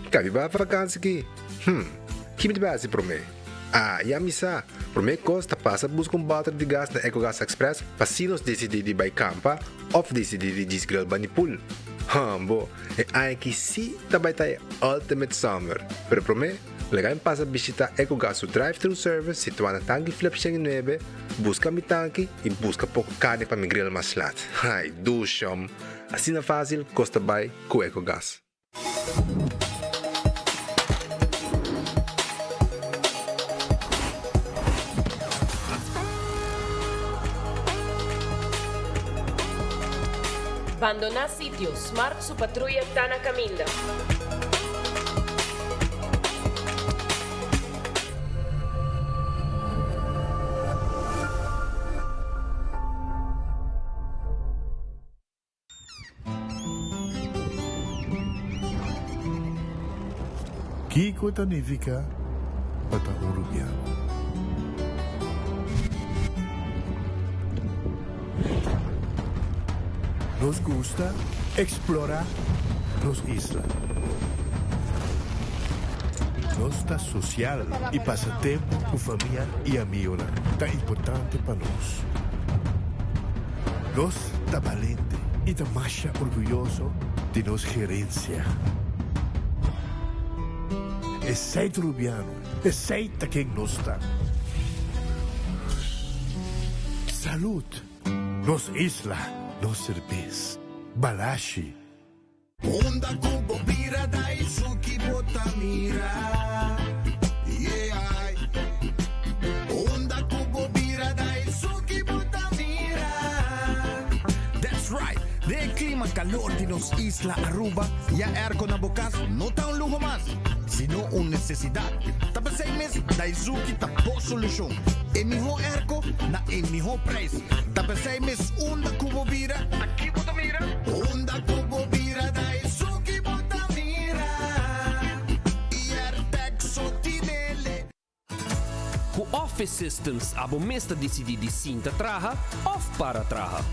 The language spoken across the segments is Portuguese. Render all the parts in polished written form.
Cabe ba vakansie ki? Kimi ba si prome? Ya misa. Prome costa passa busca balde de gás na EcoGas Express para sinos decidir by campa of decidir de grill banipul. Bo, ai que si também tá ultimate summer. Pero prome, legal passa visitar EcoGas o drive-thru service situado na tanque flip 9, busca mi tanque e busca pouco carne para mi grill mais lat. Ai, dushom. Assim na fácil, costa by com EcoGas. Abandonar sitio, Smart su patrulla está na caminda. Kiko Tanifica Bata Uruguayano. Nos gusta explorar los islas. Nos está social y pasatiempo con familia y amigos tan importante para nos. Nos está valiente y está más orgulloso de nos gerencia. Es sei trubiano, es sei quien nos está. Salud, nos isla. Nos cerveza, balashi. Onda kubo bira dai suki botamira. Yeah. Onda kubo bira dai suki botamira. That's right. De clima calor de nos isla Aruba. Ya erco na bocas no tan un lujo más, sino una necesidad. Tapa 6 meses dai suki tapo solución. En mijo erco na en mijo preço. Tapa 6 meses onda kubo bira. Aqui botamira. Onda kubo bira dai suki botamira. E texo tinele. Ku Office Systems abo mesta decidi de cinta traha of para traha.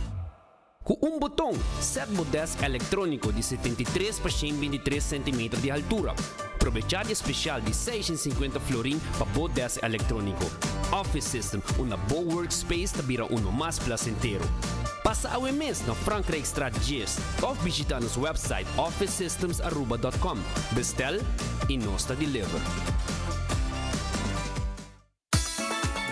Com botão, set desk eletrônico de 73 por 123 cm de altura. Aprovechar especial de 650 florin para o desk eletrônico. Office System, uma boa workspace que vira mais placentero. Passa ao mês na Frankrijkstraat 10 ou visita nosso website officesystems.com. Bestel e nós deliver.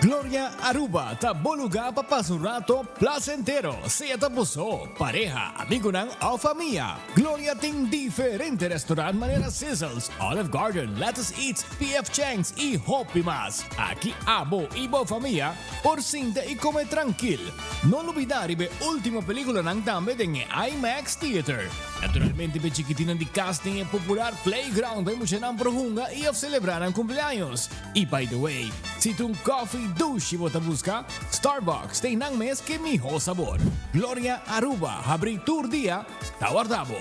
Gloria Aruba, taboluga papas un rato placentero. Sea tapuso, pareja, amigo ng o familia. Gloria ting diferente restaurant manera Sizzles, Olive Garden, Lettuce Eats, PF Chang's y Hopi Mas. Aquí abo ibo familia, por cinta y come tranquil. No olvidar ibe última película ng tambe en IMAX Theater. Naturalmente be chiquitinan di casting e popular playground ay mo siya ng prohunga y of celebrar ang cumpleaños. Y by the way, si tung coffee douche mo busca, Starbucks tem nang mes que miho sabor. Gloria Aruba, habri tour dia, tawardabo.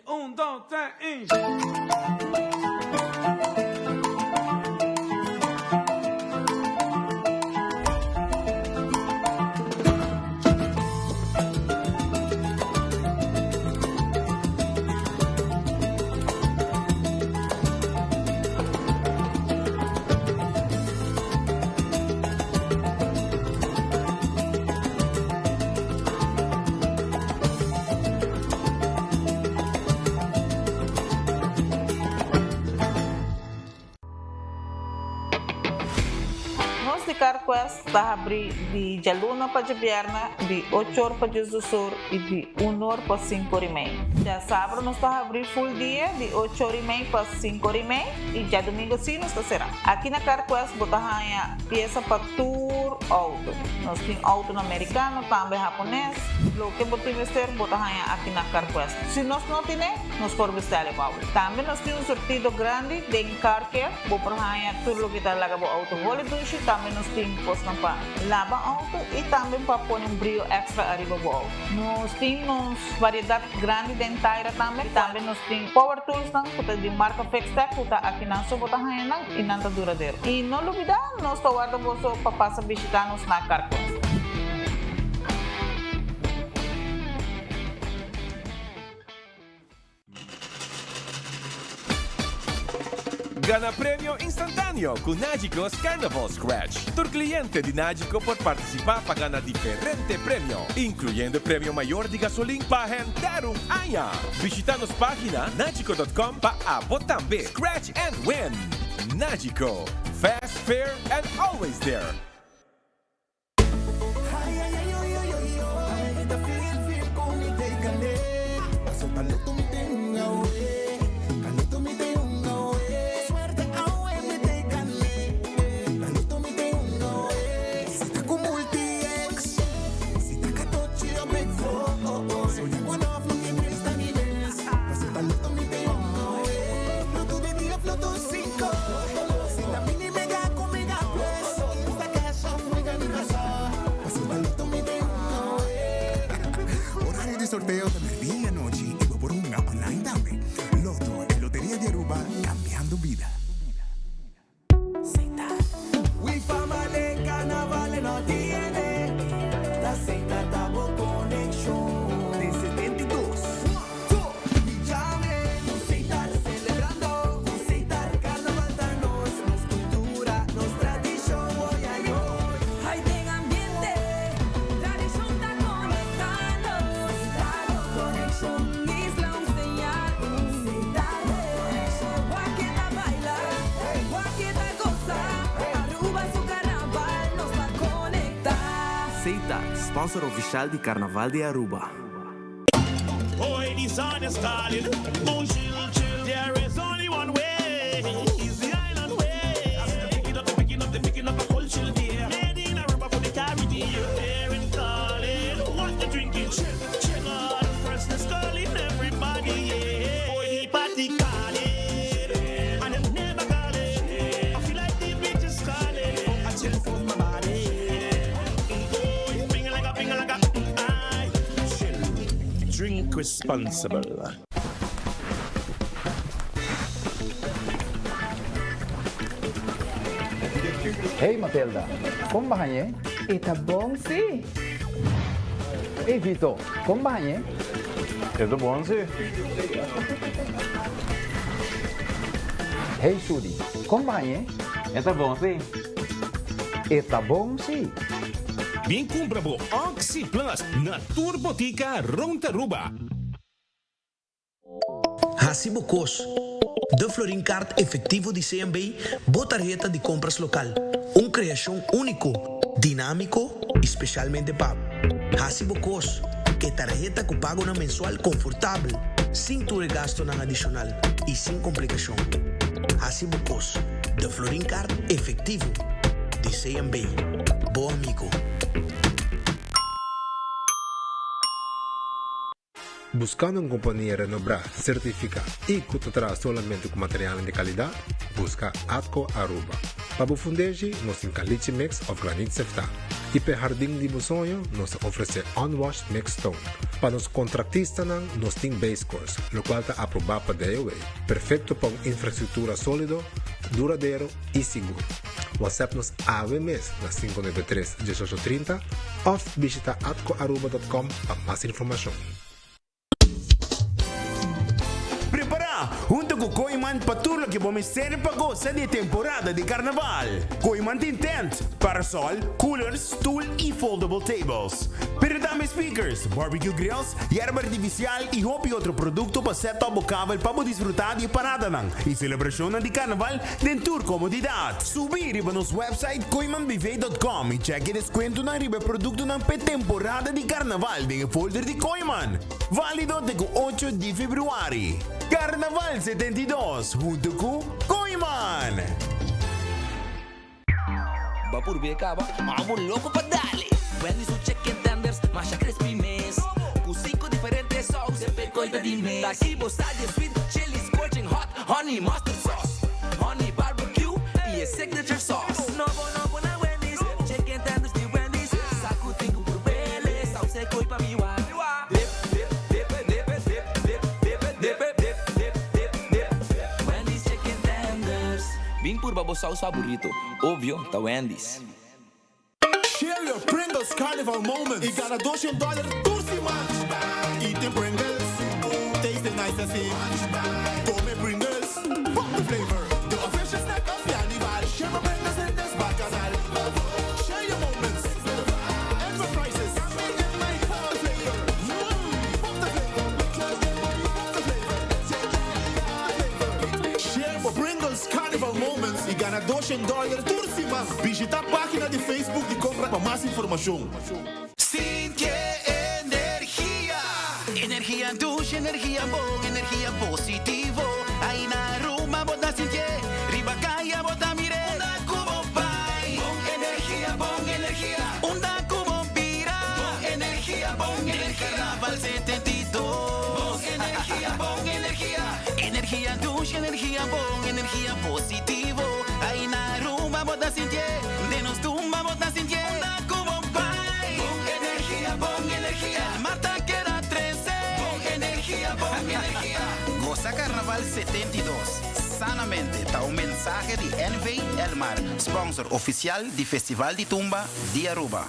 Un, dos, tres, y... nos de Carquest está abrir de dia luna para dia viernes, de 8 horas para dia do sur e de 1 hora para 5 horas e meia. Dia sábado nos está abrir full dia, de 8 horas e meia para 5 horas e meia e dia domingo sim nos está será. Aqui na Carquest botar a peça para tour auto. Nós temos auto americano, também japonês. Lo que botar vestir botar aqui na Carquest. Se nós não temos, nós podemos vestir o auto. Também nós temos um sortido grande de car care, botar tudo lo que está lá o auto. Vale duche, também nós temos posto para lavar auto e também para pôr brilho extra arriba do auto. Nós temos variedade grande de inteira também. Também nós temos power tools de marca Fextech, que aqui não só botar e não está duradouro. E não olvidar, nós estamos guardando para passar visitar-nos na Carquest. Gana premio instantáneo con Nagico's Carnival Scratch. Tu cliente de Nagico por participar para ganar diferente premio, incluyendo el premio mayor de gasolina para rentar un año. Visita nuestra página nagico.com para votar también. Scratch and win. Nagico. Fast, fair, and always there. Sorteo de medianoche y voy por una online también. Loto, en Lotería de Aruba, cambiando vida. We family, carnaval no tiene. La Seita Tabo Connection de 72. Llame, Seita celebrando. Seita carnaval danos, nos cultura, nos tradición, hoy ay hoy. Hay de ambiente, tradición está conectando. Conexión Isla un señal, Guaqueta baila, Guaqueta goza, Aruba su carnaval nos va a conectar. Seita, sponsor oficial de Carnaval de Aruba. Boy, the sun is calling. Moon chill, chill. There is only one way. It's the island way. Picking up a cold chill there. Made in Aruba for the Caribbean. Here in calling. What you drinking? Chill, chill. God, freshness calling everybody. Yeah. Boy, the party calling. And it never calling. I feel like the beach is calling. Oh, I chill for my body. Boy, ping like a. I chill. Drink responsible. Hey Matilda, kom ba niya? Está bom, sim. Hey Vito, kom ba niya? Ito bom sim. Hey Sudi, kom ba niya? Ito bom sim. Está bom sim. Bem compra bo Oxy Plus na Turbotica Rontaruba. Hasibo Cos, de Florin Card efectivo de CMB, botarjeta de compras local. Uma criação único, dinâmico e especialmente pago. Hasibo Cos, que tarjeta que pago na mensual confortável, sem tu gasto na adicional e sem complicação. Hasibo Cos, de Florin Card efectivo de CMB. Bom amigo. Buscando una compañía renombrada, certificada y que te trae solamente con materiales de calidad, busca Atco Aruba. Para fundeji, nos encalite mix of granite sefta. Y para jardín de sonho, nos ofrece unwashed mixed stone. Para los contratistas, nos tiene base course, lo cual está aprobado para DOA. Perfecto para una infraestructura sólido, duradero y seguro. WhatsApp nos AVMS na 593-1830 o visita atcoaruba.com para más información. Prepara junto con Koiman patuloy que vamos ser pagosa de temporada de carnaval. Koiman tem tent, parasol, coolers, stool e foldable tables. Pero dame speakers, barbecue grills, yerba artificial e hopi outro produto para set top bocável para desfrutar de parada nang e celebração de carnaval dentro tour comodidade. Subir riba nos website koimanbv.com e check desconto na riba produto ng temporada de carnaval de folder de Koiman. Válido de 8 de februari. Carnaval 72, junto com Koiman. Vapor BK ba? Vamos louco pra dali. Wendy's o chicken tenders, masha crispy mess. Com 5 diferentes sauces, sempre coisa de mês. Daqui bostagem sweet, chili scorching hot, honey mustard sauce, honey barbecue e a signature sauce. Novo na Wendy's, chicken tenders de Wendy's. Saco 5 por bele, sauce coi pra miwa. Wendy's chicken tenders. Bing por babo sauce favorito, óbvio, tá Wendy's. Share your Pringles Carnival moments. E gana $200 por semana. Eating Pringles, tasting nice assim. Come Pringles, pop the flavor. The official snack of Carnival. Share my Pringles in this bacanal. Share your moments. Extra prices. Pop the flavor. Pop the flavor. Share my Pringles Carnival moments. E gana $200 por semana. Visita a página de Facebook e compra para mais informação. Sinke energia. Energia douche, energia bom, energia positivo. Aí na Roma bota sinke, riba caia bota mire. Onda como pai, bom energia, bom energia. Onda como pira, bom energia, bom energia. Carnaval 72, bom energia, bom energia. Energia douche, energia bom, energia positivo. Aí na Roma bota sinke, de nos tumba bota sinke. Onda como pai, bom energia, bom energia. Marta queda 13, bom energia, bom energia. Goza Carnaval 72. Sanamente, está un mensaje de NV Elmar, sponsor oficial del Festival de Tumba de Aruba.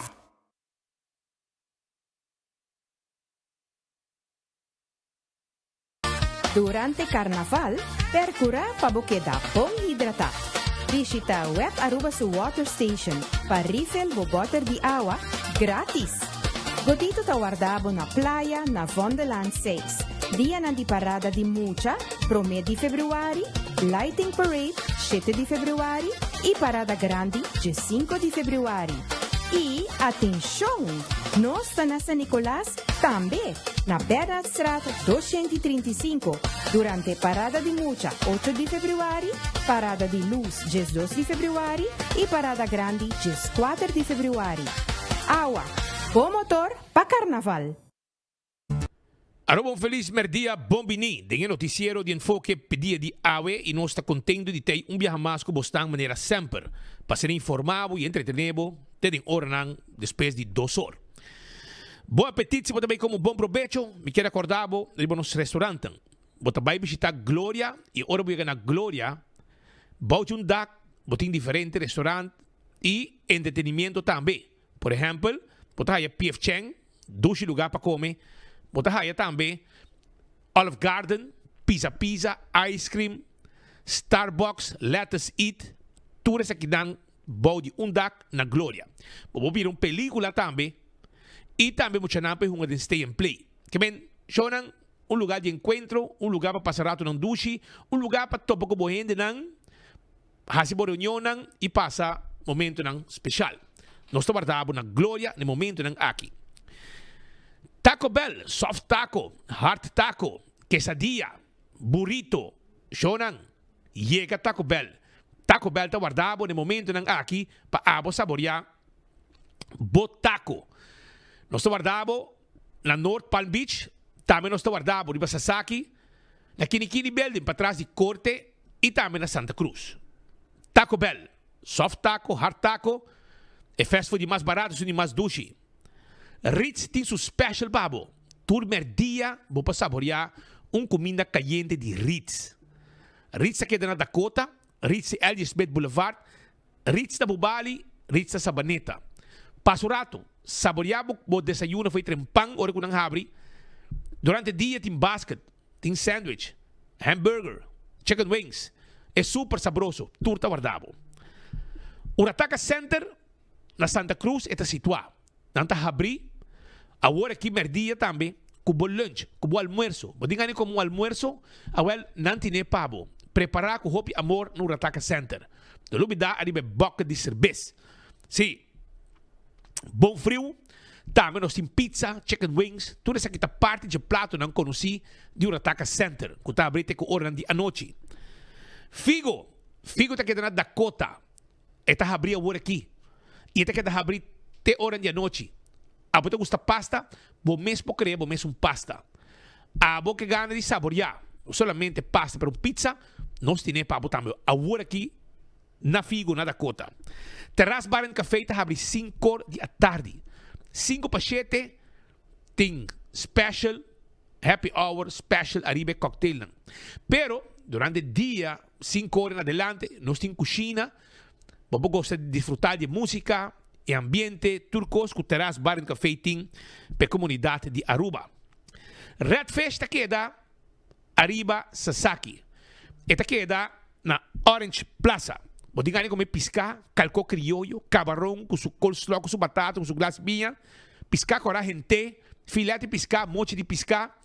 Durante Carnaval, percura para quedar bom hidratado. Visita Web Aruba su Water Station para refill o water de água grátis. Godito ta guardabo na playa na Vonderland 6. Dia na di parada di Mucha, prome de februari, Lighting Parade, 7 de februari e parada grande, de 5 de februari. E, atenção, nós está na San Nicolás também, na Bernard Straat 235, durante parada de Mucha, 8 de februari, parada de Luz, 2 de februari e parada grande, 4 de februari. Awa, bom motor para carnaval. Allora, un feliz merdia, bombini. Dengan noticiero di enfoque pedia di AWE e nós está contendo de ter um viaje mais que bostang maneira sempre. Para ser informado e entretenebo, tem hora nang depois de 2 horas. Bom apetite, se também como bom provecho. Me quero acordar, de nos restaurantes. Você vai visitar Glória e ora vou na Glória. Bote dak, bote diferente restaurante e entretenimento também. Por exemplo, você vai a P.F. Chang, 2 lugar para comer. Você vai também Olive Garden, Pizza, Ice Cream, Starbucks, Let Us Eat. Tudo isso aqui dá bode dak na Glória. Vou ver uma película também. E também vou chamar para um stay and play. Que bem, chonan um lugar de encontro, um lugar para passar rato nang dushi, um lugar para topo com bohende nang hasibo reunião nang e passa momento nang special. Nós estamos guardando na Glória no momento nang aqui. Taco Bell, soft taco, hard taco, quesadilla, burrito, chonan, llega Taco Bell. Taco Bell está guardado no momento nang aqui para abo saborear botaco. Nós estamos guardando na North Palm Beach, também nós estamos guardando em Sasaki, na Kinikini Building, para trás de Corte, e também na Santa Cruz. Taco Bell, soft taco, hard taco, é fast food mais barato e mais duche. Ritz tem seu special babo. Turmer dia, vou para saborear comida caliente de Ritz. Ritz aqui na Dakota, Ritz Ellisbeth Boulevard, Ritz na Bubali, Ritz na Sabaneta. Passo rato, saborear o desayuno foi trempang ora com habri. Durante o dia tem basket, tem sandwich, hamburger, chicken wings. É super sabroso. Turta guardavo. Urataka Center, na Santa Cruz, está situado. Nanta abri, agora aqui merdia também, cubo lunch, cubo almuerzo. Bodingani como almuerzo, agora não tem pavo. Preparar com hopi amor no Urataka Center. De lubida arriba boca de cerveja. Sim. Bom frio. Também nós temos pizza, chicken wings. Tudo isso aqui está parte de prato não conheci de Urataka Center. Que está abrindo com hora de noite. Figo. Figo está aqui na Dakota. Está abrindo agora aqui. E está aqui abrindo até hora de noite. A você gusta pasta, vou mesmo querer, vou mesmo pasta. A você que gana de saborear, solamente pasta, para pizza, nós temos para botar agora aqui, na Figo, na Dakota. Terrace Bar and Café está abrindo 5 da tarde. 5 para 7, tem special, happy hour, special, arriba cocktail. Pero, durante o dia, 5 horas em adelante, nós temos cozinha, vamos gostar de desfrutar de música, e ambiente turcos que terás bar e café tem para a comunidade de Aruba. Red Festa queda Arriba Sasaki. Esta queda na Orange Plaza. Você tem que comer piscar, calco criollo, camarão com seu coleslaw, com sua batata, com sua glace vinha, piscar com a gente, filete de piscar, mochi de piscar,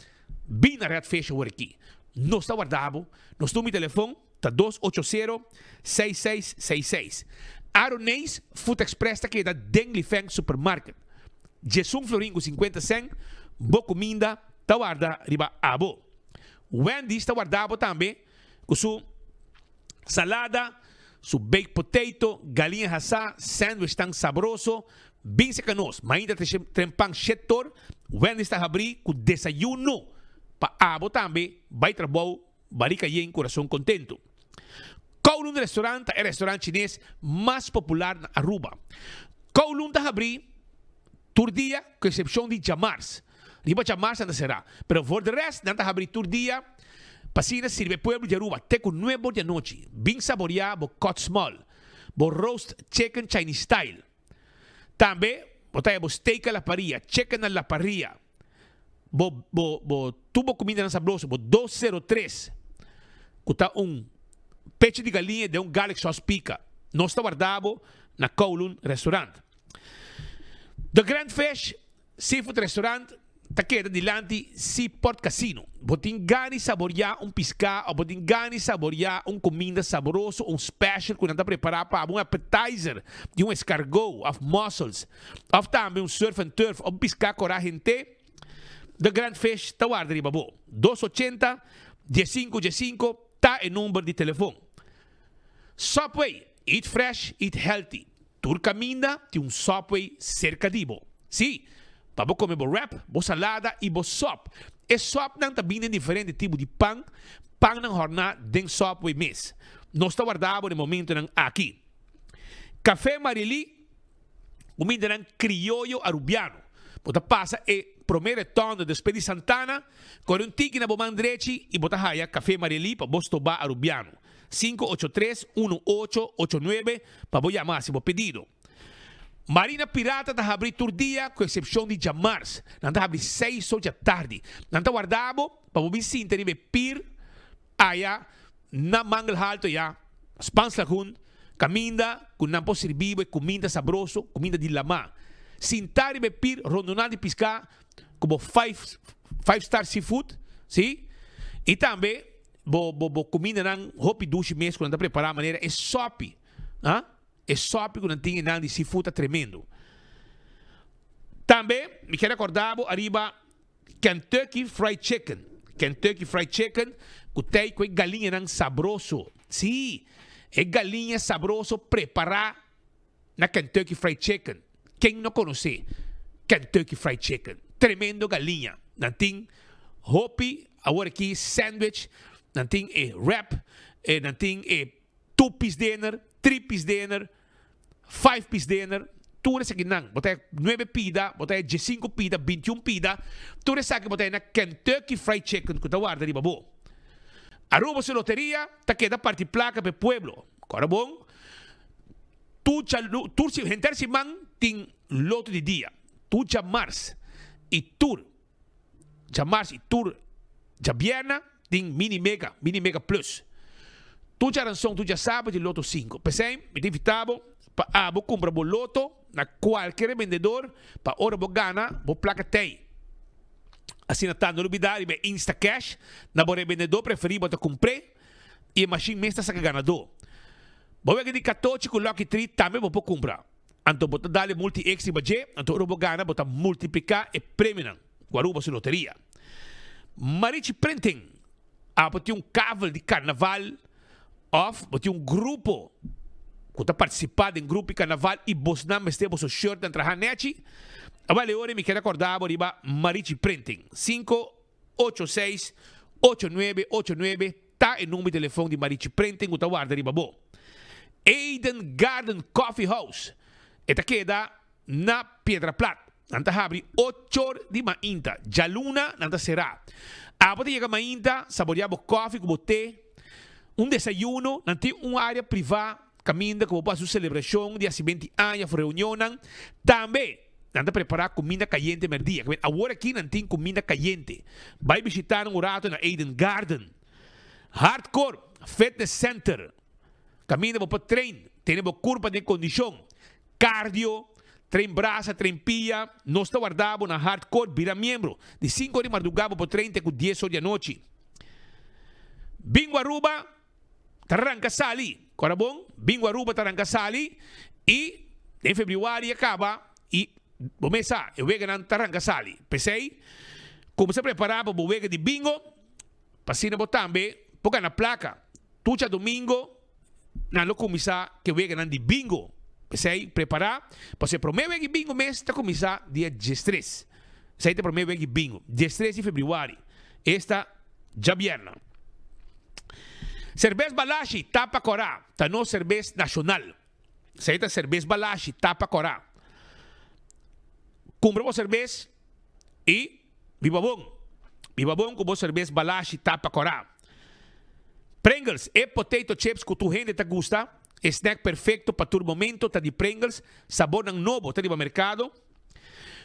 bem na Red Festa por aqui. Nós está guardado, nós temos o telefone, está 280-6666. Aronês Food Express está aqui da Deng Feng Supermarket. Jesum Floringo 50 cent, boa comida, está guardada riba abo. Wendy está guardado também com sua salada, su baked potato, galinha assada, sandwich tão sabroso, bem secanos. Mas ainda tem pão chetor, Wendy está abrindo com desayuno. Para abo também, vai trabalhar, barica em coração contento. Kowloon Restaurant é o restaurante chinês mais popular na Aruba. Kowloon está abrindo todo dia, com exceção de Jamars. Riba Jamars não será. Mas por de resto, não está abrindo todo dia. Pasina sirve pueblo de Aruba, até com 9 da noite. Bem saboreado, bo cut small. Bo roast chicken Chinese style. Também, botai bo steak a la parrilla, chicken a la parrilla. Bo tubo comida na sabroso, bo 203. Kuta pecho de galinha de garlic sauce pica. Nós está guardado na Kowloon Restaurant. The Grand Fish Seafood Restaurant está queda dilante Seaport Casino. Botin gani saborear piscar, ou botin gani saborear comida saboroso, special que está preparado para appetizer de escargot, of mussels, ou também surf and turf, ou piscar com a gente. The Grand Fish está guardado de babo. 280-1515 está o número de telefone. Subway, eat fresh, eat healthy. Tu caminha, tem Subway cerca de bo. Sim, para comer bo wrap, bo salada e bo sop. E sop não está vindo diferente tipo de pão na jornada de Subway mês. Nós está guardado no momento aqui. Café Marili, comida criollo arubiano. Bota passa primeiro tono depois de Santana, com tique na bomandreci e bota raia Café Marili para bostoba arubiano. 583-1889 para vos chamar se vos pedido. Marina Pirata está abrindo todo dia, com exceção de Jamars. Não está abrindo 6 horas da tarde. Não está guardado para vos visitar e pir aí na Mangel Alto já. Spans Lagoon, caminha com não pode servir comida sabroso, comida de lama. Sintar e pir rondonal de piscar como 5-star seafood, sim? E também bo comida nan hopi dushi mês quando está preparada a maneira é sopi, é sopi quando tem nan de seafood tremendo. Também me quero recordar arriba Kentucky Fried Chicken, que tem com galinha nan sabroso, sim, é galinha sabroso preparar na Kentucky Fried Chicken. Quem não conhece Kentucky Fried Chicken, tremendo galinha, não tem hopi, agora aqui sandwich. Não tem wrap, não tem 2-piece dinner, 3-piece dinner, 5-piece dinner. Tudo isso aqui não. Botei 9 pida, botei 15 pida, 21 pida. Tudo isso aqui botei na Kentucky Fried Chicken que está guardado de babo. Aruba se loteria, está queda parte placa para o pueblo. Agora bom. Tu se gente se man tem loto de dia. Tu Jamars e tour. Jamars e tour. Jabiana tem mini mega plus. Tu já ranção, tu já sabe de loto 5. Pensei, me invitava para abo comprar o loto na qualquer vendedor para hora bo gana, bo placa tem. Assim não tá novidade, be Insta Cash, na bore vendedor preferido para comprar e a machine mesmo está ganador. Bo ver que de 14 com Lucky 3 também vou comprar. Anto bota dale multi-X e budget, anto hora bo gana, bota multiplicar e premium. Guaruba su loteria. Marici Printing, tem um cavalo de carnaval tem um grupo que está participando em grupo de carnaval e você não me esteve o shirt de trahanete. Agora, eu me quero acordar para Marici Printing. 586-8989 tá o número de telefone de Marici Printing, que está guardado riba bo. Eden Garden Coffee House. Esta queda na Piedra Plata. Nanta abre 8 horas de mainta. Já luna, nanta será. Após chegar mainta, saboreamos coffee com té, desayuno, nanta área privada, caminha como para sua celebração de 20 anos, reunião. Também, nanta preparar comida caliente merdia. Agora aqui nanta comida caliente. Vai visitar rato na Eden Garden. Hardcore Fitness Center. Caminha para treino. Temos curva de condição. Cardio. Trem braça, trem pia, não está guardado na hardcore, vira membro. De 5 horas de madrugada por 30 com 10 horas da noite. Bingo Aruba, Taranca Sali. Cora bom? Bingo Aruba, Taranca Sali. E em fevereiro acaba. E começa, eu vou ganhar Taranca Sali. Pensei, como se preparar para o vega de bingo, passina também, porque na placa, tudo domingo, não começa que eu vou ganhar de bingo. Pensei, preparar, para ser primeiro que bingo mês, está começar dia 13. Sei que primeiro que bingo, 13 de fevereiro. Esta já vierna. Cerveza Balashi, tapa corá, tá no cerveza nacional. Sei que cerveza Balashi, tapa corá. Compramos cerveza e viva bom. Viva bom com cerveza Balashi, tapa corá. Pringles e potato chips que tu gente te gusta. Snack perfeito para todo momento, tá de Pringles, sabor ng novo, tá de mercado.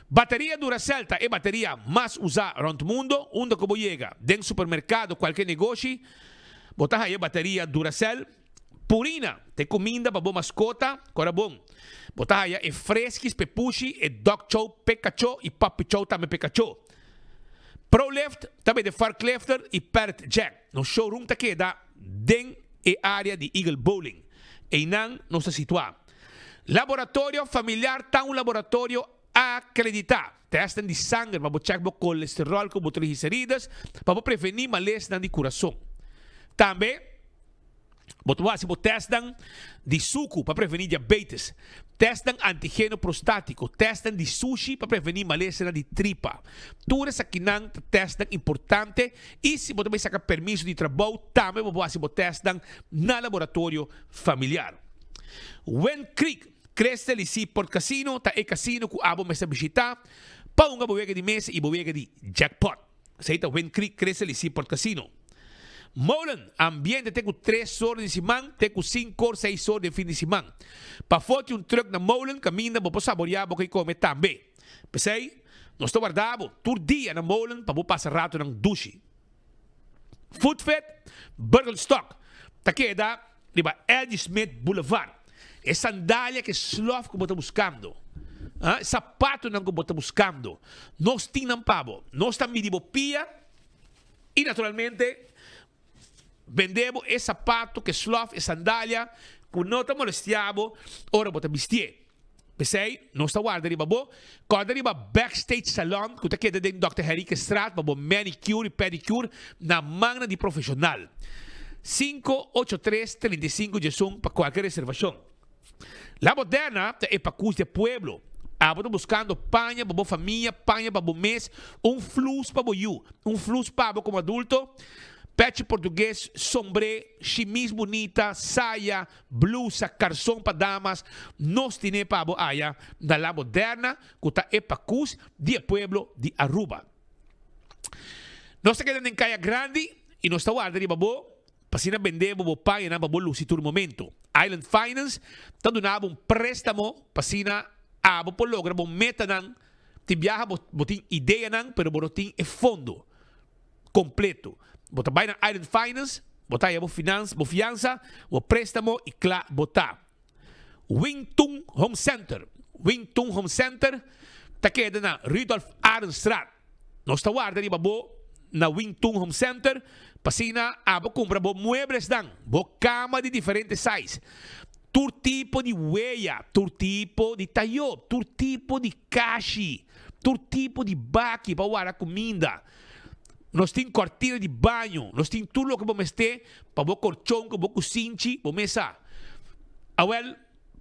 Bateria Duracell, tá é bateria mais usada around o mundo, onde como chega, dentro do supermercado, qualquer negócio, botar aí bateria Duracell. Purina, tem comida para boa mascota, cora bom. Botar aí é fresquis, pepushi, é dog chow, Pikachu e puppy chow também Pikachu. ProLift, também de Farklifter e Parrot Jack. No showroom tá queda dentro da área de Eagle Bowling. E não está situado. Laboratório familiar está um laboratório acreditado. Testam de sangue para checar o colesterol com triglicéridos para prevenir malestar de coração. Também, testam de suco para prevenir diabetes. Testam antígeno prostático. Testam de sushi para prevenir malestar de tripa. Tudo isso aqui não testam importante. E se você sacar permisso de trabalho, também você testam no laboratório familiar. Wen Creek, Crestel e Seaport Casino, tá é casino que abo me visitar. Pa uma boega de mesa e boega de jackpot. Seita Wen Creek, Crestel e Seaport Casino. Molen, ambiente tem 3 horas de semana, tem 5 ou 6 horas de fim de semana. Para foto truck na Molen, caminha, vou saborear, vou comer também. Pensei, nós estou guardado todo dia na Molen para passar rato na duche. Foodfed, Burgelstock, tá queda, riba Eddie Smith Boulevard. É sandália que slof que você está buscando. Sapato não que você está buscando. Nós tínhamos pavo, nós estamos medindo pia e naturalmente vendemos esse sapato que slof e sandália que não está molestiado, ora você vestir. Pensei, não está guardando riba bo, quando riba Backstage Salon, que está queda dentro do Dr. Henrique Strat, para manicure e pedicure na magna de profissional. 583-35 Jesum para qualquer reservação. La Moderna é para cus de pueblo. Estou buscando panha para a família, panha para o mês, flus para o flus para como adulto, pet português, sombre, chemise bonita, saia, blusa, calção para damas, nós temos para a na La Moderna, que é para cus de pueblo de Aruba. Nós estamos quedando em Caia Grande e nós estamos guardando para vender o pai na luz todo momento. Island Finance está dando préstamo para abo por logra bo meta nan ti viaja botin ideia nan pero botin é fundo completo bota vai na Island Finance botaya bo fianza, bo préstamo e kla bota. Wingtung Home Center. Wingtung Home Center, takeda na Rudolf Arenstraat. Nós está guarda di babo na Wingtung Home Center, pasina abo compra bo muebles dan, bo cama de diferentes size. Tur tipo de huella, tur tipo de tayo, tur tipo de kashi, tur tipo de baki para guardar comida. Nós tem cortina de banho, nós tem tudo que vamos ter para bo colchão, que bo cozinha, bo mesa. Awel,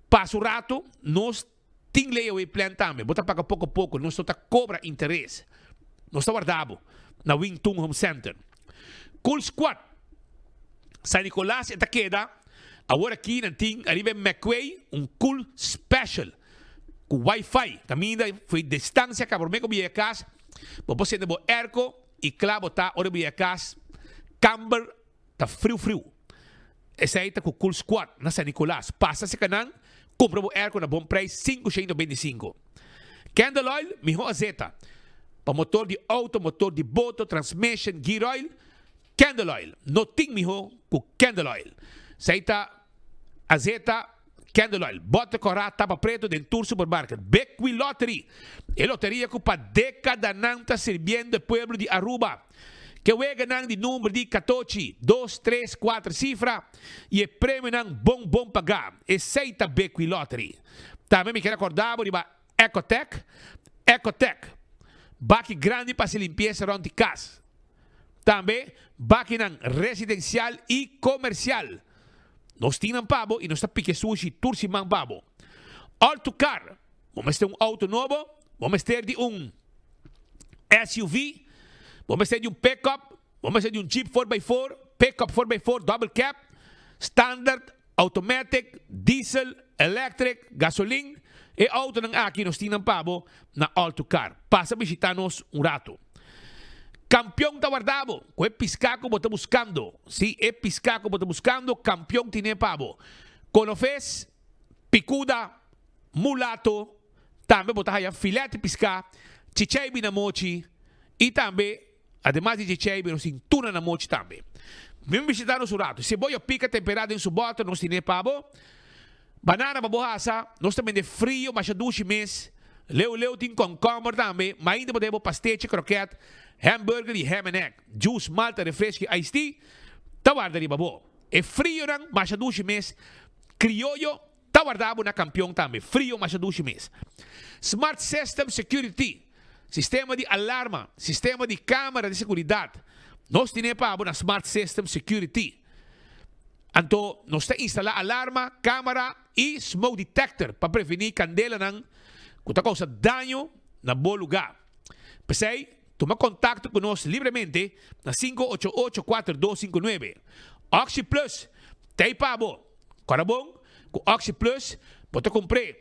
passo rato, nós tem layaway plan também, bota paga pouco a pouco, nós só cobra interesse. Nós está guardado na Wingtung Home Center. Cool Squad, San Nicolás e Takeda, agora aqui nanting arriba McQuay, cool special, com Wi-Fi, caminha foi distância que por meio que casa, vou sendo bo erco e claro tá ora bia casa, camber tá frio. Essa aí tá com Cool Squad na San Nicolás, passa se canan, compra bo erco na bom preço 525. Candle Oil, miho azeta. Para motor de auto, motor de boto, transmission, gear oil, Candle Oil. No ting miho com Candle Oil. Saita azeta Candle Oil. Bota corata tapa preto dentro supermarket. Becqui Lottery. E loteria que para década nanta sirviendo el pueblo de Aruba. Que wega nang di número de 14, 2, 3, 4 cifra. E o prêmio nang bom pagar. E saita Becqui Lottery. Também me quero acordar de Ecotech. Baki grande para se limpeza around the casa. Também baki nang residencial e comercial. Nós tínamos pabo e nós está pique sushi tursi mang pabo. Auto car. Vamos ter auto novo. Vamos ter de SUV. Vamos ter de pickup. Vamos ter de Jeep 4x4. Pickup 4x4 double cab. Standard, automatic, diesel, electric, gasoline. E auto ng aqui nós tínamos pabo na auto car. Passa visitar-nos rato. Campeão tá guardado. Com o piscaco bota buscando. Se é piscaco bota buscando, campeão tiene pabo. Conofes, picuda, mulato, também bota aí filete pisca, chichaibi na mochi, e também, además de chichaibi, nós tem tuna na mochi também. Vem visitar-nos rato. Se boia pica temperada em sua bota, nós tiene pabo. Banana mabuhasa, nós também de frio, mas dushi mês. Leu tem concombre também, mas ainda podemos pastete, croquete, hamburger e ham and egg, juice, malta, refresco, iced tea, tawarda de babo. E frio nang, mas dushi mês. Criollo, tawarda na campeão também. Frio, mas dushi mês. Smart System Security, sistema de alarma, sistema de câmara de segurança. Nós temos para na Smart System Security. Então, nós temos instalar alarma, câmara e smoke detector para prevenir candela ng kung causa dano na bom lugar. Pesay, toma contato conosco livremente na 588-4259. Oxy Plus, tem pabo. Corabong, com Oxy Plus, pode comprar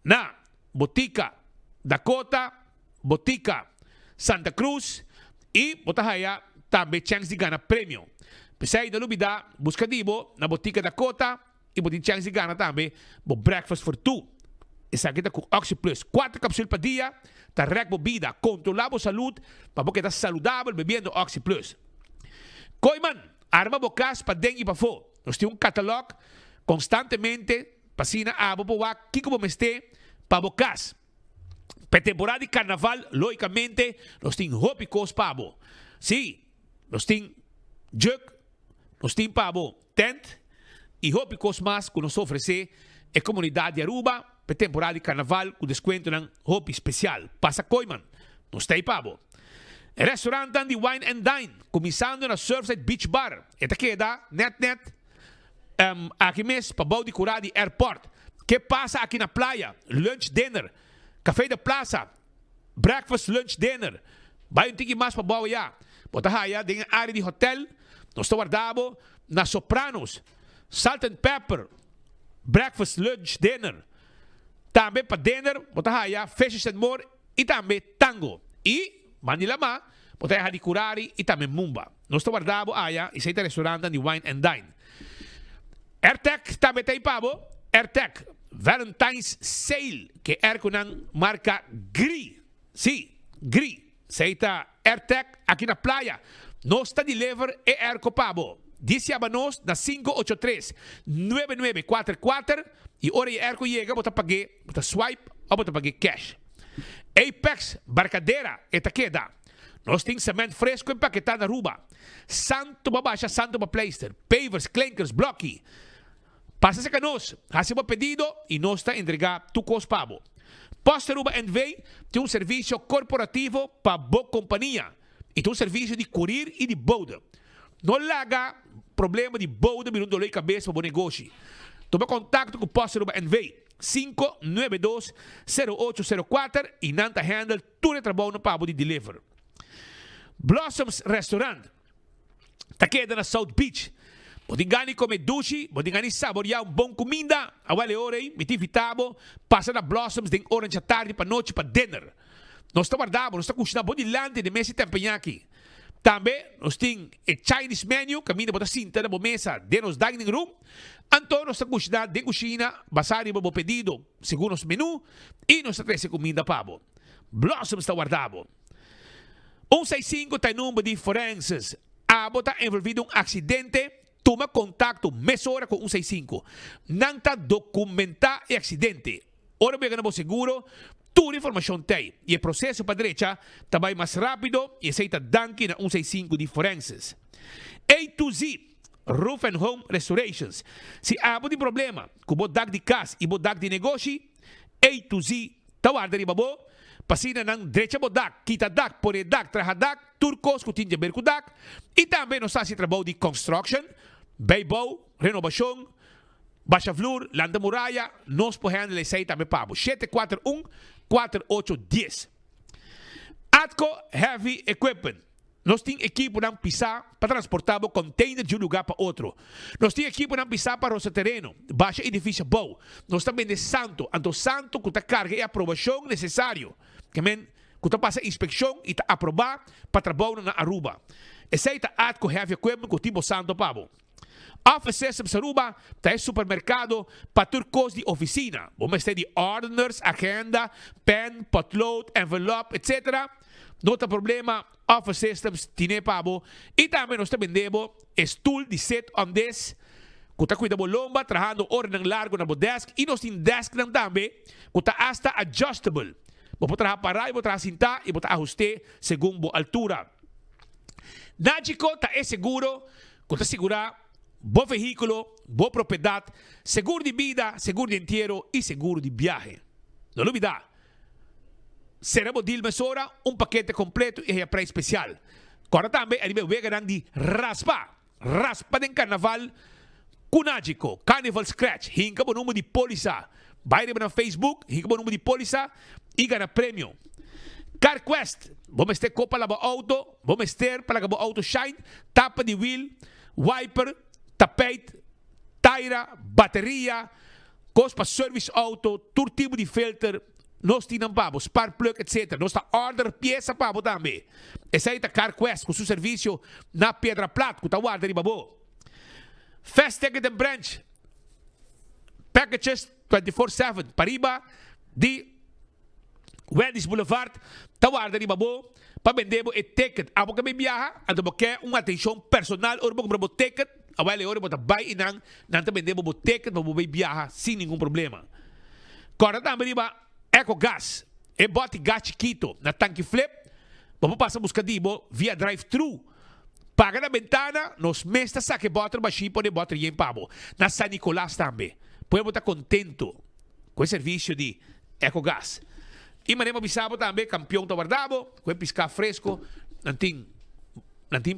na Botica Dakota, Botica Santa Cruz e botahaya também chance de ganhar prêmio. Pesay na lubida, buscadibo na Botica Dakota e botin chance de ganhar também bo breakfast for two. Isa kita com Oxy Plus. 4 cápsulas por dia, ta rec bebida, controlamos saúde, para porque está saudável bebendo Oxy Plus. Koiman, arma bocas para dengue e para fo. Nós temos catálogo constantemente, pasina abo po wa, kiko po meste, para bocas. Para temporada de carnaval, logicamente, nós temos hópicos pabo. Sim, nós temos jug, nós temos pabo tent, e hópicos mais que nos oferece a comunidade de Aruba, para temporada de carnaval, com desconto ng hopi especial. Passa Koiman, nos tem pabo. Restaurante de Wine and Dine, começando na Surfside Beach Bar. Esta queda, net, aqui mesmo, para Baudi Curadi Airport. Que passa aqui na praia? Lunch, dinner. Café da Plaza. Breakfast, lunch, dinner. Vai um tique mais para Baudi já. Bota haya, tem área de hotel. Nós estamos guardado na Sopranos. Salt and Pepper. Breakfast, lunch, dinner. Também para dinner, bota haya, Fishes and More e também tango. E, Manila Ma, bota haya de curari e também mumba. Nós estamos guardado haya, e seita restaurante de Wine and Dine. AirTech também tem pabo. AirTech, Valentine's Sale, que é com a marca Gri. Sim, Gri. Seita AirTech aqui na praia. Nós está deliver e erco pabo. Diciabanos na 583-9944 e ora je erco llega, bota pague, bota swipe ou bota pague cash. Apex, Barcadera, etaqueda. Nós temos cimento fresco empaquetado na Aruba. Santo Babasha, Santo Bapleister. Pavers, clankers, blocky. Passa se canos. Hacemos pedido e nós está entregar tu cospabo. Posta Aruba NV tem um serviço corporativo para boa companhia. E tem um serviço de courier e de boda. Não larga problema de boda, me não dolor de cabeça para o negócio. Toma contato com o Posta Aruba NV. 592-0804 e nanta handle tudo trabalho no pabo de deliver. Blossoms Restaurant. Tá queda na South Beach. Podingani comer dushi, podingani saborear bom comida. Awale ore, me invitavo, passa na Blossoms de orange à tarde para noite para dinner. Nós está guardado, nós está cozinhando bom de lante de mesa tempenhaki. Também nós tem a Chinese menu, caminho para cinta na mesa de nos dining room. Então nós está cozinhando de cozinha, basari para o pedido, segundo os menu, e nós está trazendo comida pabo. Blossoms está guardado. 165 tem número de forenses. Abo está envolvido em acidente. Toma contato meia hora com 165. Nanta documentar o acidente. Ora bem ganamos seguro. Toda a informação tem. E o processo para a direita também mais rápido e aceita danke na 165 de forenses. A to Z. Roof and Home Restorations. Se há de problema com o bodak de casa e bodak de negócio, A to Z tawarda de babo. Pasina ng diretsa bodak, kita dak, pore dak, trahadak, turcos, kutinja berkudak. E também nós fazemos trabalho de construction, beibo, renovação, baixa flor, landa muralha, nós podemos levar também pabo. 741-4810. Atco Heavy Equipment. Nós temos equipo para pisar para transportar o container de um lugar para outro. Nós temos equipo para pisar para o terreno, baixa edifício bom. Nós também de santo, ando santo que carga e aprovação necessário. Que passa inspeção e aprovar para trabalhar na Aruba. Aceita Atco Heavy Equipment com tipo santo pabo. Office Systems Aruba é supermercado para turcos de oficina. Vamos ter de orders, agenda, pen, potload, envelope, etc. Não tem problema, Office Systems tiene pabo. E também nós vendemos stool de set on this. Que cuida de lomba, trabajando hora ng largo na desk. E nós temos desk também, que hasta adjustable. Vou trabalhar para e vou trabalhar sentar e vou ajuste segundo a altura. Nágico é seguro, que segurar bom veículo, boa propriedade, seguro de vida, seguro de inteiro e seguro de viagem. Não olvida. Seremos deal mesora, paquete completo e a preço especial. Agora também a nível de raspa de carnaval, Kunágico, Carnival Scratch, hinca o número de polícia. Vai na Facebook, hinca o número de polícia e ganha prêmio. CarQuest, vamos ter copa para o auto, vamos ter para o auto shine, tapa de wheel, wiper, tapete, taira, bateria, costa service auto, todo tipo de filter, nós temos pabo, spark plug, etc. Nós está order peça pabo também. Essa aí está CarQuest com seu serviço na Pedra Plata, que está guarda de babo. Fast Ticket and Branch, packages 24/7, pariba de Wendy's Boulevard, está guarda de babo. Para vender o ticket, abo que me viaja, ando quer uma atenção personal, ou para o ticket, awale ora bota buy inang, nanta vendemos o ticket, para o viaja sem nenhum problema. Agora também riba EcoGas, e bote gás chiquito na tanque flip, vamos passar buscadibo via drive-thru. Paga na ventana, nos mestas saque bota baixinho, pode botar em pabo. Na San Nicolás também. Podemos estar contento com o serviço de EcoGas. E manemos bisabo também, campeão da guardabo, com o piscar fresco, nantim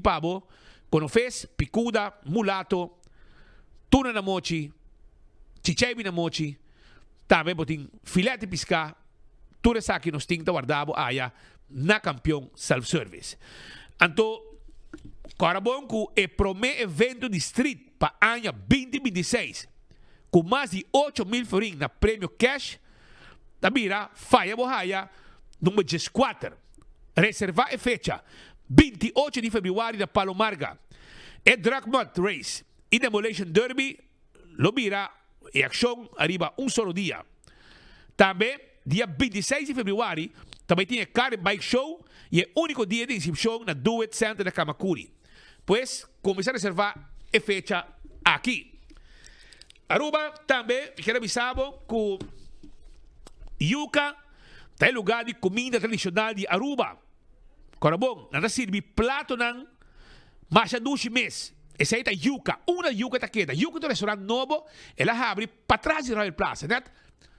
pabo, conofes, picuda, mulato, tuna na mochi, chichebi na mochi, também botin filete de piscar, tudo isso aqui nos tem da guardabo, na campeão self-service. Então, Carabon com o primeiro evento de street para o ano 2026, com mais de 8.000 florins na prêmio cash, da mira, faia bohaya, número 14. Reservar a fecha, 28 de fevereiro da Palomarga. E Drag Mud Race e Demolition Derby, lo mira, e ação arriba solo dia. Também, dia 26 de fevereiro, também tem a Car Bike Show e é o único dia de inscrição na Do It Center da Kamakuri. Pois, começar a reservar e fecha aqui. Aruba também, quero avisar que yuca é lugar de comida tradicional de Aruba. Agora bom, nada serve prato ng machadushi mes. Essa aí tá yuca. Uma yuca tá queda. Yuca do restaurante novo, ela abre para trás de Royal Plaza, né?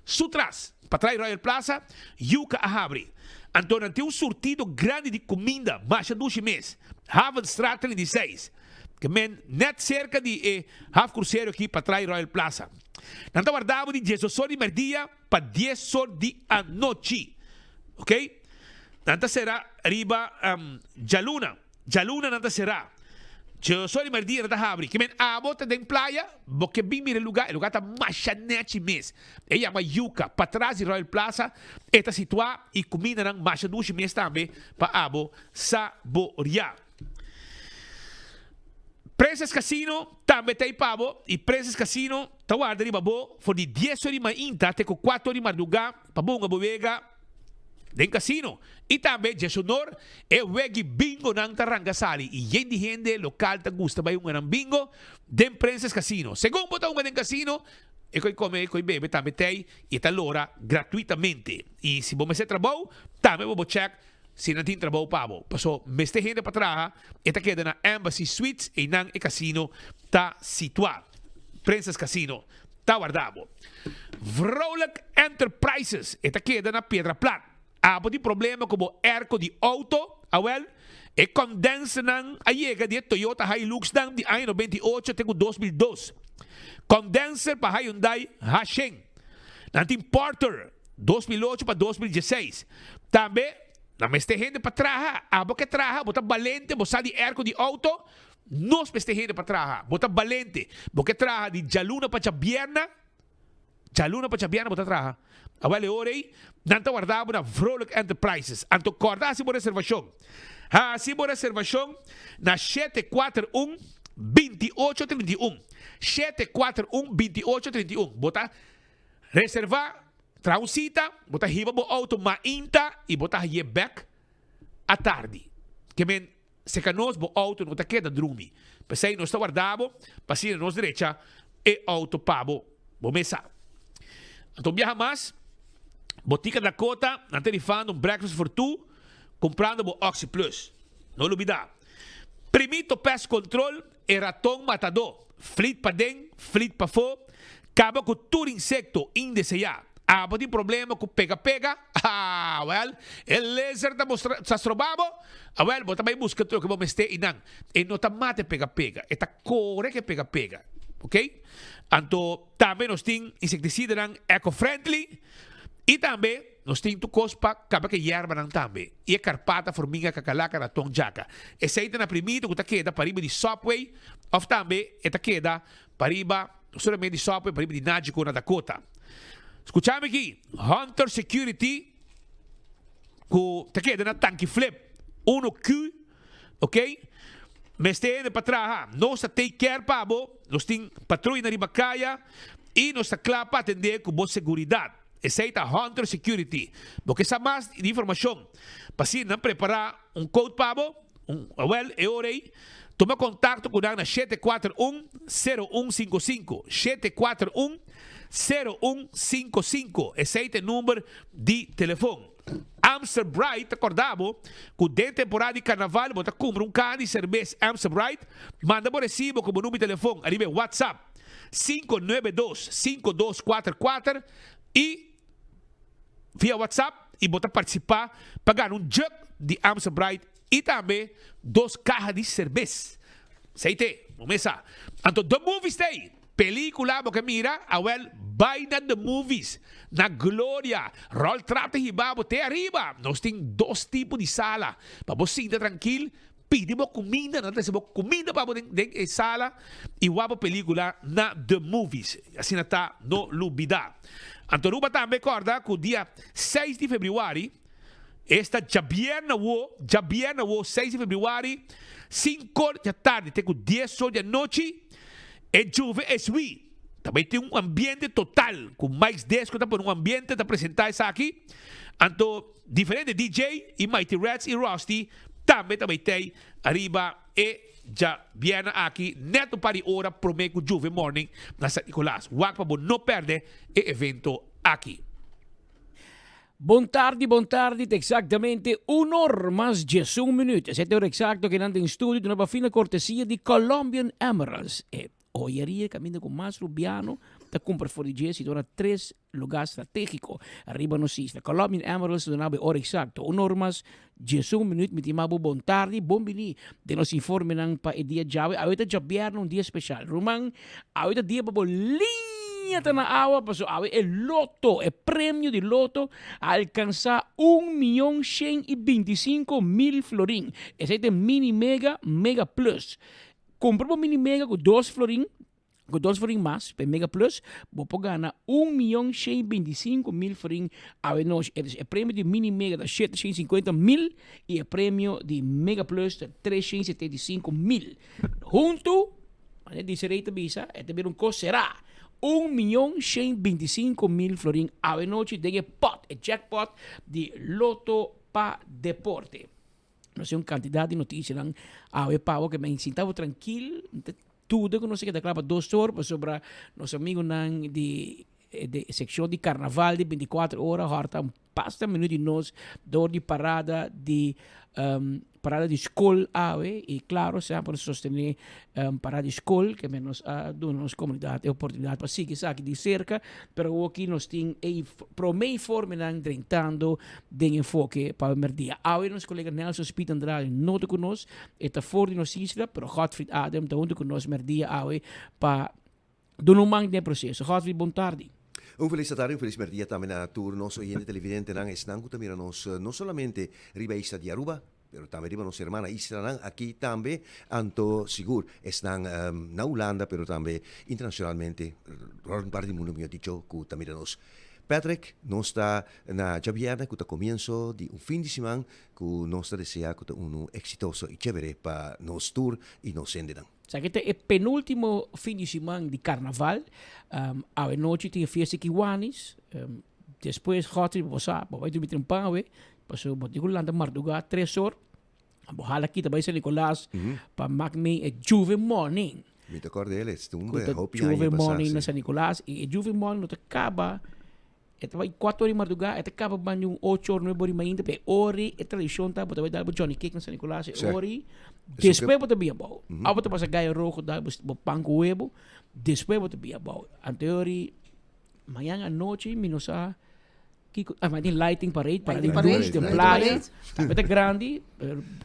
Sutras, para trás de Royal Plaza, yuca abre. Então, tem um surtido grande de comida, machadushi mes. Havenstraat 36. Que men net cerca de half cruzeiro aqui para trás de Royal Plaza. Nanta guardava de 18 de merdia para 10 horas de a noite. Ok? Nanta será arriba Jaluna. Jaluna nanta será. 18 de merdia nanta abre. Que men abota de playa, porque bem mira lugar tá machanete mes. E chama yuca para trás de Royal Plaza. Está situada e comida ng machadushi mes também para abo saborear. Princess Casino também tem pavo e Princess Casino tá guarda de babo for de 10 horas de manhã até 4 horas de madrugada para bunga bovega den casino e também Jesonor é wegi bingo nang tarangasali e gente local ta gusta ba yung bingo den Princess Casino. Segundo botão den casino e coi come coi bebe também tem e tá lora gratuitamente. E se você trabalha também vou check se não tem trabalho pavo. Paso, meste gente para trás, esta queda na Embassy Suites e nang e casino tá situado. Princess Casino tá guardado. Vrolijk Enterprises, esta queda na Pedra Plata. Abo de problema como erco de auto, e condensa nang ayega de Toyota Hilux nang de ano 98 até 2002. Condenser para Hyundai Hasheng. Nantin Porter, 2008 para 2016. Também na meste gente para traja, abo que traja, bota valente, bota de erco de auto, nos meste gente para traja, bota valente, porque traja de Jaluna para Chabierna, bota traja. Awale orei, nanta guardava na Vrolijk Enterprises. Anto corda si bo reservação. Si bo reservação na 741-2831. 741-2831. Bota reservar. Trausita, bota hiba bo auto mainta e bota hie back a tarde. Que men se canos bo auto no ta queda drumi. Pensei no está guardado, pasina nos derecha e auto pabo bo mesa. Então viaja mais. Botica da Cota, na tarifando breakfast for two, comprando bo Oxy Plus. Não olvidar. Primito pest control e ratão matador. Flit pa den, flit pa fo, acaba com todo insecto indesejado. Abo de problema com pega-pega. El laser da sastrobabo. Bota vai buscar tudo que vamos este inang. E não tá mate pega-pega. Eta core que pega-pega. Ok? Anto, também nós tem inseticida nang eco-friendly. E também nós tem tu cospa, acaba que yerba nang também. E a carpata, formiga, cacalaca, ratão, jaca. Essa aí tá na primita, que tá queda para riba de Subway. Ou também, eta queda para riba, não somente de Subway, para riba de Nágico na Dakota. Escuchame aqui, Hunter Security, que te queda na tanque flip, 1Q, ok? Mas tem para trás, nós take care pabo, nós tem patrulha na Ribacaya e nós está claro para atender com boa segurança. Essa é a Hunter Security. Porque essa mais de informação, para se não preparar code pabo, é hora aí, toma contato com na 741-0155, 741-0155. Esse é o número de telefone. Amstel Bright, acordamos, que dentro da temporada de carnaval, você compra carro de cerveja Amstel Bright, manda por recibo como número de telefone, ali vem WhatsApp, 592-5244 e via WhatsApp, e você participar, pagar jug de Amstel Bright e também 2 caixas de cerveja. Seite, vamos começar. Então, The Movies Day. Película, porque mira, vai na The Movies, na Glória, roll trap de hibabo, te arriba. Nós temos 2 tipos de sala, para você sentar tranquilo, pedimos comida, não temos comida para você dentro da sala, e guapa película na The Movies. Assim está, no lubida. Antoruba também recorda que o dia 6 de fevereiro, esta Jabierna Wo, 6 de fevereiro, 5 horas da tarde, até 10 horas da noite, é Juve SW. Também tem ambiente total, com mais 10 que por ambiente de apresentar isso aqui. Então, diferente DJ e Mighty Rats e Rusty, também tem arriba e já viene aqui, neto para hora, prometo Juve Morning, na San Nicolás. Wag pa não perde o evento aqui. Buon tardi, exactamente 1 hora más 10 minutos. Esta hora exacto que anda en studio de una fina cortesía de Colombian Emeralds. Joyería camina con más Rubiano, te compra fuori di si dona 3 lugares estratégicos arriba nos isla. Colombian Emeralds dona hora exacto 1 hora más 10 minutos. Mi timabo buon tardi, buon bini. De nos informen pa el día Jave. Ahorita ya viernes un día especial. Rumang, ahorita día babo linha na agua, pasó a ver el loto, el premio de loto alcanza 1.125.000 florín. Ese es de mini mega plus. Compramos mini mega con 2 florín, más, per mega plus, vos gana 1.125.000 florín a ver noche. El premio de mini mega de 750.000 y el premio de mega plus de 375.000. Junto, dice Reita Visa, este ver un costo será 1.125.000 florín a ver noche de el jackpot de Loto pa Deporte. No sé, una cantidad de noticias a ver pavo que me sentaba tranquilo, tudo que no sé que te clava 2 horas sobre los amigos de sección de carnaval de 24 horas, harta un pasta minuto de nos door de parada de escola y claro, sempre sostener parada de escola que menos do nos comunidade e oportunidade para seguir aqui de cerca, pero aqui nós tem pro meio forma tentando de enfoque para o merdia. Hoje nosso colega Nelson Spit Andrade não conosco, está fora de nossa isla, pero Godfried Adam está junto conosco merdia hoje para do mang de processo. Godfried, bom tarde. Un feliz tarde, un feliz merdia también a todos los oyentes televidentes también no solamente riba isla de Aruba, pero también riba nuestra hermana isla aquí también, anto seguro están en Holanda, pero también internacionalmente, en parte del mundo me ha dicho que también nos Patrick, nos está na Javiana, que comienzo de un fin de semana, que nos desea que un exitoso y chévere para nos tour y nos senderan. O sea, que este es el penúltimo fin de semana de carnaval. A noche tiene fiesta de Kiwanis. Después, Hotri, vamos a dormir un pan, pasó, digo, la madrugada 3 horas. Vamos a aquí también San Nicolás para magme el Juve Morning. Me acuerdo de él, es un Juve Morning na San Nicolás. Y el Juve Morning no te acaba. Ito vai 4 horas de madrugada, ito acaba ba yung 8 or 9 horas mainda, pe ori, ito tradisyon ta, bota dahil Johnny Cake na San Nicolás, ori, después bota biyabaw. Abo ta pa sa Gaya Rojo, dahil pangko huevo, después bota biyabaw. Anteori, mayang anoche, minusa, may lighting parade, para de luz, de playa, tapos grande,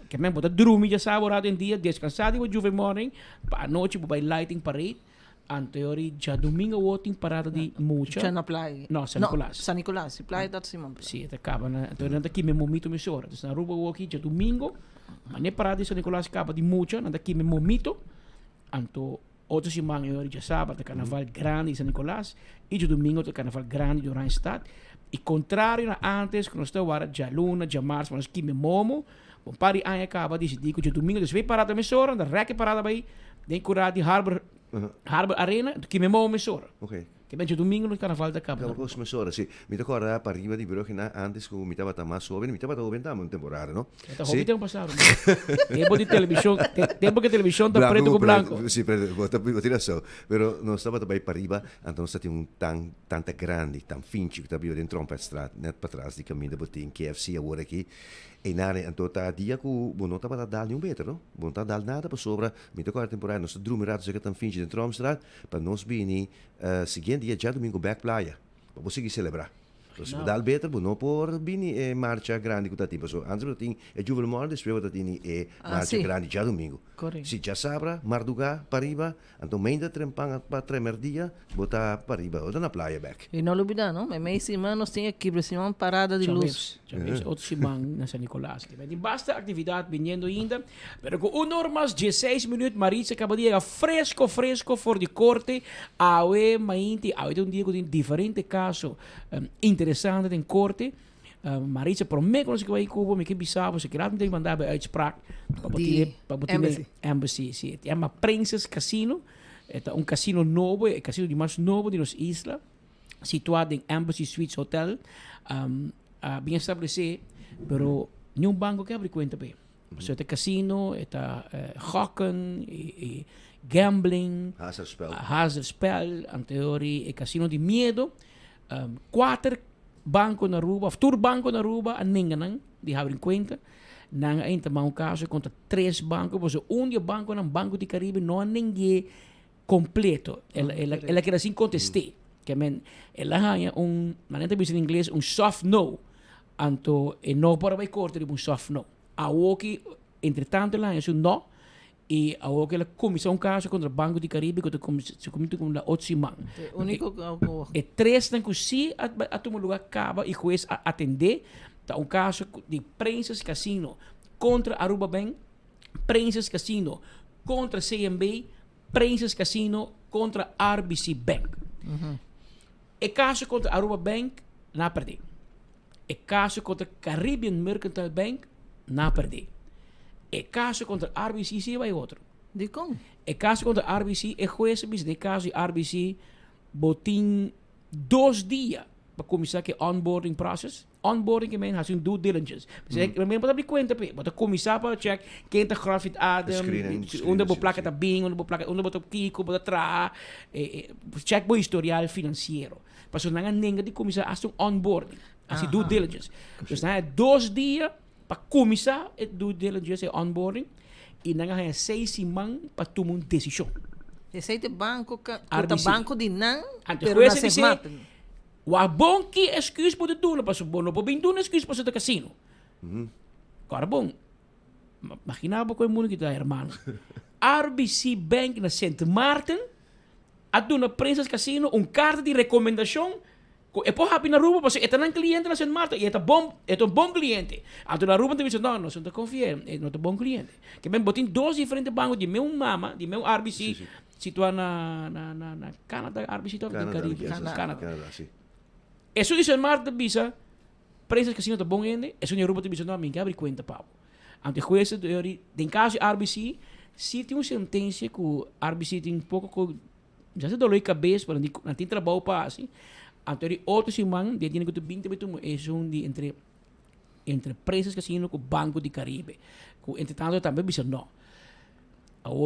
que men bota drumi ya sa orado en dia, descansado o Juve Morning, pa anoche bota lighting parade, anteori já domingo outra parada de mucha. Já na praia. Não, San Nicolás. San Nicolás, praia da Simão. Sim, acaba na. Então aqui me momito me sora. Então na rua aqui já domingo, mas nem parada de San Nicolás acaba de mucha, nada aqui me momito. Anto outra semana eu já sábado carnaval grande de San Nicolás e de domingo o carnaval grande de Randstad. E contrário na antes que nós estava já luna, já março, mas aqui me momo. Bom, pari aí acaba de decidir que de domingo desvei parada me sora, da rec parada vai, nem curar de Harbor Arena, que me muovo mesora. Ok. Que ben domingo no carnaval da Cabo. Acabo con mesora, sí. Me tocó ahora para arriba de Brooklyn antes que me estaba más joven, me estaba joven también temporada, ¿no? Esta joven tengo pasado. Tiempo de televisión, tiempo que televisión está preto con blanco. Sí, pero tiene eso. Pero no estaba para arriba, entonces stati un tanta grande, tan finchi que estaba dentro un Trumpet net para atrás di cammino botin KFC ahora aquí. E nada, entonces dia que não estava a dar nenhum beter, não? Não estava a dar nada para sobra. Me tocou a temporada, nós drumerados que estão fingindo dentro da Amsterdam, para nós vir seguinte dia já domingo back playa, para conseguir celebrar. Então, se dá beter, não por vir marcha grande que está tipo, antes eu tinha Juve Morning, depois eu tinha marcha grande já domingo. Correto. Se já sabra, madrugada para arriba, então ainda trempang para tremer dia, botar para arriba, ou na playa back. E não olvidar, não? Meia semana nós temos aqui, uma parada de luz. Já vemos outro semana na San Nicolás. Tem bastante atividade vindo ainda, pero com 1 hora mais 16 minutos, Maritza acaba de chegar fresco for de corte, awe mainti, awe tem dia com diferente caso interessante em corte. Maritza promet ons que vai Cuba, me que bisavo, se querer me mandar bij uitspraak para embassy, sim. É uma Princess Casino, é um casino novo, é casino de mais novo de nossa isla, situado em Embassy Suites Hotel, bem estabelecido, pero nenhum banco que abre conta bem. So, het casino, het gokken, gambling, hazardspel, en teorie, het casino de miedo. 4 banco na Aruba, of 2 banco na Aruba, en ninguém, die houden in cuenta. Nanga ainda mais caso contra 3 bancos, porque um banco na Banco de Caribe não há ninguém completo. Ela quer assim contestar. Que ela há maneira de dizer em inglês, soft no. Anto, não para vai cortar de soft no. A que, entretanto, ela é no, e a que ela começou caso contra o Banco de Caribe, que se começou com a 8 semanas. O único E 3 não que a tomar lugar acaba e com isso atender. Tá caso de Princess Casino contra Aruba Bank, Princess Casino contra CMB, Princess Casino contra RBC Bank. E caso contra Aruba Bank, na perder. E caso contra Caribbean Mercantile Bank, na perder. E caso contra RBC, sim, vai outro. De como? E caso contra RBC, e juez, de caso de RBC, botin 2 dias para começar que onboarding process. Onboarding que men has een due diligence. Men moet abrir conta pe, moet começar para check quem está grafit Adam, onde bo placa tá bem, onde bo placa, onde bo tá Kiko, bo tá check bo historial financeiro. Para não ninguém de começar a um onboarding, assim due diligence. Dus na 2 dias para começar a due diligence e onboarding e não há 6 semanas para tomar uma decisão. Esse é banco que o banco de não, pero não se mata. Wa bom que excuse pode doen, pas bom não pode doen excuse para o casino. Agora bom, imagina com o mundo que está, hermano. RBC Bank na St. Martin, a dona Princess Casino carta de recomendação. E pode haver na Aruba, porque é um cliente na St. Martin e é um bom cliente. A dona Aruba te diz não, não te confia, é um bom cliente. Que bem botem 2 diferentes bancos de meu mama, de meu RBC, situado na Canadá, RBC top do Caribe, Canadá. Eso dice Marta bisa, Princess Casino tá bom ainda, eso Aruba te bisa não, me abre conta pau. Ante juez de caso RBC, se tem uma sentença que o RBC tem pouco já se dolou a cabeça para não ter trabalho para assim. Ante outro semana, de dinheiro que tu binte betum é de entre Princess Casino com o Banco de Caribe. Que entretanto também bisa não.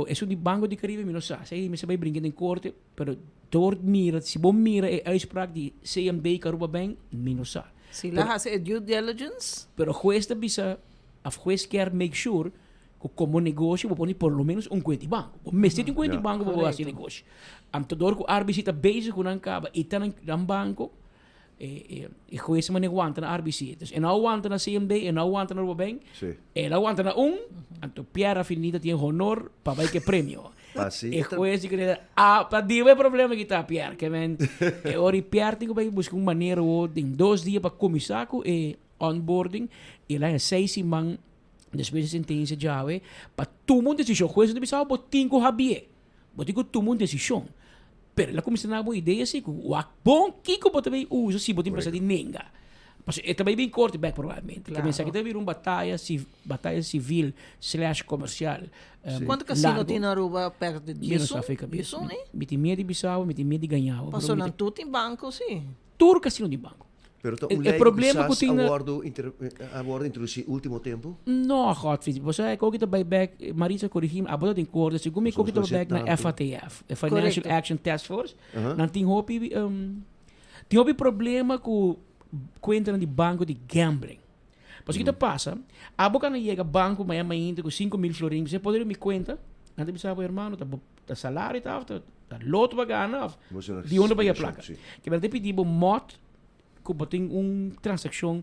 Eso de Banco de Caribe, me não sabe, me sabe brincar em corte, pero door mira, se bom mira a uitspraak die CMB Aruba Bank, me não sabe. Se lá hace due diligence, pero juez te bisa, a juez quer make sure que como negócio, vou pôr por lo menos cuento banco. Mas se tem cuento banco, vou fazer negócio. Antodor que o RBC está basic com um caba e está no banco, e juez me aguanta na RBC. Então, não aguanta na CMB, e não aguanta na Aruba Bank, e não aguanta na então Pierre Afinita tem honor para vai que prêmio. E juez diz que para dizer o problema que está Pierre, que vem, e ora Pierre tem que buscar uma maneira de 2 dias para começar com onboarding, e lá é 6 semanas depois da sentença já para tomar uma decisão. Juez não precisa botar com Javier, botar com tomar uma decisão. Pero ela começa a boa ideia assim, o bom que eu também uso se botar para de ninga. Mas é também bem corte back provavelmente. Que pensa que deve vir uma batalha civil / comercial. Quanto casino tem na Aruba perto de Bissau? Bissau, né? Me tem medo de Bissau, me tem medo de ganhar. Passou não tudo em banco, sim. Tudo casino de banco. Pero o problema que tem abordo introduzir último tempo? Não, Godfried. Você é que está back, Marisa corrigim, a boda tem corda, se como é que está back na FATF, Financial Action Task Force, não tem houve problema com conta de banco de gambling. Porque que passa, a boca não chega banco, mas ainda com 5.000 florins, você poderia me conta, não te pensava, irmão, tá salário e tal, tá loto para ganhar, de onde vai a placa. Que vai te pedir mod, que tem transação,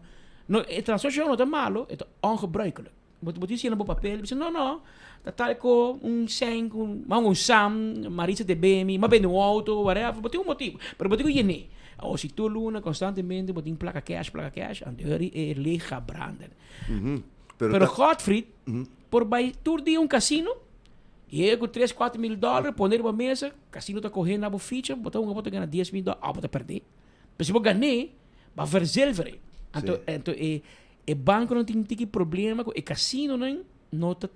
a transação não está malo, é ongebruikelijk. Você zien op papel, você não, tá tal com 100, um SAM, Marisa de BM, mas bem um auto, whatever, tem motivo, mas você tem ou se tu luna constantemente, você tem placa cash, anterior é liga branden. Pero Godfried, por vai tur dia casino, e com $3-4 mil, poner uma mesa, casino tá correndo na ficha, botar bota ganhar $10 mil, bota perder. Mas se você ganhar, vai verzilveren. Então, o banco não tem problema, o casino não está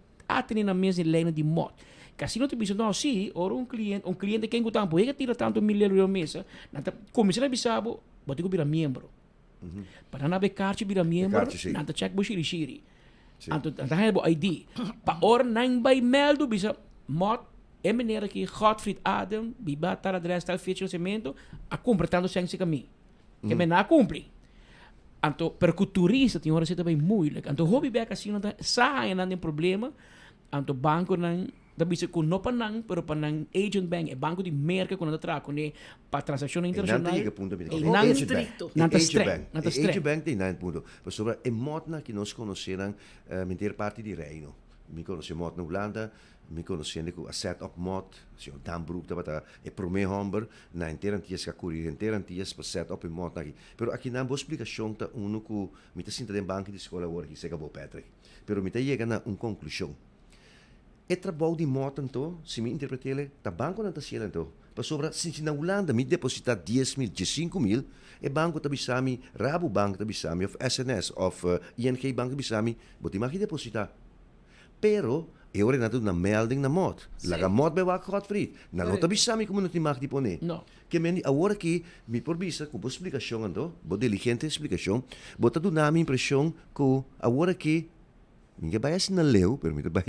tendo na mesma linha de modo. Casino te bisa não, sim, ou um cliente que tem tempo, ele tira tanto $1.000 ao mês, começa a bisar, pode virar membro. Para não haver carte, virar membro, não check bo shiri. Anto dan hebben we ID. Pa or nang bij meldo bisa mot e meneer aqui Godfried Adam biba tara de resta fecho cemento a completando sem caminho. Que men na cumpre. Anto per turista tem hora se também moeilijk. Anto hobby back assim não sa en dan problema. Anto banco nan da bisa kun no panang pero panang agent bank e banco di merca quando tra con e pa transazione internazionale. Agent bank tem 9 punto. Mas sobre e motna que nós conheceram mentir parte di Reino. Mi conosce mot na Holanda, mi conoscendo a set up mot, se o Dan Broek dat e prome homber na interantias ka curir interantias per set up mot aqui. Pero aqui na boa explicação ta uno ku mi ta sinta den banco de escola work se acabou Patrick. Pero mi ta chega na conclusão. E trabalho de moto então, se me interpretele, tá banco não tá sendo então. Para sobra, se na Holanda me depositar 10.000, 15.000, e banco tá bisami, Rabobank tá bisami, of SNS, of ING bank tá bisami, boti mag je depositar. Pero, eu ora na melding na moto. Laga moto bij wak Godfried. Na não tá bisami como não te mag di pone. No. Que men agora que me por vista, com boa explicação então, boa diligente explicação, bota do nome impressão que agora que ninguém vai assim na leu, pero me interpretar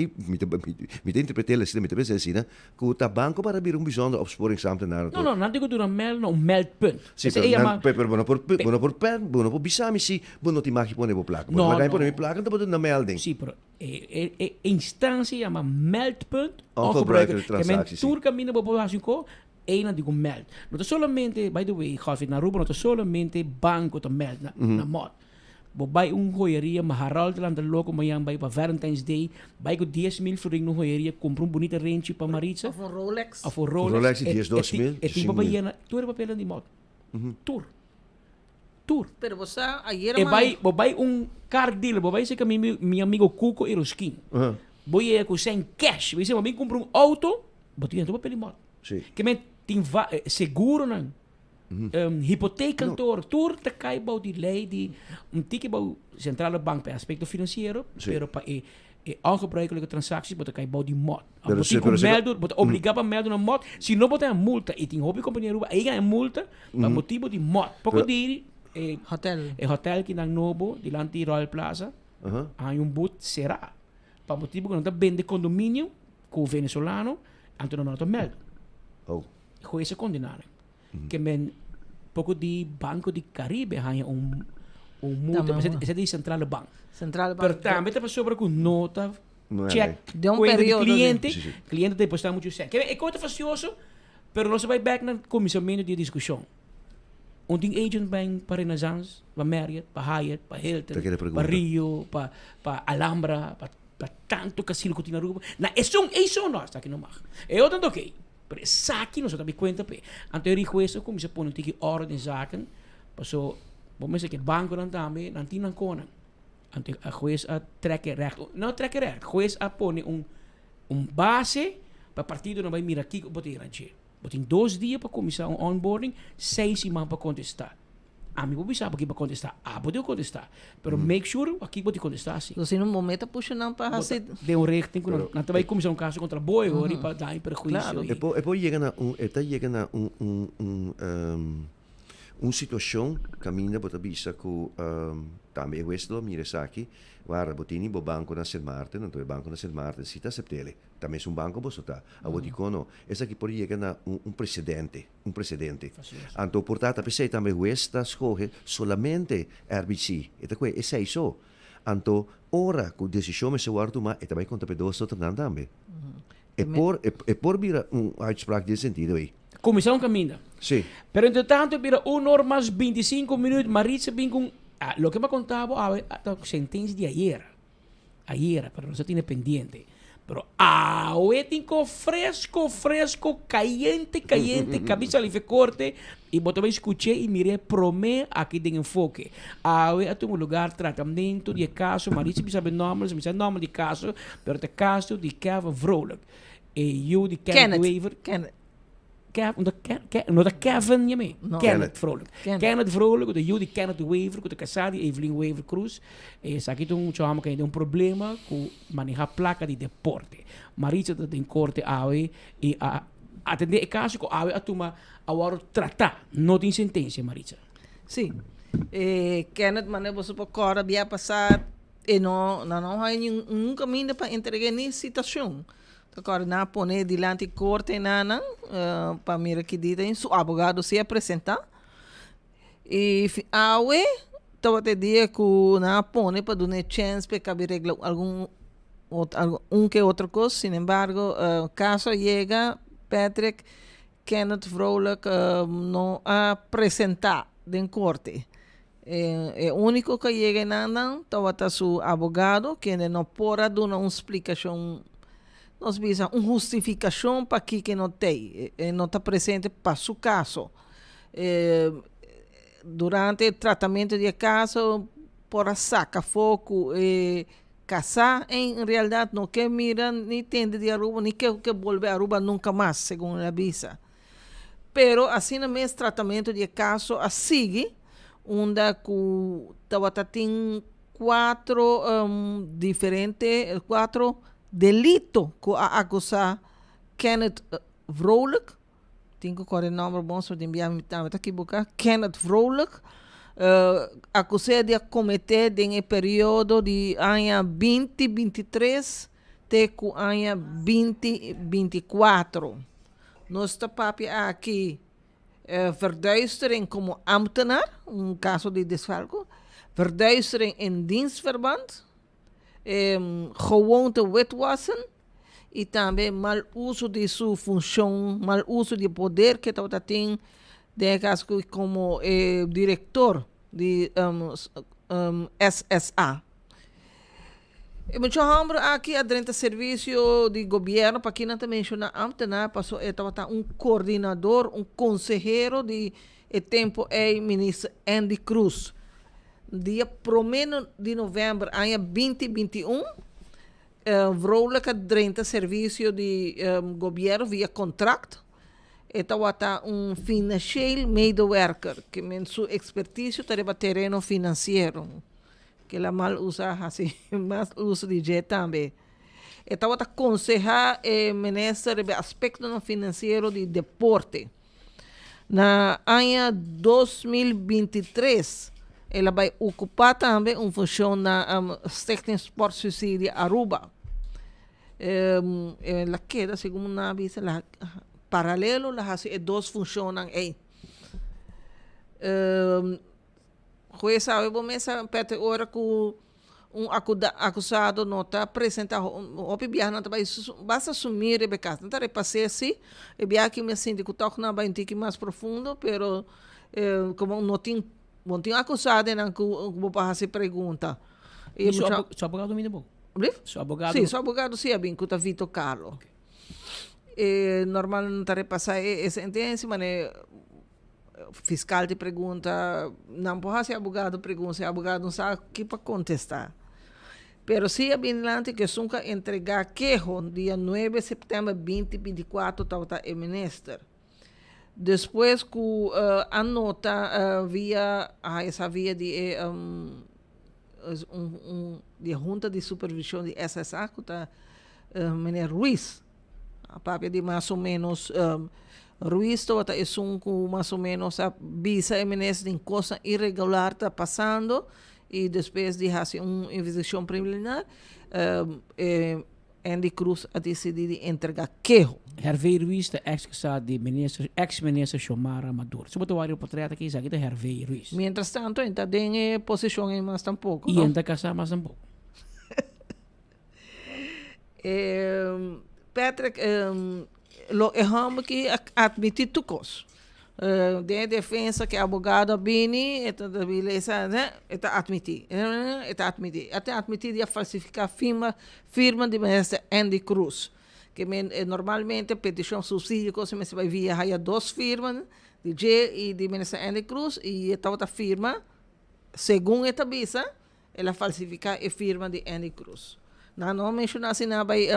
assim, me interpretar assim, que o banco para vir bijzonder opsporingsambtenaar. No, não digo do meld, no meldpunt. Sim, pero bueno por bisami si, bueno ti maki pone po placa. No, mas pone mi placa, então na melding. Sim, pero instância chama meldpunt, ongebruikelijke que men transacties. tour caminho para população ko, ena digo meld. Não é solamente, by the way, Godfried na Aruba, não é solamente banco to meld na mod. Bij een joyeria, maar Harald land de loco, maar yang bij Valentine's Day, bij go 10.000 voor een joyeria, compra een bonita range para Maritza. Of een Rolex. Of een Rolex. Rolex is 2.000. Het tipo bij jena, tour papel die mod. Tour. Pero você ayer bij een car dealer, bij zeker mijn amigo Cuco Eroskin. Bij je com sem cash, bij zeker maar compra een auto, maar die papel die mod. Que men tem seguro não. Hypotheekkantoor, tour te kai bouw die lei die tiki bouw centrale bank per aspecto financiero, pero pa ongebruikelijke transacties, but kai bouw die mod. But obligado melden een mod, si no boten een multa, e tem hobby companhia Aruba, aí ganha multa, pa motivo die mod. Pouco diri hotel que nang Nobo, di lanti Royal Plaza, há boot será. Pa motivo que não tá vende condomínio com venezuelano, anto não tá melden. Juízo condenado. Que men pouco de Banco de Caribe hanya multa, mas esse é de Centrale Bank. Centrale Bank. Pero também tá sobre com nota, check, de período cliente depositar muito certo. Que é coisa facioso, pero nós vai back na comissamento de discussão. Tem agent bank para Renaissance, para Marriott, para Hyatt, para Hilton, para Rio, para Alhambra, para tanto casino que tem na Aruba. Na isso nós tá aqui no mar. Eu tanto ok. Pero saki nós também conta pe. Anterior juízo como se põe tiki ordem zaken. Passou, vamos dizer que banco não também, não tinha conan. Ante a juiz a trekke recht. Não trekke recht. Juiz a põe base para partido não vai mirar aqui o botar ranche. Botem 2 dias para começar onboarding, 6 semanas para contestar. A mim vou saber aqui para contestar. Pode contestar. Pero make sure aqui pode contestar sim. Então, no momento puxa não para fazer. De recht não vai começar caso contra boi agora para dar perjuízo. Claro. Depois chega na situação caminha para bisa que também questo mira aqui. Guarda, botini bo banco na St. Martin, então banco na St. Martin cita septele. Também um banco bosota. A boticono, essa aqui pode chegar na precedente. Então, portanto, pensei também esta escolhe solamente RBC. Então, essa é isso. Então, ora que a decisão se guarda mas também conta para dois outros também. E por vir uitspraak desse sentido aí. Comissão caminha. Sim. Pero entretanto, vira 1 hora mais 25 minutos, Maritza vem com lo que me contaba a sentencia de ayer, pero no se tiene pendiente. Pero tengo fresco, caliente, camisa ali corte, y vos también escuché y miré promé aquí de enfoque. A tu lugar tratamento de caso, Maritza me sabe nome de caso, pero de caso de Kevin Vrolijk. E eu de Kenneth Weaver. Kevin, je mee? Kenneth Vrolijk. Kenneth Vrolijk, de Judy Kenneth Weaver, de casada Evelyn Weaver Cruz. Aqui tem um problema com manejar placa de deporte. Maritza tem corte e atender o caso que a turma agora tratar. Não tem sentença, Maritza. Sim. Kenneth, mas você pode agora passar E não há nenhum caminho para entregar nem citação. Agora, na poner diante corte para mira que dita su abogado se apresentar. E awe estava te dia que na pone para dar chance para caber regla que outra coisa. Sin embargo, caso chega Patrick Kenneth Vrolijk não apresentar em corte. O único que chega nada estava su abogado que não pode dar uma explicação. Nós visa uma justificação para que não tem, não está presente para seu caso. Durante o tratamento de caso, por saca foco e casar, em realidade não quer mirar nem tende de Aruba, nem quer volver a Aruba nunca mais, segundo a visa. Pero assim mesmo tratamento de caso a sigue, onde tem quatro delitos que acusar Kenneth Vrolijk. Tenho que o nome bom, se eu enviar me equivocar. Kenneth Vrolijk acusado de cometer em período de ano 2023 até o ano 2024. Nosso papel aqui verduistering como ambtenaar, caso de desfalco, verduistering in dienstverband, gewoonte witwassen e também mal uso de sua função, mal uso de poder que está tem, de caso como diretor de SSA. Muito hambre aqui dentro do serviço de governo, para quem não menciona ambtenaar, passou estava coordenador, conselheiro de tempo ministro Andy Cruz. Dia 1 de novembro, ano 2021, Vrolijk dentro do serviço de governo via contrato. Estava financial medewerker, que men sua expertise para terreno financeiro. Que ela mal usa assim, mais uso de jet também. Estava aconselhar ministro de aspecto financeiro de deporte. Na ano 2023, ela vai ocupar também uma função na Stichting Sport Suicídio Aruba. Ela queda, segundo a visa, paralelo, ela faz duas funções aí. Juez sabe, começa a hora que acusado não está apresentado, o biar não vai basta assumir o caso, não está repassar assim, o biar que me síndico toca não vai entender mais profundo, pero como não tem acusado, não que vou fazer pergunta. E seu abogado me deu. Seu abogado? Sim, seu abogado sim, bem, que está Vitor Carlos. Normal não está repassar essa sentença, mas fiscal te pergunta, não pode ser abogado pergunta, se abogado não sabe o que para contestar. Pero se é bem antes que nunca entregar queijo, dia 9 de setembro de 2024, está o ministro. Depois que anota via essa via de de junta de supervisão de SSA, que está menino Ruiz, a papel de mais ou menos Ruiz está mais ou menos a visa MNS de coisa irregular está passando e depois de fazer uma investigação preliminar, Andy Cruz a decidido entregar queijo. Hervé Ruiz está ex-casado de ex-ministro Xiomara Maduro. Se você vai reportar aqui, isso aqui é Hervé Ruiz. Mientras tanto, está em posição em mais tampouco. E está casado mais tampouco. Patrick, lo erramos que admitir tu coisa. De defesa que abogado bini, beleza, né? Está admitir. Até admitir de falsificar firma de ministro Andy Cruz. Que normalmente petição subsídio coisa mas vai via duas firmas de J e de ministro Andy Cruz e esta firma, segundo esta visa, ela falsifica a firma de Andy Cruz. Não mencionar assim na vai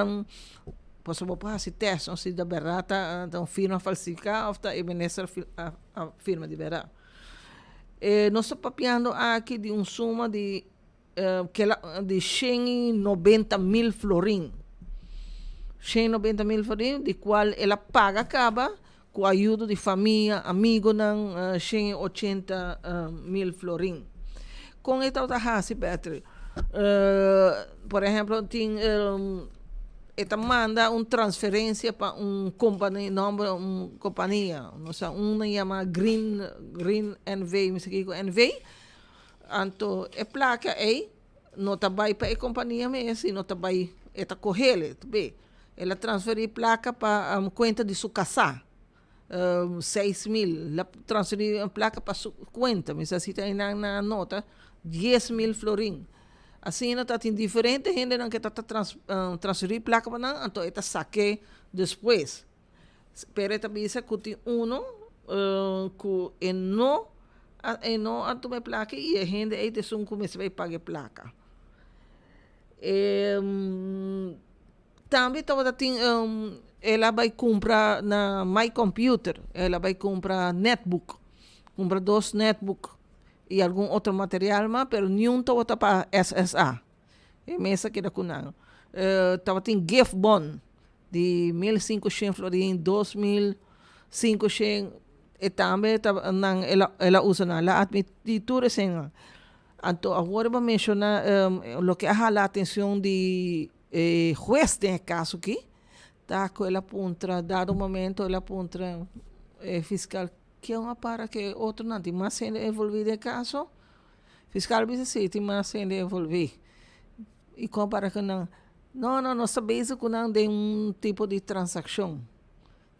posso botar se teste se da berata então firma falsificar ou tá e ministro a firma de verdade. Nós estamos papiando aqui de suma de de 190 mil florim. 190 mil florim, de qual ela paga acaba com a ajuda de família, amigo ng 180 mil florim. Com esta outra raça, Petri, por exemplo, tem esta manda uma transferência para companhia, não sei, uma chama Green NV, me sei que NV, então é placa aí, não tá vai para a companhia mesmo, não tá vai esta correle, bem, ela transferir placa para conta de sua casa. 6.000, ela transferir a placa para sua conta, mas assim tem na nota 10.000 florin. Assim, não tem diferente gente que está transferir placa para não, então esta saque depois. Pero esta bisa que tem que não a tomar placa e a gente aí tem um começo vai pagar placa. Também tem ela vai comprar na My Computer, ela vai comprar netbook, compra 2 netbook e algum outro material, mas pero nenhum está para SSA. É mesa que da kunang. Tem gift bond de 1.500 florin, 2.500 e também ela usa na ela admititura sem. Então agora vou mencionar o que a la atenção de juez nesse caso aqui. Tá, ela aponta, dado momento, ela aponta fiscal que é uma para que outro não tem mais sendo envolvido no caso. Fiscal diz assim, tem mais sendo envolvido. E compara que não sabemos que não tem tipo de transação.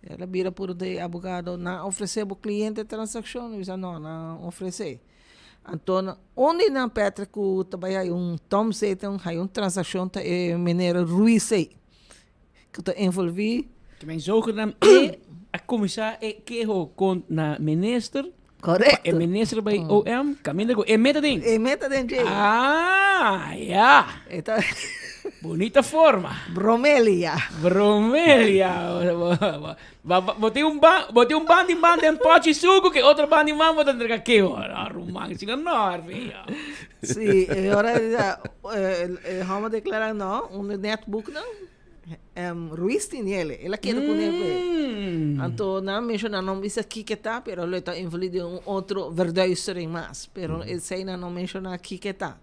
Ela vira por de advogado, não oferecer para o cliente transação, diz não oferecer. Então, onde na Petra que trabalha Tom Zayton, há transação é maneira ruim que está envolvido. Também zogenaamd a commissar que com na minister. Correto. E minister bij OM, caminho com metading. Ah, ja. Bonita forma. Bromelia. Botei band em pote de suco que outro band em mão botar entregar aqui. Arrumar, siga não, filho. Sim, agora vamos declarar não, netbook não. Ruiz tem ele, ela quer com ele. Então, não menciona não diz aqui que está, pero ele está envolvido em outro verdadeiro mais, pero ele sei não menciona aqui que está.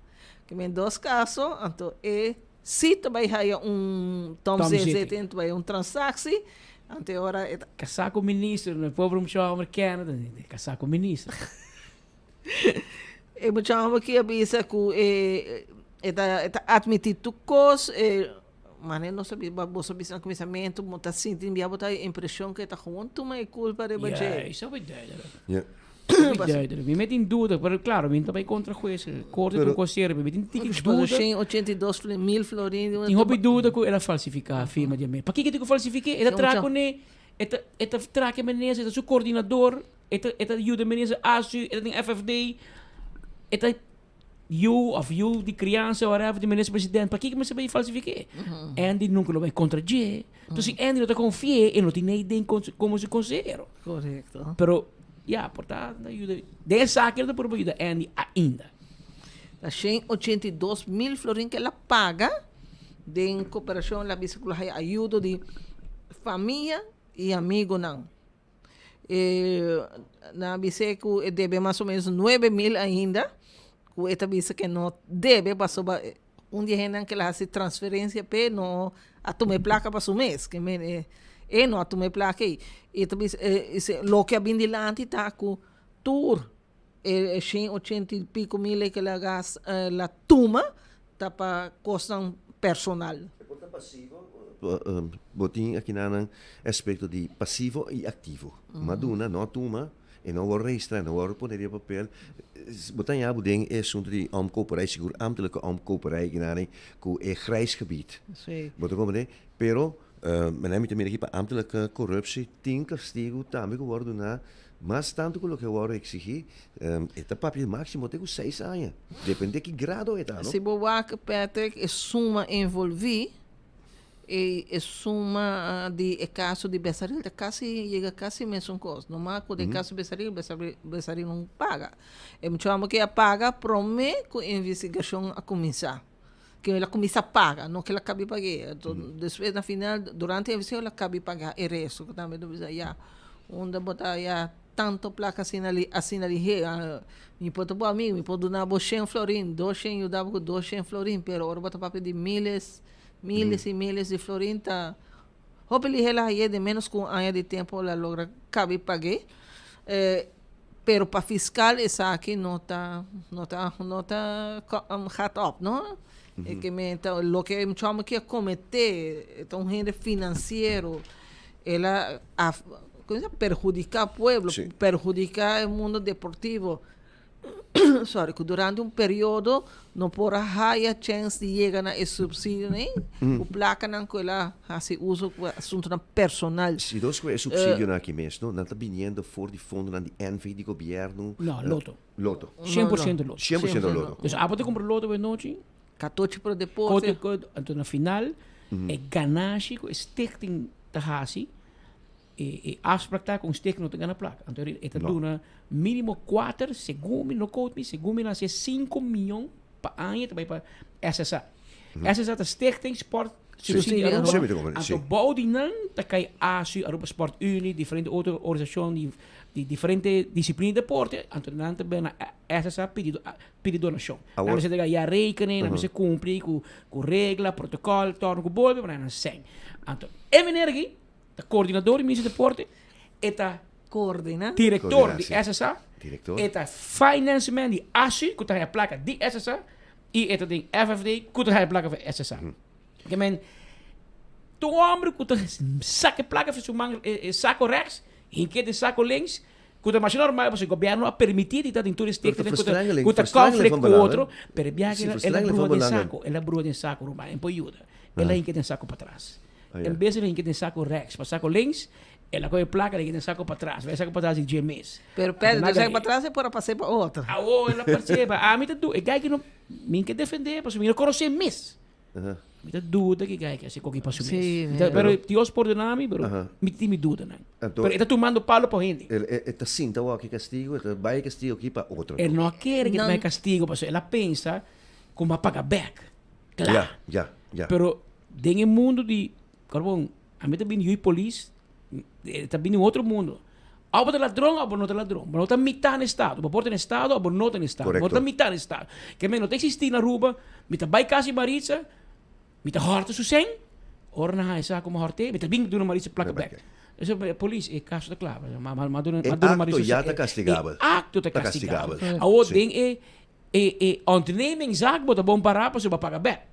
Que em 2 casos, então se também há Tom ZZ tem transação, então agora casar com o ministro, no povo mundial americano, casar com o ministro. E muito aqui avisa que está admitido coisas. Mas não sabia, você sabia no começamento, mas assim, tem a impressão que está com uma culpa de você. Isso é verdade. Yeah. Me mete em dúvida, mas claro, me também contra o juiz, corte com conselho, me mete em dúvida. 82.000 florins. Tem hobby dúvida que ela falsifica a firma de mim. Para que eu falsifiquei? Ela traga com ele, ela traga menesa, ela é seu coordenador, ela ajuda menesa ASU, ela tem FFD, ela you de criança, whatever, de ministro-presidente, para que você vai falsificar? Andy nunca vai contra G. Então, se Andy não está confia, ele não tem nem ideia como se considera. Correto. Pero, portanto, ajuda. Dessa aqui, ele pode ajudar Andy ainda. Tem 82.000 florins que ela paga de cooperação, ela bicicleta ajuda de família e amigo, não. Na bicicleta, deve mais ou menos 9.000 ainda. Esta visa que não deve passar dia gente que ela faz transferência para não a tomar placa para o mês que não a tomar placa e também lo que vem de lá está com tour 80 e pico mil que ela gasta la toma tá para custo personal. Botin aqui na aspecto de passivo e ativo. Maduna não toma e não vou registrar, não vou poner op papel. Botan ja, boeding is zo'n die omkoperij, seguro ambtelijke omkoperij genade, ko grijs gebied. Sim. Botan pero men heeft meer para ambtelijke corruptie, 10 castigo também geworden na, mas tanto que eu vou exigir, eta papel máximo tem 6 anos. Depende de que grado é, não? Se boa Patrick é suma envolvi e suma de caso de Besaril casi chega quase mesmo coisa. No mais com o caso Besaril não paga. É muito chamo que paga promete com investigação a começar. Que ela começa a pagar, não que ela acabe pagar. Depois na final durante a investigação ela acabe pagar o resto. Que também deve já onde botar já tanto placa assim ali, me pode pôr amigo, me pode dar 200 florim, 200 eu dava com 200 florim, pero agora bota para pedir miles e miles de florim, tá. Hopefully ela aí de menos com ano de tempo ela logra cabe paguei. Pero para fiscal essa aqui não tá hat up, não? É que então lo que eu chamo que é cometer, então rende financeiro, ela perjudicar o pueblo, perjudicar o mundo deportivo. Sorry, que durante um período não porá high chance de chegar na subsídio, né? O placa não que ela faz uso com assunto personal. Se nós com subsídio na aqui mesmo, não está vindo for de fundo na NV de governo. Não, loto. Loto. 100% loto. 100% loto. Então, a você compra loto de noite, 14 para depois. Então, na final, é ganagem com stichting da hasi. Afspraak com stichting não tem ganha placa. Então, é duna mínimo 4, segundo no code, segundo na 5 milhões para ano também para SSA. SSA é stichting sport subsídio Aruba. Então, bouw die nan, dan kan je ASU, Aruba Sport Unie, diferente outra organização de diferente disciplina de deporte, então dan também na SSA pedir donação. Dan você tem já rekening, dan você cumprir com regra, protocolo, torno com bolbe, mas não sem. Então, MNRG, o coordenador de deporte, é diretor de SSA, é financiamento de ASU, que tem a placa de SSA, e é de FFD, que tem a placa de SSA. Que men, tu homem que saca placa faz saco rechts, em que de saco links, que a machine normal, o governo a permitir que em tudo este que conflito com outro, pero viaja ela brua de saco, rumah, em ajuda, ela em que tem saco para trás. Em vez de em que tem saco rechts, para saco links, ela coge placa e tem saco para trás, vai saco para trás em GMS. Pero pede, de saco para trás é para passar para outra. Ah, ela perceba, me tu, e gai que não, me que defender, para me conhecer miss. Mita dúvida que gai que assim com que passo mesmo. Pero Deus por nome, pero me dúvida não. Pero está tomando palo por gente. Está sinta o que castigo, vai castigo aqui para outro. Ele não quer que vai castigo, porque ela pensa como paga back. Claro. Já. Pero dentro do mundo de, carbon, a mim também eu polícia, está bem em outro mundo. Ou é ladrão, ou não é ladrão. Mas não está mitad no estado. Ou é no estado, ou não é no estado. Mas está mitad no estado. Que não tem existir na Aruba, mita vai casa Maritza, mita horta susen, ora na haisa como horte, mita bing do Maritza placa back. Isso é polícia, é caso da clava. Maduro Maritza já está castigado. Acto está castigado. A outra tem é ondernemingszaak, bota bom parar para você pagar back.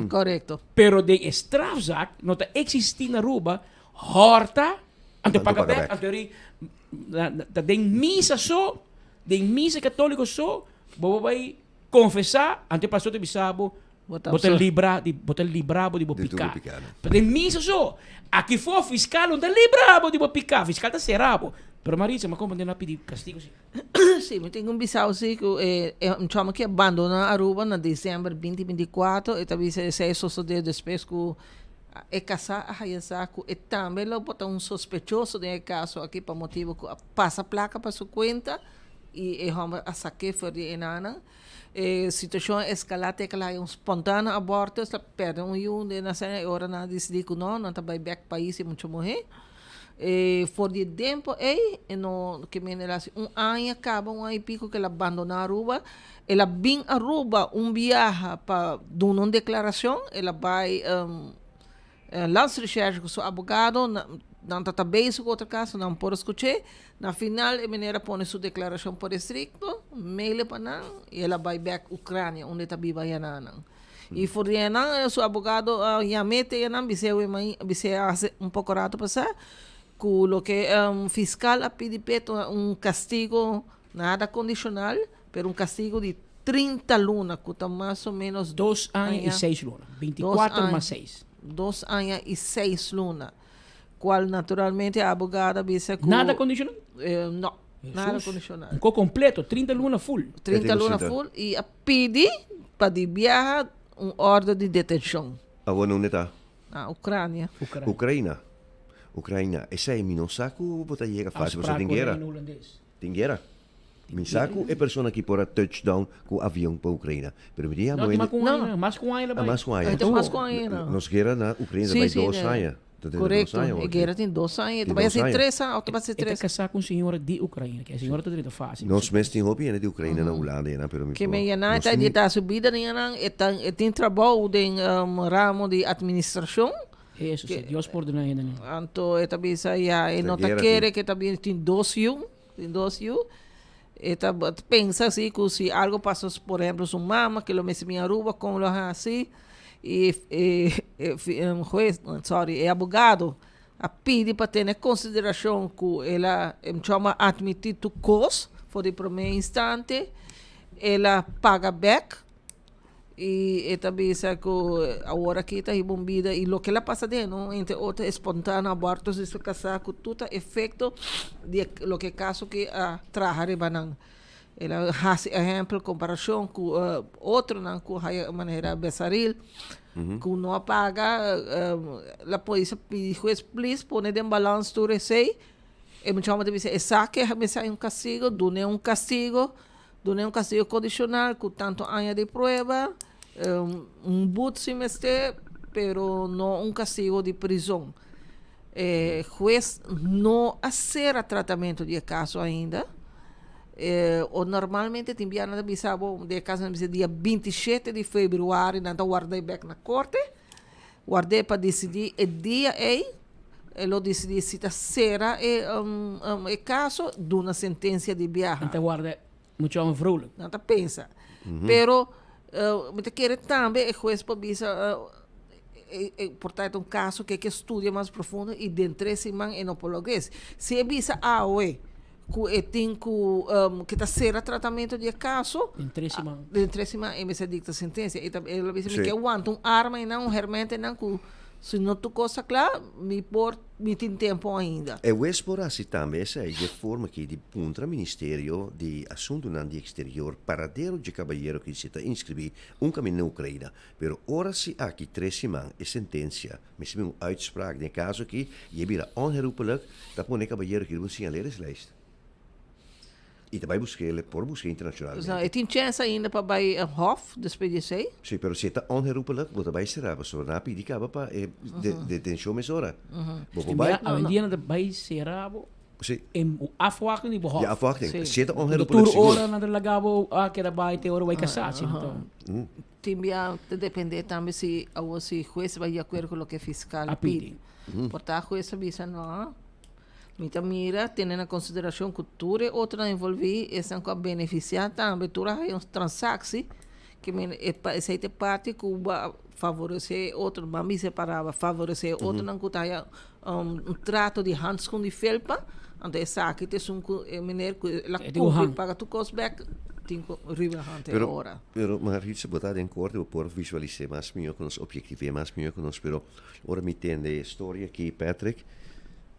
Correto. Pero de strafzaak, não está existir na Aruba, horta, ante pagar back, ante den misa so, den misa católico so, bobo vai confessar ante pastor de bisabo, botar librabo de picar. Den misa so, aqui for fiscal onde librabo de picar, fiscal tá serabo. Pero Maritza, mas como não pedir castigo sim? Sim, eu tenho bisao sim que chama que abandona Aruba na dezembro 2024 e também se sucedeu depois que é casar a Hayasaku e também lo botar sospechoso de caso aqui para motivo que passa placa para sua conta e a saque foi de enana situação escalate que lá é espontâneo aborto está perde de na cena hora na decidir que não tá vai back país e muito morrer for de tempo no que me era ano acaba ano e pico que ela abandonar Aruba ela vem a Aruba viaja para dar uma declaração ela vai lança recherche com seu advogado, não está bem com outro caso, não pode escutar. Na final, a menina põe sua declaração por estricto, mail para não, e ela vai back Ucrânia, onde está viva a não. E por não, seu advogado já mete a não, você pouco rato passar, com o que fiscal a pedir castigo nada condicional, mas castigo de 30 lunas, que está mais ou menos 2 anos e 6 lunas, 24 mais 6. 2 anos e 6 lunas. Qual naturalmente a abogada disse que... Nada condicional? Não, nada condicional. Ficou completo, 30 lunas full. 30 lunas full e a pedir para viajar ordem de detenção. Agora onde está? Na Ucrânia. Ucrânia. Essa é meu saco, botar chega fácil, você tem guerra. Tem guerra. Mi saco é pessoa que pode touchdown com o avião para a Ucrânia. Pero mas com a Mas com a Nós guerra na Ucrânia vai 2 anos. Correcto. Guerra tem 2 anos. Vai ser 3 anos. Vai ser 3 anos. casar com senhora de Ucrânia, que a senhora está direito fácil. Nós mesmos temos hobby de Ucrânia na Holanda, pero que me yana tá de tá subida nem tem trabalho de ramo de administração. Isso, se Deus por dentro ainda. Então, eta bisa ya, e não tá querer que também tem 2 anos. Eta pensa assim que se algo passou, por exemplo, sua mama que lo messe minha Aruba, como lo assim, juez, abogado, a pedir para ter consideração que ela chama admitir tu cos, for de primeiro instante, ela paga back, e também sabe que agora aqui está bombida, e o que ela passa dentro, entre outros espontâneos, abortos, isso casar com todo efeito de lo que caso que a trabalhar banang. Ela faz exemplo, comparação com outro, não, com a maneira besaril, que não paga, a polícia pede, juez, please, põe em balanço tu receio, e me chama de dizer, que me sai castigo, dune castigo condicional, com tanto anos de prova, boot semestre, pero não castigo de prisão. Juez não acera tratamento de caso ainda, ou normalmente te enviam na bisabo de caso dia 27 de fevereiro, não guardei back na corte, guardei para decidir o dia ele decidir se está será o caso de uma sentença de viagem. Então guarda muito um vrolo. Não tá pensa. Pero me quer também o juez para bisa portanto caso que estudia mais profundo e dentro desse man em português. Se bisa que tem que está será tratamento de caso dentro desse man e se dicta sentença e ele bisa que aguanta arma e não hermente não se não tu coisa claro me tem tempo ainda. E o por assim também é de forma que de puntra Ministério de Assuntos de Exterior paradero de caballero que se está inscrever caminho na Ucrânia. Pero ora se aqui 3 semanas é sentença, mesmo uma uitspraak de caso que je vira onherroepelijk dat pone caballero que ele signaler essa lista. E também busquei internacionalmente. Então, e tem chance ainda para vai Hof, despedicei? Sim, mas se está onherroepelijk, você vai ser a so na pedir que para detenção mesora. A dia na vai ser em afwachting die behalve. Ja, afwachting. Zit onherroepelijk. Tour ora na lagabo a que vai ter ora vai casar, então. Timbia depender também se juez vai de acordo com o que fiscal pede. Portanto, juez avisa não. Mita mira, tendo em consideração que tudo é outra envolvida, estão com a beneficiar também, tudo é uma transação que essa parte que vai favorecer outro, mami separava, favorecer outro, não que tenha trato de hands com de felpa, então essa aqui tem maneira que ela cumpre, paga tu cost back, tem que riba hante agora. Pero maar iets botar em corte por visualizar mais melhor com os objetivos, mais melhor com os, pero ora me tem de história aqui, Patrick,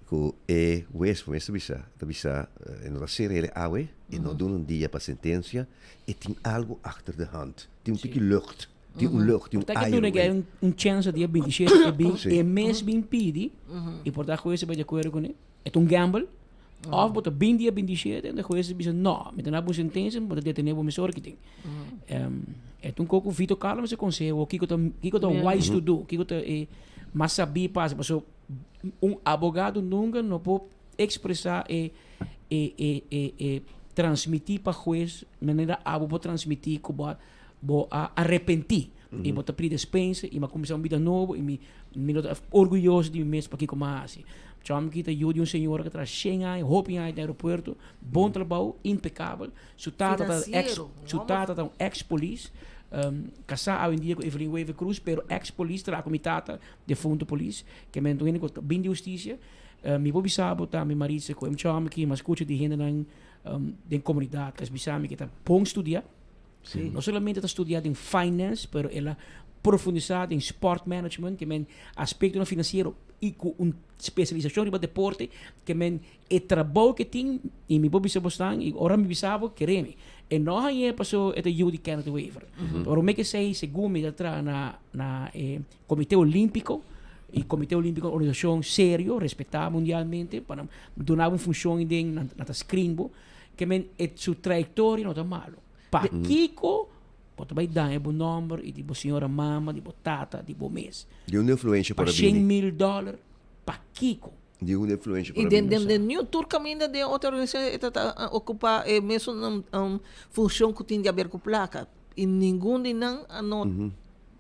que juez por isso bisa não ser ele awe e não doen dia para sentença e tem algo achter de hand, tem pouquinho lucht, tem lucht, tem air. Tem um chance dia 27 e mês bem pedi e portanto juez vai de acordo com ele. É gamble. Of bota bem dia 27 e o juez bisa não, me dá boa sentença, bota detener o mesor que tem. É coco Vitor Carlos se consegue o que tá wise to do, que tá mas saber passa, passou advogado nunca não pode expressar e transmitir para o juez maneira pode transmitir que vou arrepentir e botar predispensa e uma comissão vida nova e me orgulhoso de mim mesmo para que como assim chamo que tá eu de senhora que traz 100 anos hoping aí no aeroporto bom trabalho impecável sutata ex-police casar hoje em dia com Evelyn Wave Cruz, pero ex-police terá comitata de fundo police, que me entende com bem de justiça, me vou bisabo tá me marido com chama que mas escuta de gente na comunidade, que bisamo que tá bom estudar, não somente tá estudar em finance, pero ela profundizar em sport management, que men aspecto financeiro e com especialização em deporte, que men é trabalho que tem e me vou bisabo estão e ora me bisabo quereme. E nós aí passou até Judy Kennedy Waiver. Ora me que sei segundo me atrás na Comitê Olímpico e Comitê Olímpico é uma organização séria, respeitada mundialmente, para dar uma função na screenbo, que men é sua trajetória não tá malo. Pa Kiko pode vai dar um número e tipo senhora mama, tipo tata, tipo mês. De uma influência para $100,000 Kiko. Die uma influência E de New Tour caminha de outra organização está ocupar mesmo uma função que tem de haver com placa. E ninguém de não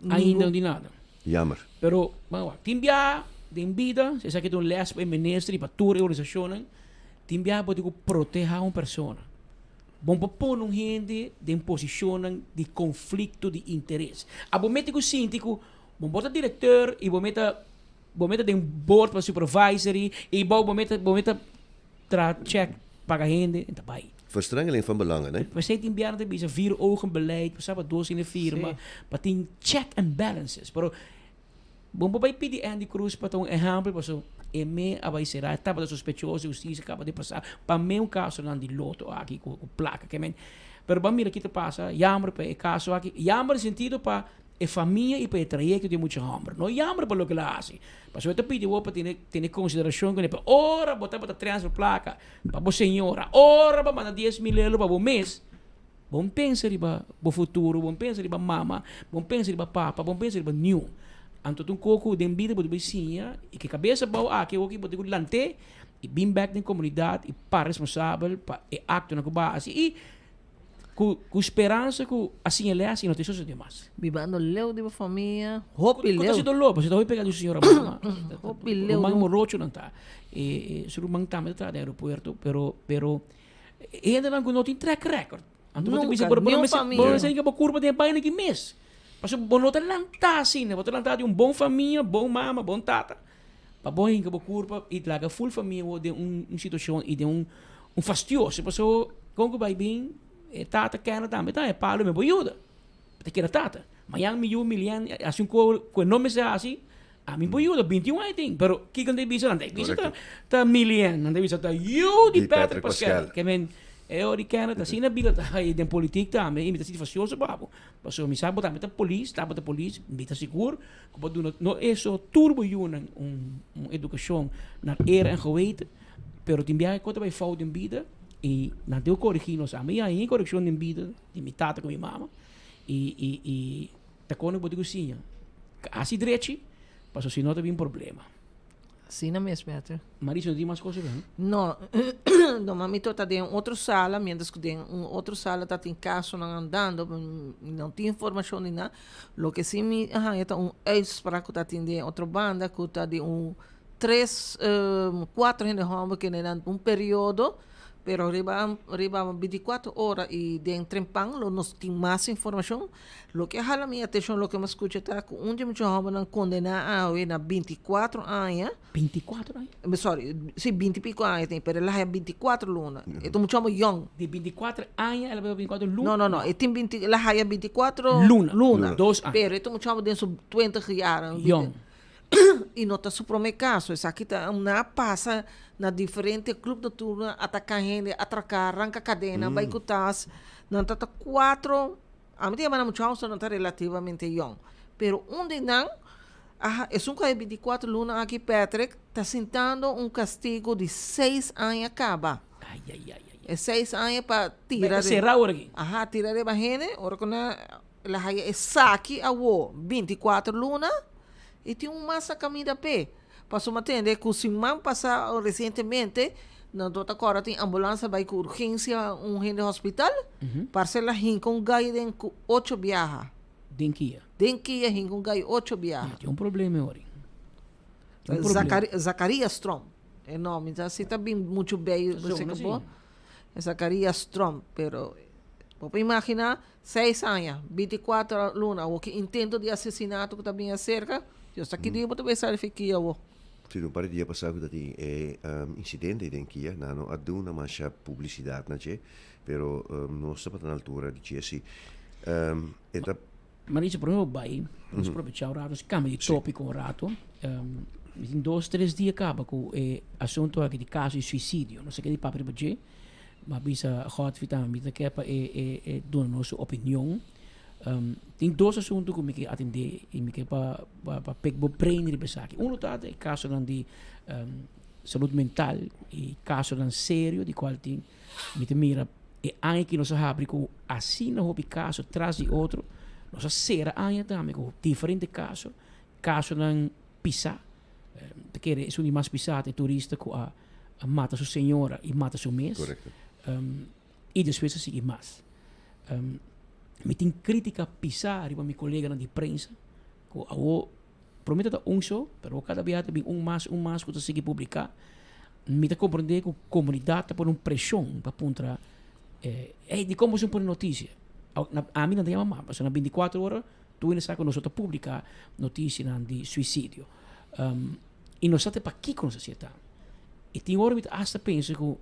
Ainda não de nada. Jammer. Pero, vamos lá, timbia, de vida, se sabe que tu les para ministro, para toda a organização, timbia pode proteger uma pessoa. Bom para pôr um gente de posição de conflito de interesse. A bom mete com síndico, bom bota diretor e bom meta de um board para supervisory e bom meta check para a gente en daarbij. Verstrengeling van belangen, hè? We zijn in Bjarne bij zijn 4 ogen beleid, we saben doos in de firma, maar die check and balances. Pero bom bij pidi Andy Cruz para um exemplo, paso e me abai será estava sospechoso justiça acaba de passar para mim caso não de loto aqui com placa que men. Pero bom mira que te passa, jammer para caso aqui, jammer sentido para e família e para o trajecto de muito hambre. Não jammer para o que ela faz. Mas eu te pedi para ter consideração que para ora botar transfer placa para a senhora, ora para mandar 10.000 euros para o mês. Bom pensa riba o futuro, bom pensa riba mama, bom pensa riba papa, bom pensa riba new. Anto um coco de vida para vizinha e que cabeça bau aqui o que pode lante e bem back na comunidade e para responsável para e acto na base e com esperança que assim ele é assim não tem só demais. Vivando leu de família, hope leu. Quando se dolou, você vai pegar a senhora mama. Hope leu. O mango rocho não tá. E se o mango tá no aeroporto, pero ainda não tem track record. Anto você bisa por família. Você tem que curva de pai naquele mês. Mas bom não tá lantar assim, né? Botar lantar de um bom família, bom mama, bom tata. Para bom que curva e laga full família de situação e de fastioso. Passou como vai bem tata quer também tá é palo me boiuda te quer tata mas me milian assim com nome se assim a mim boiuda 21 I think pero que quando bisa não tem bisa tá milian não tem bisa tá you de Patrick Pascal que men é ori Canada assim na bila tá aí de política também imita situação so babo passou me sabe também tá polícia imita seguro como não é só turbo educação na era en geweten pero timbia conta vai falta em vida e não deu corrigir a minha aí correção de vida de minha tata com minha mama e tá quando eu digo assim assim direito passou se não teve problema sim não mesmo Peter Marisa não tem mais coisas bem não não mami tá em outra sala mientras que tem outra sala tá em caso não andando não tem informação nem nada lo que sim me é ex para que tá em outra banda que tá de 4 gente homem que nem período pero arriba 24 horas y de entrepang lo nos tem más información lo que jala mi atención lo que me escucha está que un de muchos jóvenes condenados a 24 años 24 años sorry sí 20 y pico años pero él hay 24 lunas esto mucho más young de 24 años él 24 lunas no este 20 la hay 24 luna 2 años pero esto mucho más de sus 20 años young e não está suprome caso isso aqui tá uma passa na diferente clube de turno atacar gente atracar arranca cadena vai cutas não tá 4 a mim tem muito chance não tá relativamente young pero onde não é um cara 24 luna aqui Patrick tá sentando castigo de 6 anos acaba é 6 anos para tirar será hora aqui tirar de gente hora quando ela é saque a 24 luna e tem massa caminho a pé. Passou a entender que o Simão passou recentemente, na outra hora tem ambulância, vai com urgência, gente hospital, parcela rinca gai de 8 viaja. Denquia rinca gai 8 viaja. Tem problema, ori. Zacarias Strom. É nome, então assim tá bem muito bem, você acabou. Zacarias Strom, pero vou imaginar 6 anos, 24 luna, o que intento de assassinato que também acerca. Eu estou aqui de botar pensar que eu Sim, um par de dias passado que incidente em que não há uma mais publicidade na che, pero não está na altura de che Marisa, por exemplo, vai nos aproveitar o rato, se cambia de tópico um rato. Em 2, 3 dias acaba com o assunto aqui de caso de suicídio, não sei o que de papo de che, mas bisa hot vitamina que é para dar nossa opinião. Tem 2 assuntos que me atender e me para pegar o brain de pensar aqui. Tá é caso de saúde mental e caso sério de qual tem me mira e aí que nós sabemos que assim não houve caso atrás de outro nós será aí também com diferentes caso de pisa Perché sono i mas pisati turisti che mata su signora e mata su mes. Correcto. E después si i mas. Mi tin critica pisare ma mi collega di prensa. Ko awo promete da so, pero cada vez tem um mais que tu sigue publicar. Me te compreender que a comunidade por pressão para puntra de como se põe notícia. A mim não tem mais, mas na 24 horas tu ainda sabe que nós outros publicar notícia de suicídio. E nós até para aqui com a sociedade. E tem hora que hasta pensa que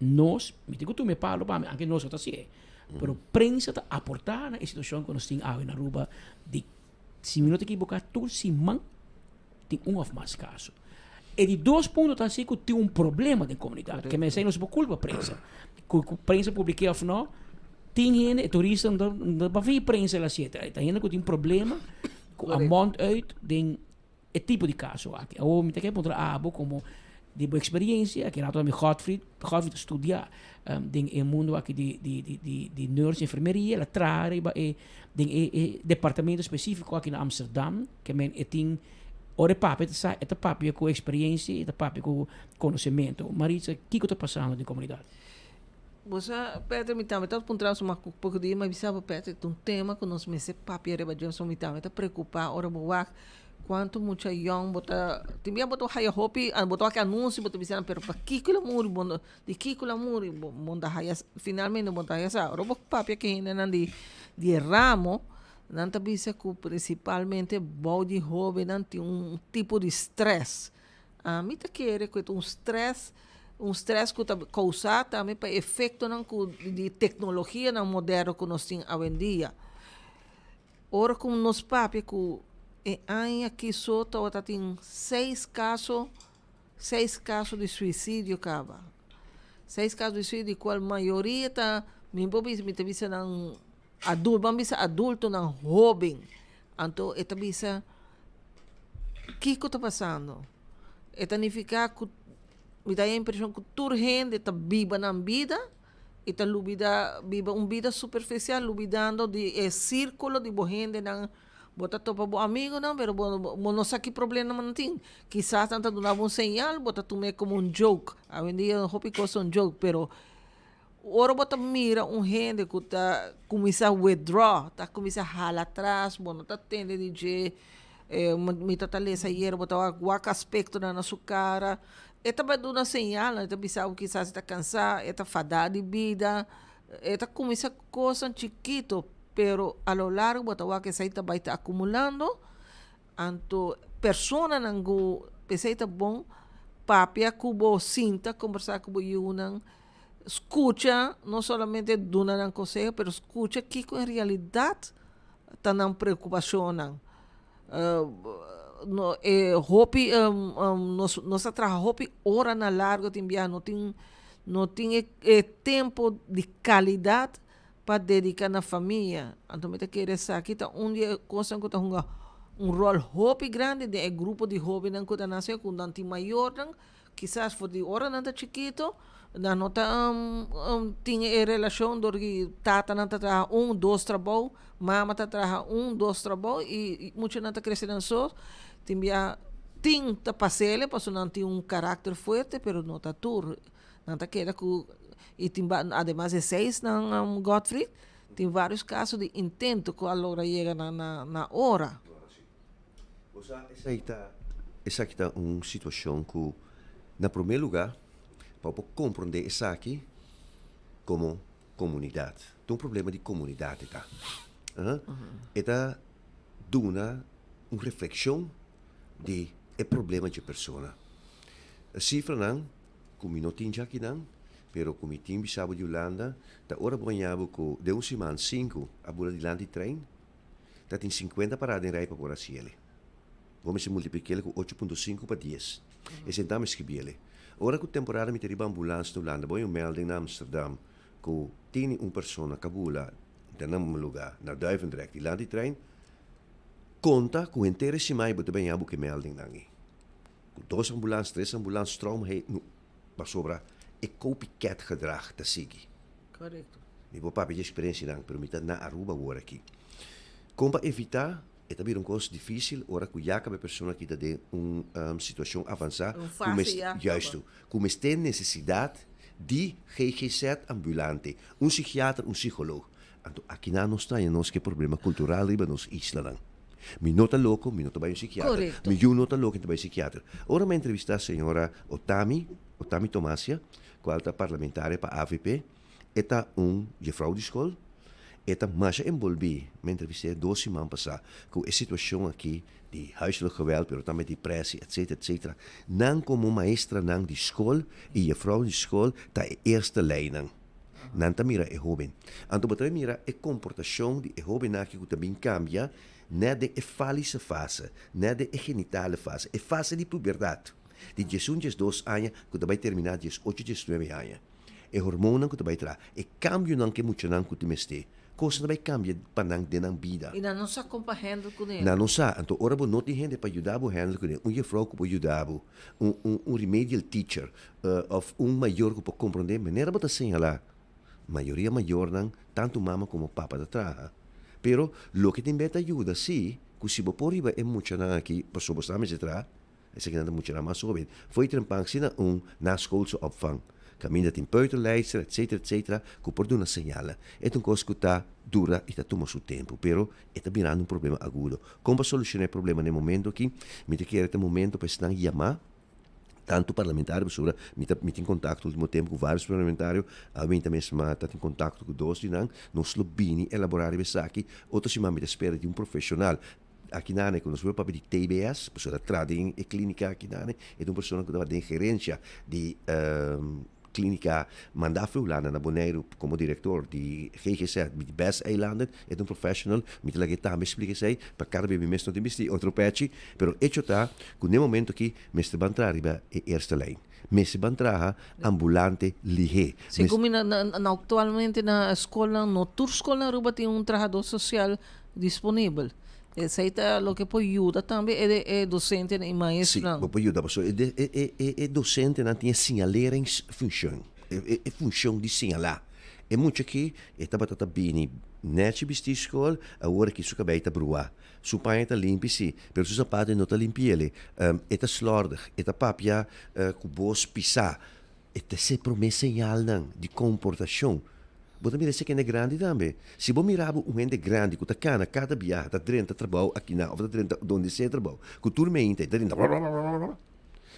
nós, me digo tu me falo, anche nós outros assim é. Pero prensa está aportar na situação que nós temos na Aruba de se me não te equivocar, tu se man tem of mais caso. E de 2 pontos assim que tem problema da comunidade, que me sei não se por culpa da prensa. Que a prensa publica ou não, tem gente, turista não vai ver prensa lá certa. Tem gente que tem problema, com a mão uit, tem esse tipo de caso aqui. Ou me tem que encontrar como de boa experiência, que era Godfried estudar em mundo aqui de nurse, enfermeria, ela traz em departamento específico aqui na Amsterdam, que men tem ora papo, é papo com experiência, é papo com conhecimento. Marisa, o que está passando na comunidade? Você, Peter, me está apontando uma pouco de mas sabe, Peter, um tema que nós me se papo e rebaixamos, me está preocupar, ora boa. Quanto muita young bota também botou haya hopi botou aquele anúncio botou dizendo pero para kikula muri bondo de kikula muri bonda haya finalmente bonda haya sa robo papi que ainda não de ramo não tá bisa que principalmente body hobby não tem tipo de stress a mim tá querer que um stress que tá causar também para efeito não de tecnologia não moderno que nós temos hoje em dia ora como nos papi que aqui só tem 6 casos de suicídio, caba. 6 casos de suicídio, qual maioria está, me bisa ng adulto ng jovem. Então, esta bisa, o que está passando? Esta significa que me dá a impressão que toda gente está viva na vida, e está viva uma vida superficial, lubidando de círculo de gente na bota topa bo amigo não, pero não sabe que problema não tem. Quizás tanto dava um sinal, bota tomar como um joke. A vendia hopi coisa um joke, pero ora bota mira gente que tá começa a withdraw, tá começa a ralar atrás, não tá tendo de me tá lesa hier, bota o aspecto na sua cara. Eta vai dar uma sinal, eta bisa quizás está cansado, eta fadada de vida, eta começa coisa chiquito. Pero a lo largo batawa que saita vai estar acumulando anto persona nango peseita bom papia kubo sinta conversar com yunan escucha não somente dona nan consejo pero escucha que em realidade tá nan preocupação no hopi nos atraja hopi hora na largo também não tem tempo de qualidade para dedicar na família. Então, me querer saber que dia coisa que um rol hobby grande de grupo de hobby não que nasceu com tanto maior, quizás for de hora não tá chiquito, não tá tinha relação do que tata não tá trabalhando 1, 2 trabalho, mama tá trabalhando 1, 2 trabalho e muito não tá crescendo só, tem tá passele, passou não tem caráter forte, pero não tá tur, não tá querer que e tem, además de 6 ng Godfried, tem vários casos de intento que a logra chega na hora. Essa aqui está uma situação que, na primeiro lugar, para compreender essa aqui como comunidade. Tem um problema de comunidade, tá? Eta duna uma reflexão de problema de pessoa. A cifra não, como não tem aqui não, pero como tim bisabo de Holanda, da ora banhavo com de semana 5 a bula de land de trem, tá tem 50 paradas em rei para por asiele. Vamos se multiplicar com 8.5 para 10. E sentamos que biele. Ora que temporada me teriba ambulância no Holanda, boy um melding na Amsterdam, que tem uma pessoa que bula da nam lugar, na Duivendrecht, die land de trein, conta com inteira semana para banhavo que melding nangi. 2 ambulâncias, 3 ambulâncias, stroom heen, nu, maar sobra copycat gedrag te seguir. Correto. Ik heb een experiência não, pero me na Aruba agora aqui. Como para evitar é também coisa difícil, ora que já que a pessoa que está em uma situação avançada, como tem necessidade de GGZ ambulante, um psiquiatra, um psicólogo. Então, aqui nós temos nós que problema cultural riba nos isla. Mi nota louco, mi nota vai um psiquiatra. Correcto. Mi nota louco, então vai psiquiatra. Ora me entrevista a senhora Otami Tomasia, qual é parlamentar para a AVP, eta juffrouw de escola, eta mais envolvi, me entrevistei 2 semanas passadas, com a situação aqui de huiselijk geweld, pero também depressie, etc. Não como maestra não de escola, e juffrouw de escola, tá a eerste lijn. Não tá mira é jovem. Então, você mira a comportação de jovem aqui que também cambia, não é de fálice fase, não é de genital fase, é fase de puberdade. De 2 anos, que vai terminar 18, 19 anos. É hormônio que vai trazer. É cambio não que muito não que te meste. Coisa vai cambiar para não de não vida. E não se acompanhando com ele. Não sabe. Então, ora não tem gente para ajudar a handle com ele. Juffrouw que pode ajudar, remedial teacher, ou maior que pode compreender, maneira para asseñalar. Maioria maior não, tanto mama como papa da traja. Pero, lo que tem beta ajuda, sim, que se por riba é muito não aqui, passou bastante de trás, esse que não é muito mais jovem. Foi trampang sina na schoolse opvang. Caminha tem peuterlijster, etc. que por dar uma señal. É uma coisa que está dura e está tomando seu tempo, pero está virando problema agudo. Como solucionar o problema no momento aqui? Me quero este momento para estar chamar tanto parlamentário, pessoa, me tem contato no último tempo com vários parlamentários, a mim também está em contato com 2 de nós lobbying elaborar isso aqui, outra semana me espera de um profissional. Aqui na área, quando nós vamos de TBS, pessoa trata em clínica aqui na área, é uma pessoa que tem gerência de clínica Mandafulana na Bonaire como diretor de GGZ de Best Eilanden, é um profissional, me tem que também explicar para cada vez mais não tem visto outro patch, pero hecho está que no momento que me está bantrariba é eerste lijn. Me se bantraha ambulante lihe. Se como atualmente na escola, no tour escola Aruba tem trabalhador social disponível. Essa é o que pode ajudar também, é docente e maestro. Sim, pode ajudar, mas é docente não tem sinaleringsfuncção. É função de sinhalar. É muito que está batata bem, net de escola, a hora que suca bem está brua. Su pai está limpo, sim, mas o sapato não está limpo ele. Está slordig, está papia com boas pisar. Está se promessa sinal de comportação. Você mira se que é grande também. Se você mirar um ente grande que está cada viagem, está dentro trabalho aqui na, ou está dentro onde você trabalha, que turma inte, está dentro.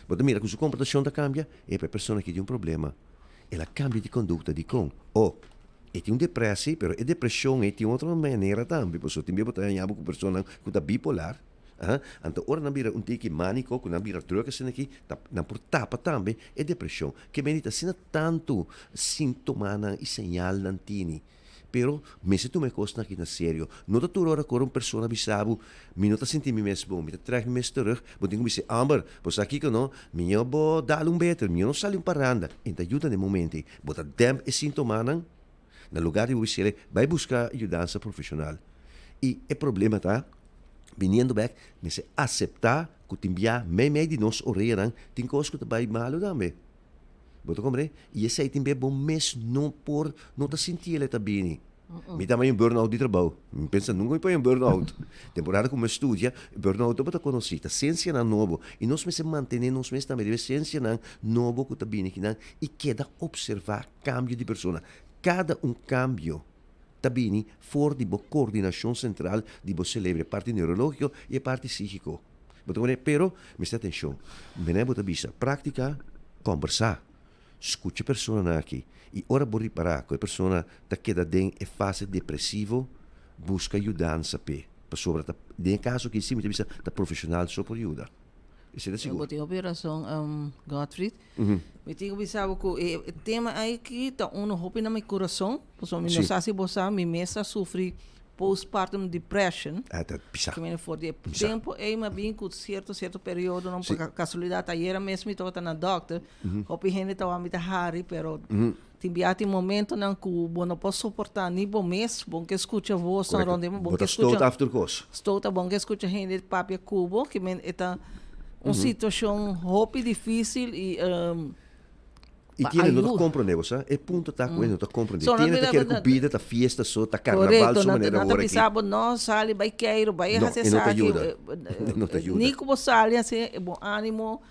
Você mira que sua comportação está cambia, é para a pessoa que tem problema. Ela cambia de conduta, de com. E tem depressão, mas a depressão é de outra maneira também. Porque tem que estar com pessoa que está bipolar. Então, ora não vira tique manico, que não vira droga, assim aqui, não por tapa também, é depressão. Que menita, assim, tanto sintoma e sinal não tem. Pero, me se tu me costa aqui na sério, não está toda hora com uma pessoa bisabo, me não está sentindo me mesmo bom, me está trazendo me terug, mas tenho que dizer, Amber, pois aqui que não, me não vou dar beter, me não sai paranda. Então, ajuda no momento, bota tempo e sintoma, no lugar de você, vai buscar ajuda profissional. E o problema tá? Viniendo back, me se aceitar que timbia me de nós orelhas, tem coisas que vai malo também. Você compreende? E esse aí também bom mês não por não tá sentir ele tá bem. Me também burnout de trabalho. Me pensa nunca foi burnout. Temporada como estudia, burnout é para conhecer, tá ciência na novo. E nós me se manter nós mesmos também ciência na novo que tá bem que e queda observar cambio de pessoa. Cada cambio também for de coordenação central de você celebrar parte neurológica e parte psíquico. Pero, me está atenção, me botar vista, prática, conversar, escuta a pessoa aqui. E ora vou reparar que a pessoa está queda em fase depressiva, busca ajudança para sobre em caso que sim, me vista está profissional só por ajuda. Isso é seguro. Eu tenho operação Gottfried. Eu tenho pensado que o tema aí que está roupa no meu coração, porque eu não sei se você me mesa sofre postpartum depression. Que me for de tempo é uma bem com certo período, não por casualidade ayer mesmo estou na doctor, hopi gente estava me harry, pero tem momento não que não posso suportar nem bom mês, bom que escuta voz, não ronde, bom que escuta after course. Estou tá bom que escuta gente papia cubo, que me está uma situação roupa difícil e E tiene não compra negócio, é ponto tá com não tá compra. Tiene que querer comida, tá fiesta, só tá carnaval, só maneira agora aqui. Correto, não sali, vai queiro, vai fazer saque. Não te ajuda. Nico você sali assim, bom ânimo.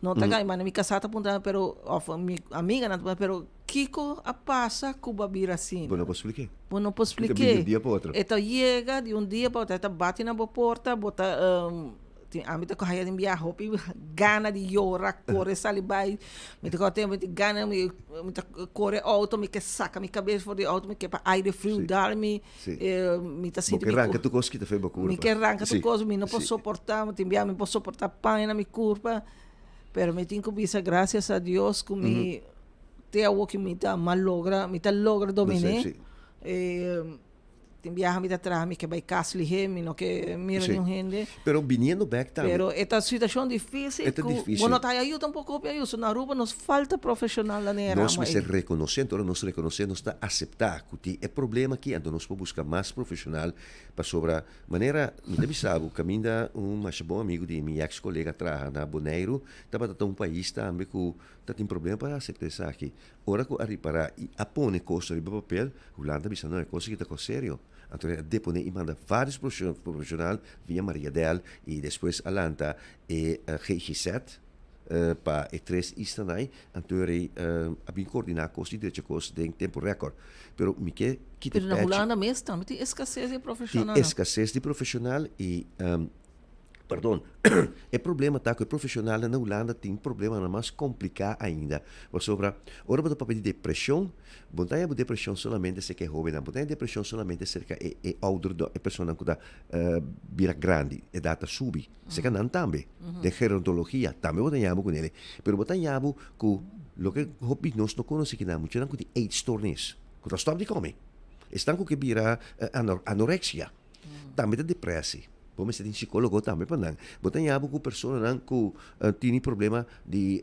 Não tá ganhando, mas minha casata apontando, pero minha amiga não, pero Kiko a passa com babira assim. Bom, não posso explicar. Bom, não posso explicar. De um dia para outro. Então chega de um dia para outro, bate na porta, bota a mim tá correndo de enviar roupa, gana de llorar, corre, sali vai, me tá tem gana, me tá corre auto, me que saca minha cabeça fora de auto, me que para aire frio dar me tá sentindo. Me arranca tu coisa que tá feio curva. Me que arranca tu coisa, me não posso suportar, me enviar, me posso suportar pain na minha curva, pero me tenho que bisa graças a Deus que me te algo que me tá logra dominar. Tem viaja me atrás, me que vai casli me no que mira nenhum gente. Pero viniendo back também. Pero esta situação difícil. É difícil. Bueno, tá aí um pouco para isso. Na Aruba nos falta profissional na nera. Nós se reconhecendo, nós reconhecendo, está aceitar que é problema que então nós podemos buscar mais profissional para sobre maneira, não deve saber, o caminho da mais bom amigo de minha ex-colega atrás na Bonaire, estava um país também que tem problema para aceitar isso aqui. Ora que a reparar e a pôr coisa de papel, Holanda bisa não é coisa que está sério. Então, depois e manda vários profissionais via Maria Del e depois Alanta e GG7 para e 3 istanai. Então, a bem coordenar coisa de coisa em tempo recorde. Pero me que Pero na Holanda mesmo também tem escassez de profissional. Tem escassez de profissional e perdão, o problema tá que o profissional na Holanda tem problema mais complicado ainda. Por sobre, ora para papel de depressão, botar a depressão solamente se que é jovem, botar a depressão solamente se que é older, é pessoa que está vira grande, é data subi, se que não também. De gerontologia também botamos com ele, pero botamos com lo que hobby nós não conhece que não, muito não que de eat stories, que tá stop de comer. Estão com que vira anorexia, também de depressão. Como se tem psicólogo também para não. Botamos com pessoas que têm problema de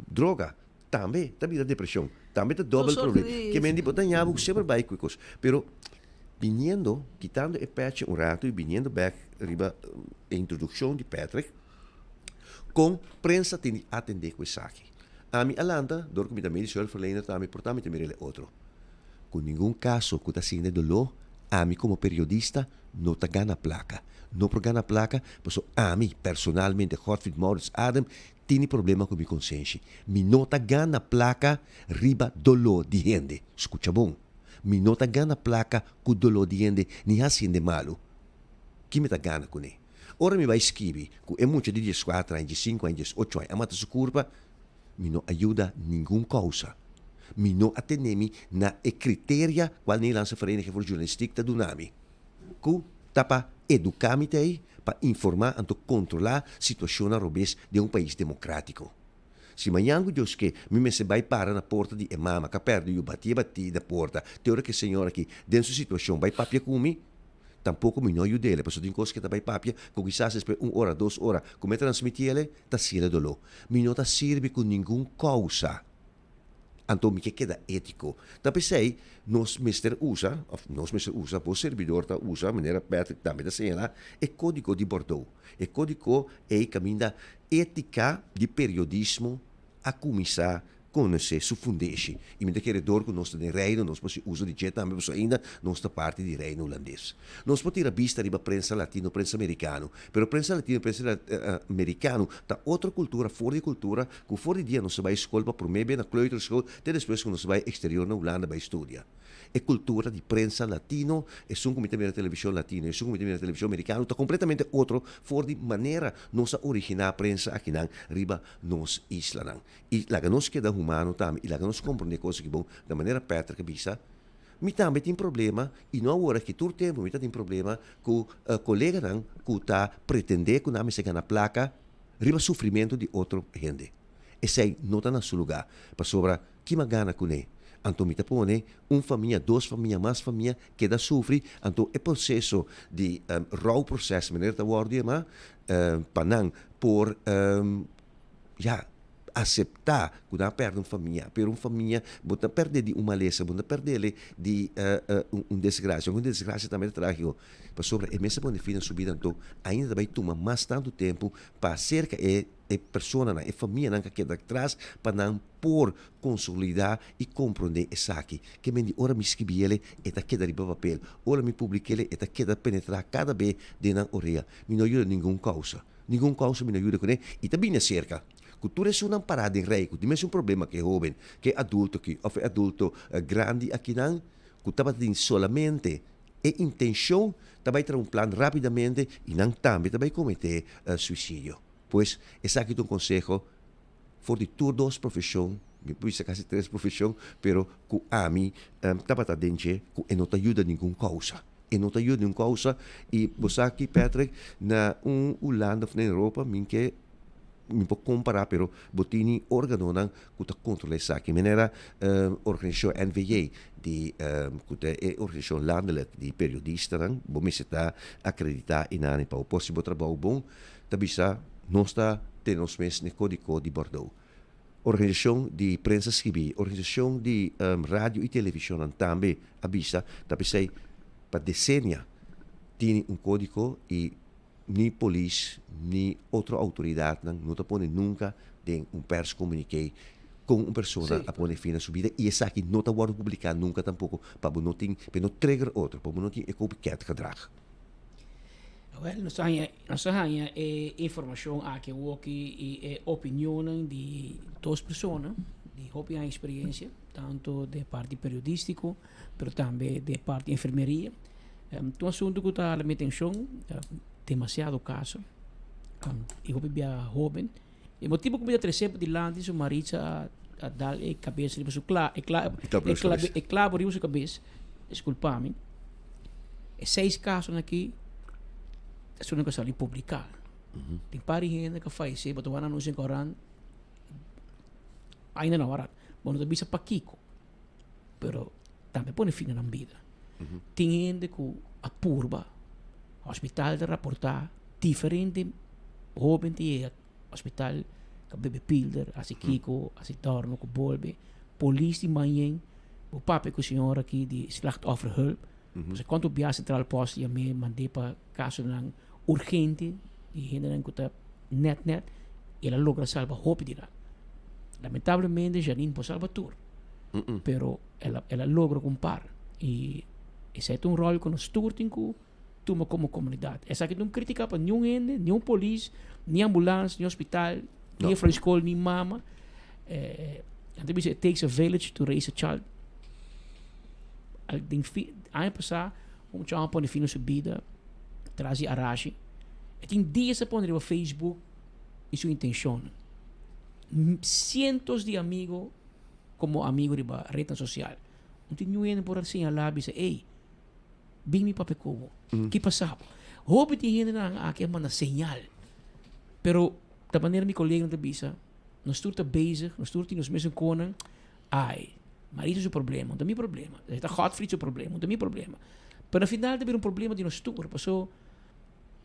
droga, também vira depressão, também tem doble problema. Que me botamos sempre vai com coisas. Pero viniendo, quitando o patch rato e viniendo back riba a introdução de Patrick, com prensa tem atender com isso aqui. A minha Alanda, dor comida medicina verlener também portamente merele outro. Com nenhum caso que está sendo dolor, a mim como periodista não está ganhando placa. Não por ganhar placa, porque a mim, personalmente, Godfried Maurits Adam, tem problema com minha consciência. Me não está ganhando placa riba dolor de gente. Escuta bom. Me não está ganhando placa com dolor de gente, nem assim de malo. Que me está ganhando com ele? Ora me vai escrever, que é muito de 14 anos, de 5 anos, de 8 anos, a mata sua curva, me não ajuda nenhuma causa. Me não atende na critério qual nem lança vereniging voor journalistiek te doen nami. Que tá para educar me para informar e controlar a situação robês de país democrático. Se amanhã eu digo que me se vai parar na porta de mama, que perde eu bati da porta, teoria que a senhora aqui dentro da situação vai papia comigo, tampouco me não ajuda ele, porque tem coisa que vai papia, que quizás espera 1 hora, 2 horas, como é transmitir ele, tá sendo dolor. Me não tá serve com nenhuma causa. Então, me queda ético. Então, pensei, nós usa, o servidor usa, a maneira Patrick também da senha, é código de Bordeaux. É código é caminho da ética de periodismo a começar a conhecer sua fundeixe. E me quer dor que nós temos reino, nós podemos usar de jet também, mas ainda nós estamos parte de reino holandês. Nós podemos ter a vista de prensa latino, prensa americano, mas prensa latino, prensa americano, está outra cultura, fora de cultura, que fora de dia nós vai à escola para promover na kleuterschool, até depois que nós vai exterior na Holanda para estudar. É cultura de prensa latino, é um comitê de televisão latino, é um comitê de televisão americano, está completamente outro, fora de maneira nossa original prensa aqui na riba nos isla. E lá que nós queda humano também, e lá que nós compreender coisas que bom, da maneira Petra que bisa, mi também tem problema, e não agora que todo tempo mi tem problema com o colega que está pretender que não se ganha placa, riba sofrimento de outro gente. E sei, não está no seu lugar, para sobra, que me gana com ele. Então, me pone família, 2 famílias, mais família que da sofre. Então, é processo de raw processo, maneira de ordem, mas para por aceitar que não perde uma família, bota perder de uma lesa, bota perder de desgraça. Uma desgraça também é trágico. Para sobre, é mesmo quando fina subida, então, ainda vai tomar mais tanto tempo para cerca persona, a família que queda atrás para não por consolidar e compreender essa aqui. Que me ora me escrevi e tá queda riba papel, ora me publiquei e tá queda penetrar cada vez dentro da orelha. Me não ajuda nenhuma causa me não ajuda com ele e também na cerca. Cultura é uma parada em rei, que tem um problema que é jovem, que é adulto, que ou é adulto grande aqui não, que estava tendo solamente a intenção, também ter um plano rapidamente e não também cometer suicídio. Pois, esse aqui é um conselho for de todas as profissões, depois quase 3 profissões, pero que a mim estava dentro que não te ajuda nenhuma causa. E não te ajuda nenhuma causa. E você aqui, Patrick, na Holanda ou na Europa, que me pode comparar, pero botini órgano não que controla isso aqui. Maneira organização NVA, de organização landelijk de periodistas, bom me está acreditar em nada para o possível trabalho bom, também nós temos mesmo no código de Bordeaux. Organização de prensa escrita, organização de rádio e televisão também avisa, também para decennia tem um código e ni polícia, ni outra autoridade não te põe nunca em press communiqué com uma pessoa a pôr fim na sua vida e essa aqui não está publicado nunca tampouco para não trigger outro, para não ter copycat gedrag. Well, nós temos informação aqui e opinião de 2 pessoas, de óbvia experiência, tanto de parte periodístico, mas também de parte enfermeria. Um assunto que está a minha atenção, demasiado caso. Eu bem jovem. O motivo que eu recebo de lá, diz o marido a dar a cabeça, ele clavo de sua cabeça, desculpa-me. 6 casos aqui, é uma coisa ali publicar. Tem pari gente que faz isso, mas não se encoran, ainda não hora. Bom, não bisa para Kiko, pero também põe fim na vida. Tem gente que apurba, hospital de reportar, diferente, jovem de hospital, que bebe pilder, assim Kiko, assim torno, que bolbe, polícia de manhã, o papo que o senhor aqui de slachtofferhulp, dus quando via central post e me mandei para caso não urgente e gente não que net e ela logra salvar hope de lá. Lamentavelmente Janine pode salvar tudo, pero ela logra comprar e esse é um rol que nós turtem com tuma como comunidade. Essa aqui não critica para nenhum ente, nenhum polícia, nem ambulância, nem hospital, nem escola, nem mama. It takes a village to raise a child. Ano passado, tinha pôr fim na sua vida, trazia arashi. E tem dias a pôr no Facebook e sua intenção. Cientos de amigos como amigos da rede social. Não tem ninguém por assim a lá e dizer, ei, bem me papecovo. Que passava? Houve de gente aqui a mandar señal. Pero, da maneira minha colega não bisa, nós estamos bezig, nós estamos nos mesmos conan, ai, marido é o problema, não tem problema. Está Godfried é o problema, não tem problema. Pero no final tem um problema de nós todos. Passou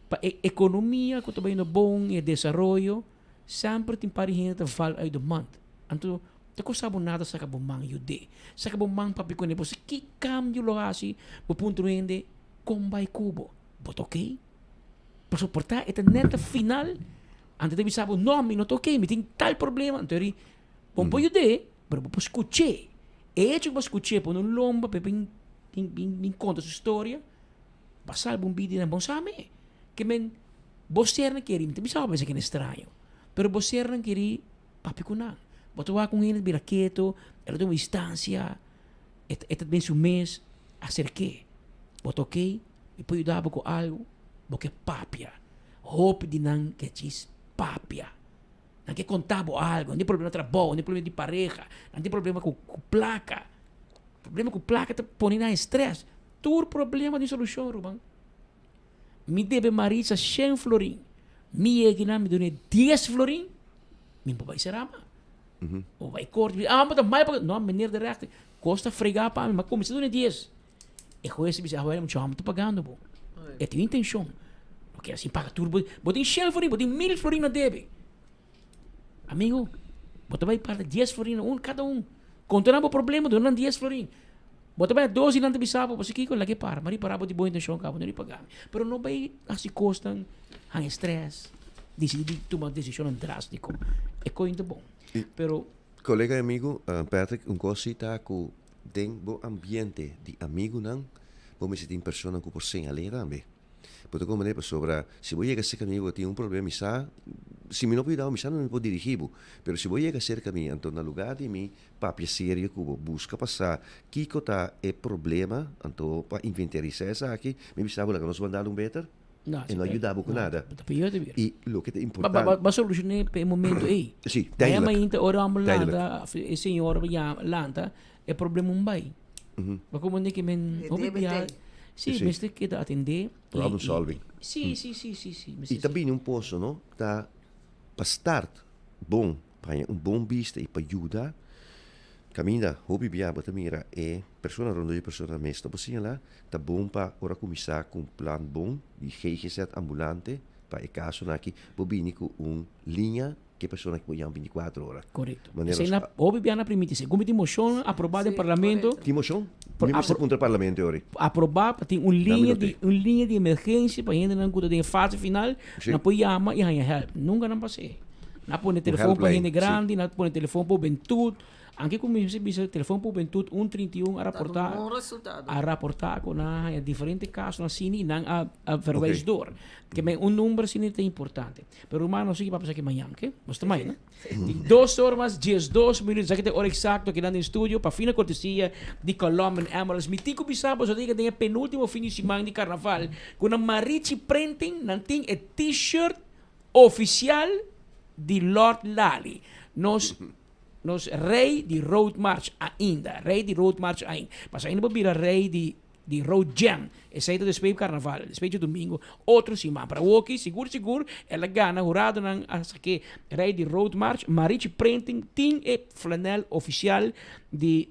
para a economia, que também é bom, e desenvolvimento, sempre tem para gente que fala aí do mundo. Então, não consegue nada sa kabumang yude. Sa kabumang papikone po, que cambio lo assim, o ponto onde combay kubo. But okay? Para suportar esta neta final, antes de saber o nome, não toquei, me tem tal problema. Então, bom, po yude, pero po escuché. E hecho que po escuché, po no lomba, pe bin conta sua história, passar um vídeo na bom sabe, que men, você não queria, me sabe que é estranho, pero você não queria papikunan. Boto va com ele, vira quieto, ela tem uma instância, esta bem seu mês, acerquei. Boto ok, e pode dar com algo, porque papia. Hope de não que diz papia. Não quer contar algo, não tem problema de trabalho, não tem problema de pareja, não tem problema com placa. Problema com placa está ponendo a estresse. Todo problema de solução, Ruban. Me deve Marisa 100 florim. Me egina me done 10 florim. Me papai será, ou vai cortar, mas mais para não, meneer de rechte, costa fregar para mim, mas como se não é 10. E com esse bicho, eu não estou pagando, bom. É tua intenção. Porque assim paga tudo, botem 100 florim, botem 1000 florim na debe. Amigo, bota vai para 10 florim, cada um. Contando o problema, donan 10 florim. Bota vai 12 não te bisabo, você que lagi para, mari para botar boa intenção, cabo não lhe pagar. Pero não vai assim costam, hang stress. decidi tomar decisão drástico. É coisa bom. Pero Colega e amigo, Patrick, um cosita que tem bom ambiente de amigo não, vamos se tem pessoa que por sem ali também. Porque como é sobre, se vou chegar a ser comigo tem um problema, se me não pode dar, não me pode dirigir, pero se vou chegar a ser comigo, então no lugar de mim, papia sério que eu busca passar, que tá é problema, então para inventarizar essa aqui, me sabe que nós vamos dar better. E não ajudava com nada. E o que é importante. Mas solucionei para o momento aí. Sim, tijdelijk. Mas ainda oramos lá, o senhor lanta, é problema um bai. Mas como é que men sim, mas tem que atender. Problem solving. Sim. E também posso, não? Tá para start bom, para bom vista e para ajudar. Caminha, hobby biaba tamira é pessoa rondo de pessoa mesta assim lá, tá bom para ora começar com plan bom de GGZ ambulante para caso aqui, bobini com linha que pessoa que põe 24 horas. Correto. Essa é hobby biana permite-se. Como tem moção aprovada em parlamento. Tem moção? Mesmo contra o parlamento hoje. Aprovado tem uma linha de emergência para ainda não cuidar da fase final, não pode chamar e ganhar help. Nunca não passei. Não põe telefone para gente grande, não põe telefone para juventude. Anche come se bisa telefone para juventude 131 a rapportar com a diferente casos na cine não a verwijsdoor. Que é número cine é importante. Pero humano sigue para pensar que amanhã, que? Mas também, né? 2 horas, 12 minutos, aqui tem hora exato aqui no estúdio para fina cortesia de Colombian Emeralds. Mi tico bisabo so diga tem penúltimo fim de semana de carnaval com a Marichi Printing, não tem t-shirt oficial de Lord Lally. Nos rei de Road March ainda. Mas ainda vou virar rei de Road Jam. Esse é o despeito carnaval. Despeito domingo. Outro semana. Para o aqui, seguro, ela gana. Jurado não acha que rei de Road March. Marichi Printing tem flanel oficial de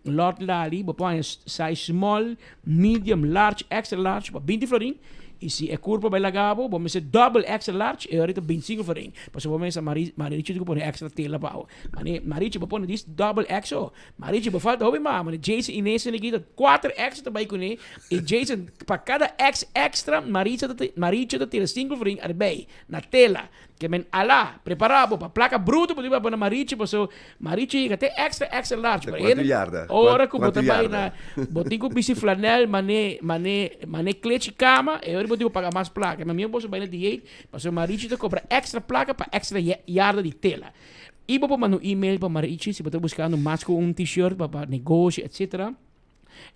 Lord Lally. Vou pôr size small, medium, large, extra large. Para 20 florin. E se é curva vai lagabo, vamos ser double extra large e ahorita 25 florin. Mas vamos ser Marichi que põe extra tela pau. Marichi vai pôr disso double extra. Marichi vai falta hoje mas Jason Inês ele quita 4 extra também com ele. E Jason para cada extra Marichi da tela 5 florin arbei na tela. Que men ala preparado para placa bruta para para Marichi, para Marichi que até extra large. Ora que botar vai na botico bisi flanel mané cleche cama e eu botico pagar mais placa. Mas minha bolsa vai na diet, para Marichi te compra extra placa para extra yarda de tela. E vou mandar um e-mail para Marichi se você buscando mais com t-shirt para negócio, etc.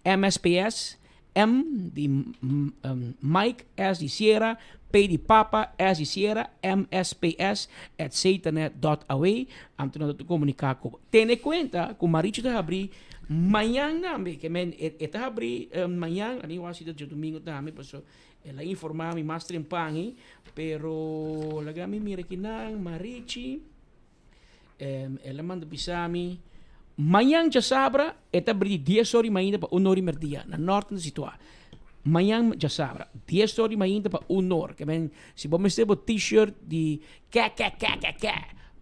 MSPS M de Mike, S de Sierra, P de Papa, S de Sierra, MSPS, @satanet.away. Antes de comunicar com. Tenha conta que o Marichi está abrir amanhã também, que está abrir amanhã, ali eu acho que domingo também, pessoal. Ela informar-me mais trempangue, pero laga me mira que não, Marichi, ela manda pisar-me. Manhã já sabra, está abrir 10 horas ainda para 1 hora e meia, na norte da situação. Manhã já sabra, 10 horas ainda para 1 hora. Que bem, se você ter um t-shirt de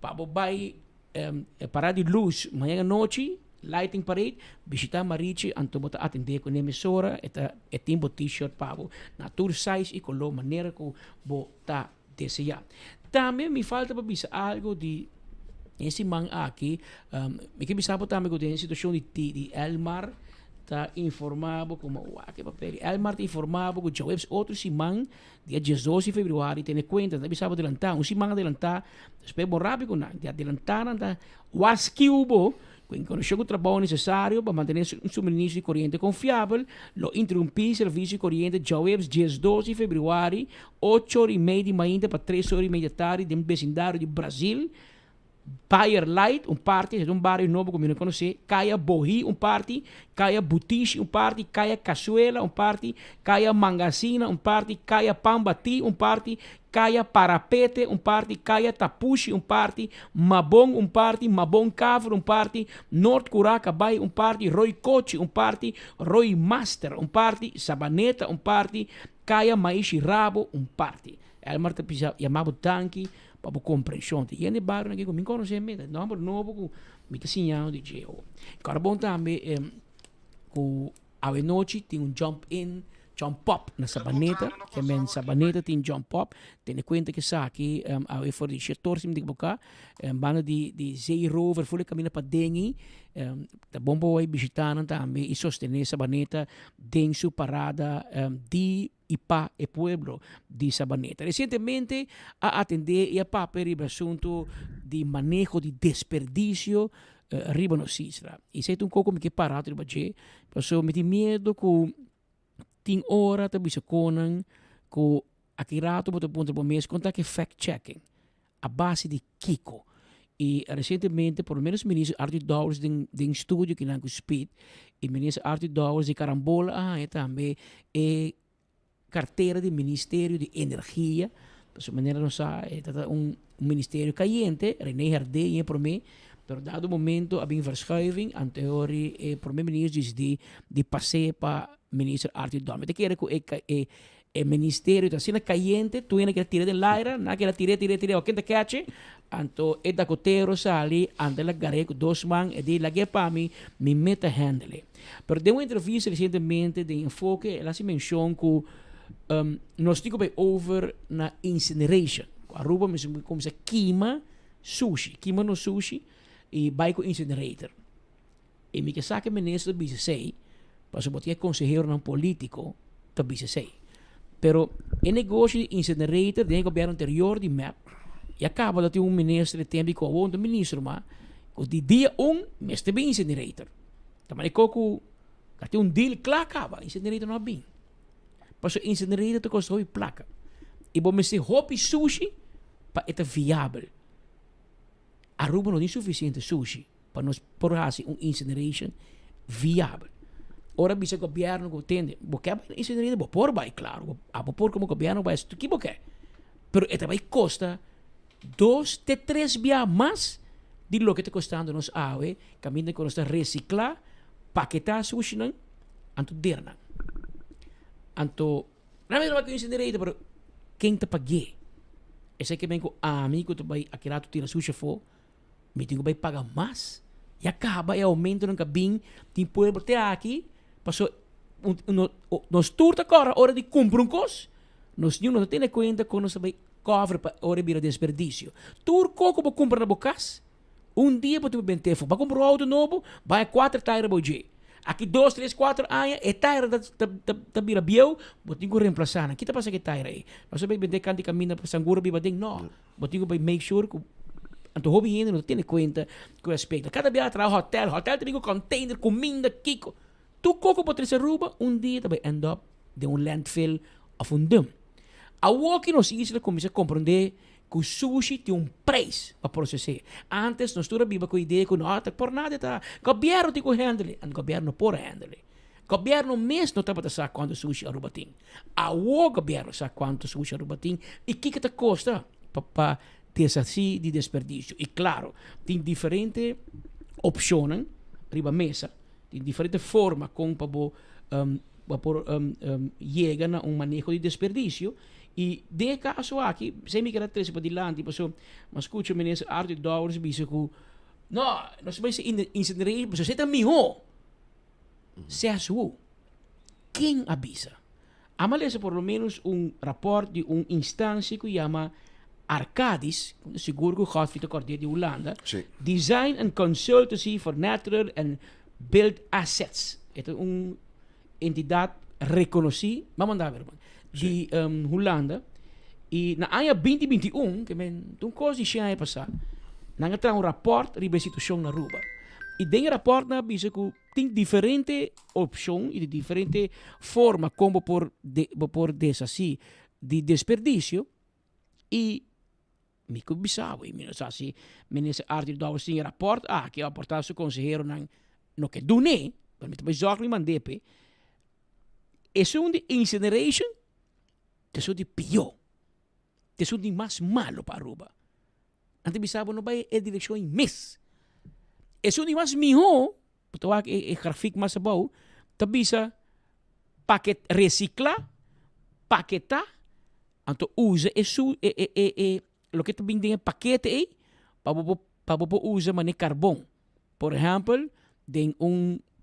para você parar de luz, manhã à noite, lighting parade, visitar Marichi, então você atender com a emissora, e tem um t-shirt para você, na tour size e com a maneira que você deseja. Também me falta para ver algo de esse man aqui, me que bisabo também que tem a situação de Elmar está informado como que papel. Elmar está informado que já outro simão dia 12 de fevereiro tem conta, está bisabo adelantar, simão adelantar, depois bom rápido não, de adelantar anda wasquiubo quando chega o trabalho necessário para manter um suministro de corrente confiável, lo interrompi serviço de corrente já dia 12 de fevereiro, 8h30 da manhã para 3h30 da tarde, no vecindário de Brasil. Bayer Light, parte, é bairro novo como eu não conheci, Caia Bohi, parte, Caia Butiche, parte, Caia Caçuela, parte, Caia Mangacina, parte, Caia Pambati, parte, Caia Parapete, parte, Caia Tapushi, parte, Mabong, parte, Mabong Cavro, parte, North Curaca Bay, parte, Roy Cochi, parte, Roy Master, parte, Sabaneta, parte, Caia Maishi Rabo, parte. Elmar te chamava tanque para compreensão. E ele barro aqui comigo não sei mesmo, não é novo com me sinal de geo. Agora bom também que a noite tem jump in John Pop na Sabaneta, que men Sabaneta tem John Pop, tem conta que sa aqui ao for de setor sim de boca, bana de Zee Rover foi caminho para Dengue, tá bom para o visitar também e sostener Sabaneta tem sua parada de IPA e Pueblo de Sabaneta. Recentemente a atender e a papel o assunto de manejo de desperdício arriba no Cisra. E se tu um pouco me que parado riba je, passou me tem medo com tem hora tabi sa konan ko akirato mo punto po mes conta que fact checking a base de Kiko e recentemente por menos ministro Arthur Dowers din studio que não speed e ministro Arthur Dowers de Carambola também e carteira de Ministério de Energia de maneira não sabe é um ministério caliente René Herde e por mim pero dado momento a bem verschuiving anterior e por mim ministro de passeio para ministro Arthur Dowers. Te quer que o ministério está sendo caliente, tu ainda quer tirar de laira, não quer tirar, o que te catch, então é da coteiro sali, ante la gareco 2 man, e de la que para mim, me meta handle. Pero de uma entrevista recentemente de enfoque, ela se menciona que nós temos over na incineration. Aruba mesmo como se queima no sushi, e vai com incinerator. E me que sabe ministro do BCC, para botar consejero não político do BCC. Pero o negócio de incinerator do governo anterior de MAP e acaba de ter ministro de tempo com o ministro, mas de dia mas também incinerator. Também coco tem deal claro acaba, incinerator não é bem. Para incinerator te custa placa. E bom se hopi sushi para é viável. Aruba não tem suficiente sushi para nós fazer incineration viável. Ora bisa governo que tende, porque a incinerator bo por vai claro, a por como governo vai tu que porque. Pero eta vai costa 2 a 3 via mais de lo que te costando nos awe, caminho que nós reciclar, paquetar sushi nan, anto derna. Anto, na mesma que incinerator, pero quem te pague? Esse que vem com amigo tu vai aquilo tira sushi fo, me tenho vai pagar mais. E acaba e aumento no cabim, tem pueblo te aqui. Passou nós turta agora hora de comprar coisa nós não temos conta que nós vai cover para hora de desperdício tur coco para comprar na bocas dia para tu bem tempo para comprar auto novo vai 4 tires boje aqui 2, 3, 4 anos é tire da bira biel botinho que reemplazar aqui tá passa que tire aí nós vai vender canti caminho para sangura biba ding não botinho vai make sure que anto hobby ainda não tem conta com aspecto cada dia atrás hotel tem um container comida kiko tu coco para trazer Aruba, dia também end up de landfill of dam. A walk nos isla começa a compreender que o sushi tem preço para processar. Antes, nós toda viva com a ideia que não, por nada tá. Governo tem que handle, e o governo pode handle. Governo mesmo não está para saber quanto sushi Aruba tem. O governo sabe quanto sushi Aruba tem e o que te custa para ter assim de desperdício. E claro, tem diferentes opções riba mesa. Tem diferentes formas como para chegar a manejo de desperdício. E de caso aqui, sem me querer trazer para dilante, mas escuta o ministro Arthur Dowers disse que não, nós vamos incinerar, mas você está melhor. Se é sua. Quem avisa? Há por lo menos rapport de instância que chama Arcadis, seguro que o Godfrey Cordier de Holanda, Design and Consultancy for Natural and Build Assets. Ito é entidade reconhecida, vamos mandar ver, de Holanda. E na ano 2021, que é coisa de ano passado, nós temos rapport sobre a situação na Aruba. E dentro do rapport, nós vimos que tem diferentes opções e diferentes formas como por desassi de desperdício. E me kubisava, e ministro Arthur Dowers tem rapport, que é aportar seu conselheiro no que do ne, para mim também zorg me mandepe, é de incineration, é de pior, é de mais malo para Aruba. Ante bisabo não vai a direção em mes. É de mais melhor, porque é gráfico mais bom, tabisa paquet reciclar, paquetar, então usa lo que também tem paquete aí, para usar maneira carbono. Por exemplo, tem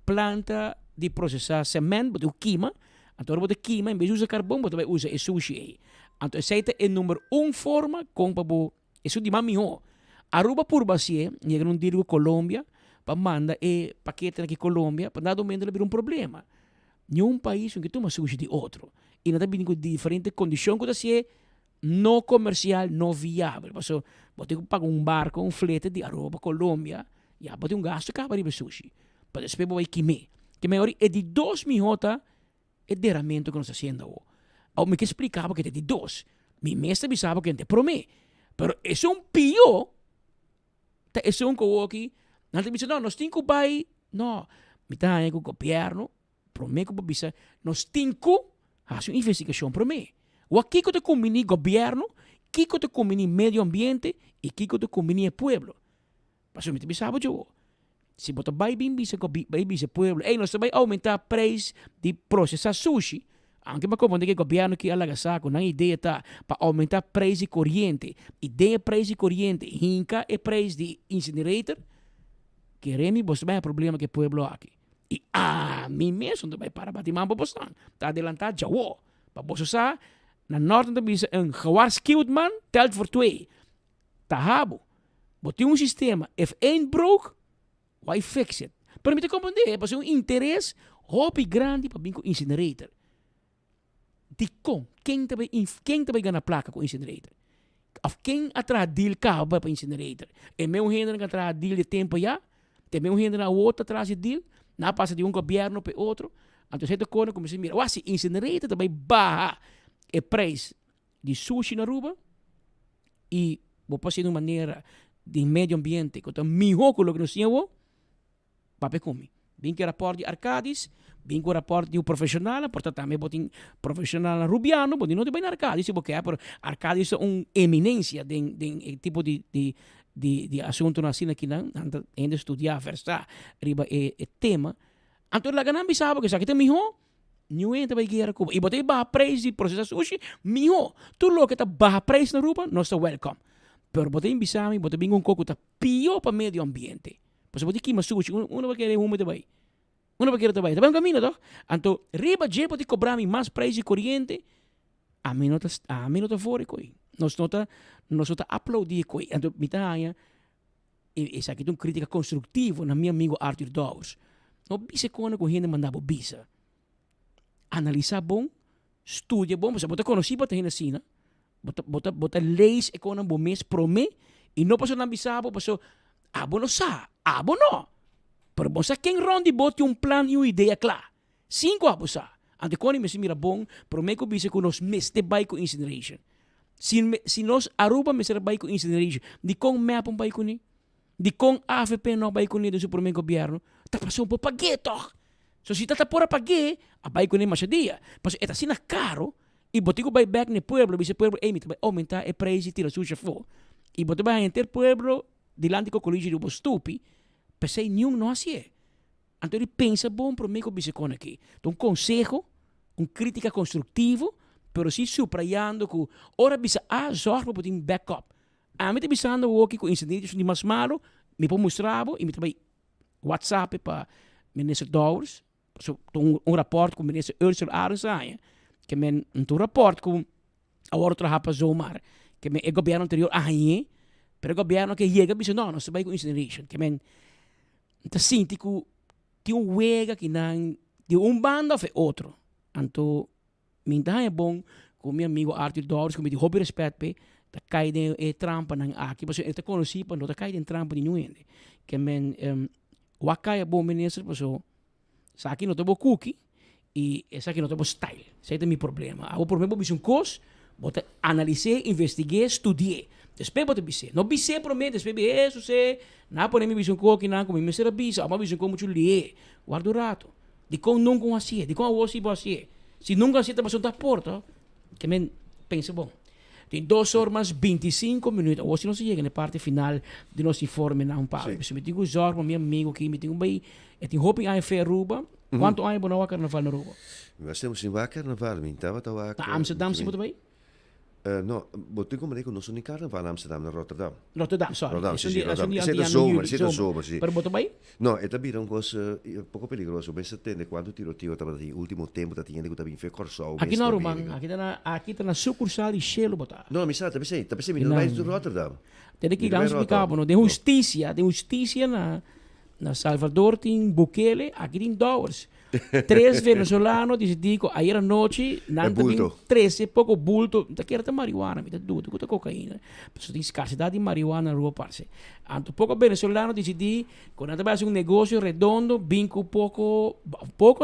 planta de processar cimento, o queima, Então, você queima, em vez de usar carvão, você vai usar sushi. Então, essa é a número 1 forma com para isso de mami ho. Aruba por basie, chega num dirgo Colômbia, para manda e paquete aqui Colômbia, para dar momento haver um problema. Nenhum país que toma sushi de outro. E não tem com diferente condição que você não comercial, não viável. Porque você paga um barco, um flete de Aruba, Colômbia, e você gasto cá para ir sushi. Para depois vai queimar. Que maior é de 2 minutos é derramento que nós estamos fazendo. Eu me explicava que é de 2. Mi mestre me sabe que é de promê. Pero isso é um pior. Isso é um coisa aqui. Não me diz, não, nós temos que vai. Não, me está aí com o governo. Promê que você nós temos que fazer uma investigação promê. O aqui que te combina governo, que te combina meio ambiente e que te combina pueblo. Mas eu me sabe eu. Se você vai bem bisa pueblo, nós vai aumentar o preço de processar sushi. Anche para como que o governo que alaga saco, na ideia tá para aumentar o preço de corrente. Ideia preço de corrente, hinca é preço de incinerator. Queremos você vai problema que o pueblo aqui. E mim mesmo não vai para bater mão para você. Tá adelantado já o. Para você saber, na norte da bisa gewar skilled man telt voor 2. Tá rabo. Bote um sistema, if ain't broke, why fix it? Para me te compreender, para um interesse hobby grande para vir com incinerator. De quem também ganha placa com incinerator? Of quem atrás deal carro para incinerator? É meu render que atrás deal de tempo já? Tem meu render na outra atrás de deal? Na passa de um governo para outro? Então você tem como se mira, se incinerator também barra o preço de sushi na Aruba e vou passar de uma maneira de meio ambiente que está melhor que o que nós temos, para comer. Vem que rapporto de Arcadis, vem que o rapporto de um profissional, portanto também botem profissional rubiano, botem não tem bem Arcadis, porque Arcadis é uma eminência de tipo de assunto assim aqui não, ainda estudar, versar, riba é tema. Então lá ganham sabe que isso aqui tem melhor, não entra para guiar a Cuba. E botei barra preço de processar sushi, melhor. Tudo lo que está barra preço na Aruba, nós está welcome. Pero botei bisami, botei bem um coco está pior para meio ambiente. Porque botei aqui mas sushi, uno vai querer uma também. Uno vai querer também. Tá bem um caminho, tá? Então, riba je pode cobrar mais preço de corrente, a mim não tá fora coi. Nós não tá aplaudir coi. Então, me tá aí, isso aqui é uma crítica construtiva na meu amigo Arthur Dawes. Não bisa quando a gente mandava bisa. Analisar bom, estudia bom, você bota conhecer para ter assim, né? Bota leis e quando bom mês promê e não passou na bisabo, passou abo não sa, abo não. Pero você quem ronde bote um plano e uma ideia clara. 5 abo sa. Ante quando me se mira bom, promê que bisa que nós meste vai com incineration. Se nós Aruba me será vai com incineration, de com map um vai com ni, de com AFP não vai com ni do seu promê governo, tá passando por pagueto. So si tata por pagué, abay ko ni masadia. Mas eta sina caro, e botigo bay back ni pueblo, bise pueblo, vai aumentar e preço tira suja fo. E botigo bay enter pueblo, dilante ko colégio do Bostupi, pensei nenhum não assim. Então ele pensa bom para mim que bise con aqui. Então consejo, crítica construtivo, pero si suprayando que ora bisa zorg para botin backup. A mim te bisando o aqui com incidentes de mais malo, me pode mostrar e me também WhatsApp para ministro Dawes. Um rapport com o ministro Ursula Arensaia, que men um rapport com a outra rapaz Zomar, que men o governo anterior aí, pero o governo que chega disse não, nós vai com incineration, que men tá sinto que tem wega que não de bando ou outro. Então, minta é bom com meu amigo Arthur Dawes, que me hobby respeito pe, tá cai de trampa nang aqui, porque ele tá conhecido para não tá cai de trampa nenhum ainda. Que men wakai é bom ministro, porque sa aqui não tenho cookie e essa aqui não tenho style. Esse é o meu problema. O problema é um curso, bota analisar, investigar, estudar. Depois bota bise. Não bise para mim, depois isso se na por mim um cookie na como me será bise, mas bise como muito ler. Guardo rato. De com não com assim, de com o assim assim. Se nunca assim tá passando a porta, que men pensa bom. Tem 2 horas 25 minutos. Hoje não se chega na parte final de nosso informe não para. Se me digo zorgo meu amigo que me tem bem, tem hoping aí fer Aruba. Quanto aí boa carnaval na Aruba? Nós temos em carnaval, me estava Amsterdam se muito bem. No, botte come dico, non sono in carnaval Amsterdam, in Rotterdam. Rotterdam, sorry. Rotterdam, Sono sì, di- Rotterdam. sono di Siete anti-anno zomer, juli, siete zomer. zomer, sì. Per botte mai? No, e da un cosa poco pericoloso, ben settende quando tiro di ultimo tempo da tiene che in corso. Aqui na Roman, aqui tá na sucursal de Shelo botar. No, mi sa, te pensi mi non vai su Rotterdam. Tem que Mi ir lá vai explicava, Rotterdam. no? De justiça na Salvador tem Bukele, aqui tem Dowers. 3 venezolanos decidiram ayer noite, não bulto. 13 pouco bulto, da que era marihuana, me da tudo, com cocaína. Pessoa tem escassidade de marihuana na rua, parce. Anto pouco venezolano decidiram, quando vai fazer negócio redondo, vinco pouco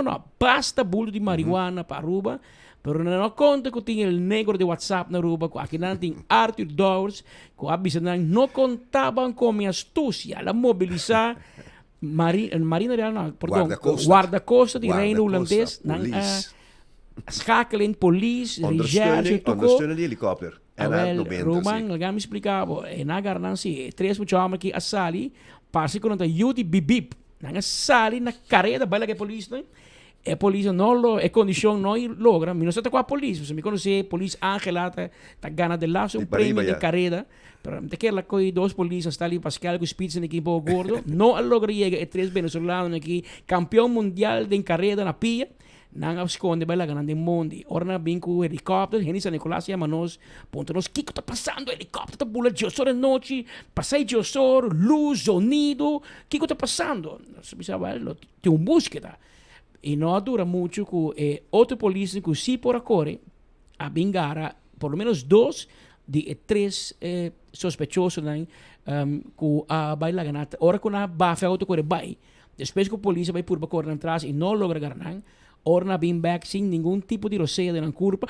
não, basta bulto de marihuana para Aruba. Pero não conta que tinha o negro de WhatsApp na Aruba, aqui não tem Arthur Dowers, que avisa não contavam com minha astúcia, ela mobilizar Marina Real, não, perdão, guarda-costa de Reino Holandês, schakelen police, recherche, Ondersteunen die helikopter. En uit no bento, Roman, sì. nagam explicava, e na garansi, 3 chama que a sali, parsi con aiuti bip, nanga sali na careta, baila que police, né? E polícia não lo, e condição não logra, mas não está com a polícia, você me conhece, polícia angelata, tá ganha de lá, um prêmio de carrera, pero te quer lá com 2 polícias, está ali Pascal com Spitz no equipo gordo, não logra chegar, e 3 venezolanos aqui, campeão mundial de carrera na pia, não esconde, vai lá ganhando mundo, ora bem com o helicóptero, gente San Nicolás chama nós, ponto nós, o que está passando, helicóptero, tá pula de de noite, passei de luz, sonido, o que está passando? Nós pensava, tem búsqueda. E não dura muito que outro polícia que se por acorre a vingara por lo menos 2 de 3 sospechosos que vai lá ganhar. Ora que na bafa auto corre vai. Depois que a polícia vai por correr atrás e não logra ganhar, ora na bem back sem nenhum tipo de roceia de na curva.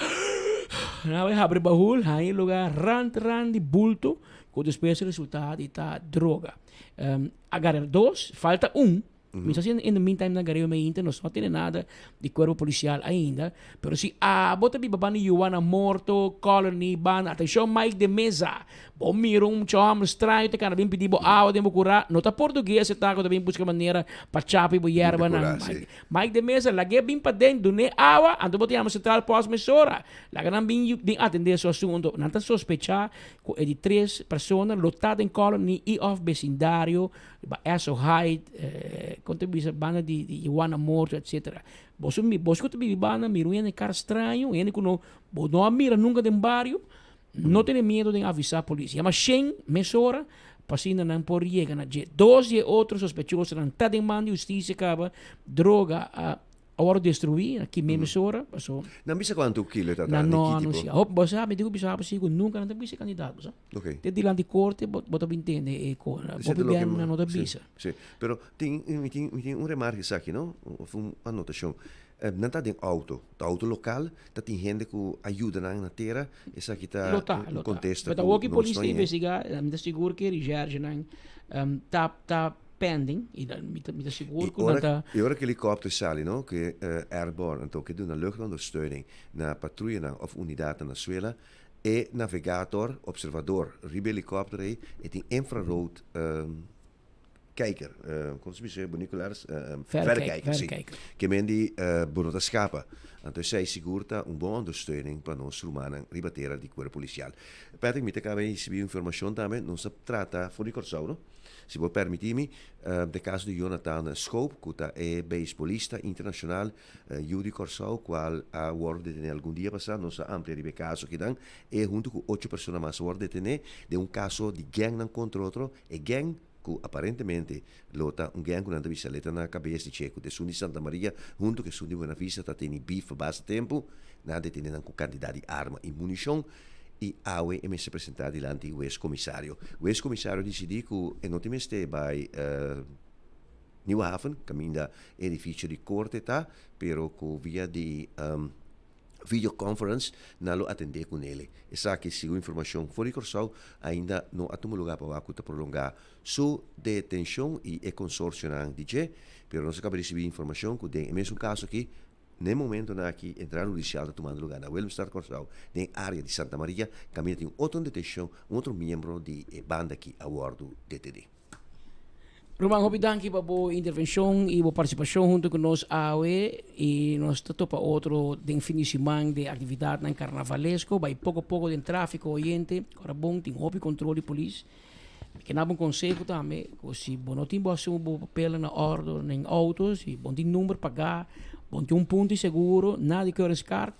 Na vai abrir baúl, aí lugar rand de bulto, que depois o resultado está droga. Agarrar 2, falta 1. Mas assim, in the meantime, na Gareo Mainta, nós não temos nada de corpo policial ainda. Pero se bota biba ni Yuana morto, colony, ban, atenção, Mike de Mesa. Bom, miro chama estranho, te cara bem pedir água, de curar. Não tá português, você tá também busca maneira para chapa e erva na Mike de Mesa, lagi bem para dentro, né? Água, ando botamos central pós-messora. Lagi não bem atender esse assunto. Não tá sospechar que de 3 pessoas lotadas em colony e of vecindário, Eso Hyde, contribuição banda de Yuana morto, etc. Você que te bana, miro em cara estranho, ele que não mira nunca de barrio, não tem medo de avisar a polícia. Mas 100 mesora, passina não por chegar na jet. 12 outros sospechosos não tá de mando justiça acaba droga a hora destruir aqui mesmo mesora, passou. Não bisa quanto quilo tá não anuncia. Hop, você sabe, digo bisa para sigo nunca não tem bisa candidato, sabe? Ok. Te dilan de corte, bota bem entender e com. Bobi bem não da bisa. Sim. Pero tem remarque aqui, não? Uma anotação. Não está em auto, local, tá tem gente que ajuda na terra, essa aqui tá no contexto. Mas o que a polícia investigar, me seguro que recherche não tá pending, me seguro que não tá. E ora que helicóptero sale, no? Que airborne, então que doen luchtondersteuning na patrulha of unidade na Suela e navigator, observador, ribe helicóptero e tem infrarood kijker, como se diz, binoculars, verrekijker, que men die bonota escapa. Então, zij segura boa ondersteuning para nós humanos ribatera de corpo policial. Patrick, me te cabe receber informação também, não se trata de corso, no? Se voi permitirmi, de caso de Jonathan Scope, que é beisbolista internacional, Yuri Corsau, qual ha vuol detener algún día pasado, non sa amplia ribe caso che dan, e junto con 8 persone más vuol detener de un caso di gang contro otro, e gang que aparentemente lota un gang con una bisaleta na cabeça de Checo de Suni Santa Maria, junto que Suni Buenavista tá tendo bife bastante tempo, na detenendo com quantidade de arma e munição, e AUE é se apresentar diante do ex-comissário. O ex-comissário decidiu que não tem este vai New Haven, caminho da edifício de corte, tá? Pero que via de videoconference não lo atender com ele. Essa que se a informação for Corsau ainda não há lugar para prolongar sua detenção e é consórcio na DJ, pero não se acaba de receber informação que tem, é mesmo caso aqui. No momento que entrar no judicial está tomando lugar na Wilmstad Corsau, na área de Santa Maria, caminha tem outra detenção, outro membro de banda aqui a bordo DTD. Román, hopi danki para boa intervenção e boa participação junto conosco AOE e nós estamos para outro definição de atividade na carnavalesco, vai pouco a pouco de tráfico oriente, agora bom tem hopi controle polícia. Que não é um conselho também, se bom não tem bom papel na ordem em autos, e bom tem número pagar, bom tem ponto de seguro, nada que arriscar,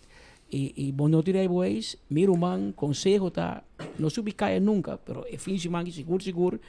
e bom não tirar bois, meu irmão, conselho tá, não subi caia nunca, pero é fim de semana seguro,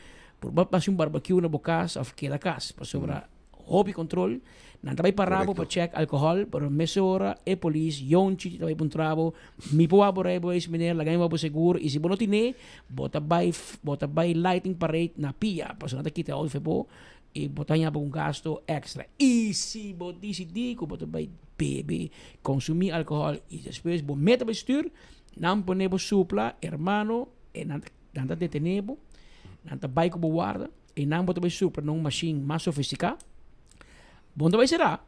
por passar barbecue na boca casa, ou queda casa, para sobrar hobby controle, não vai parar para check alcohol, pero mesora e polícia, yonchi, vai para trabo, mi po abore bois miner, lagay mo po seguro, e se bom não tiver, bota by lighting parade na pia, para sobrar kita o febo, e botar niya pa gasto extra. E se decidi ko bota by bebe, consumir alcohol, e depois bo meta by stuur, não ponebo supla, hermano, e nanta detenebo, nanta bay ko guarda, e não bota by supla nung machine mais sofisticada. Bom vai será.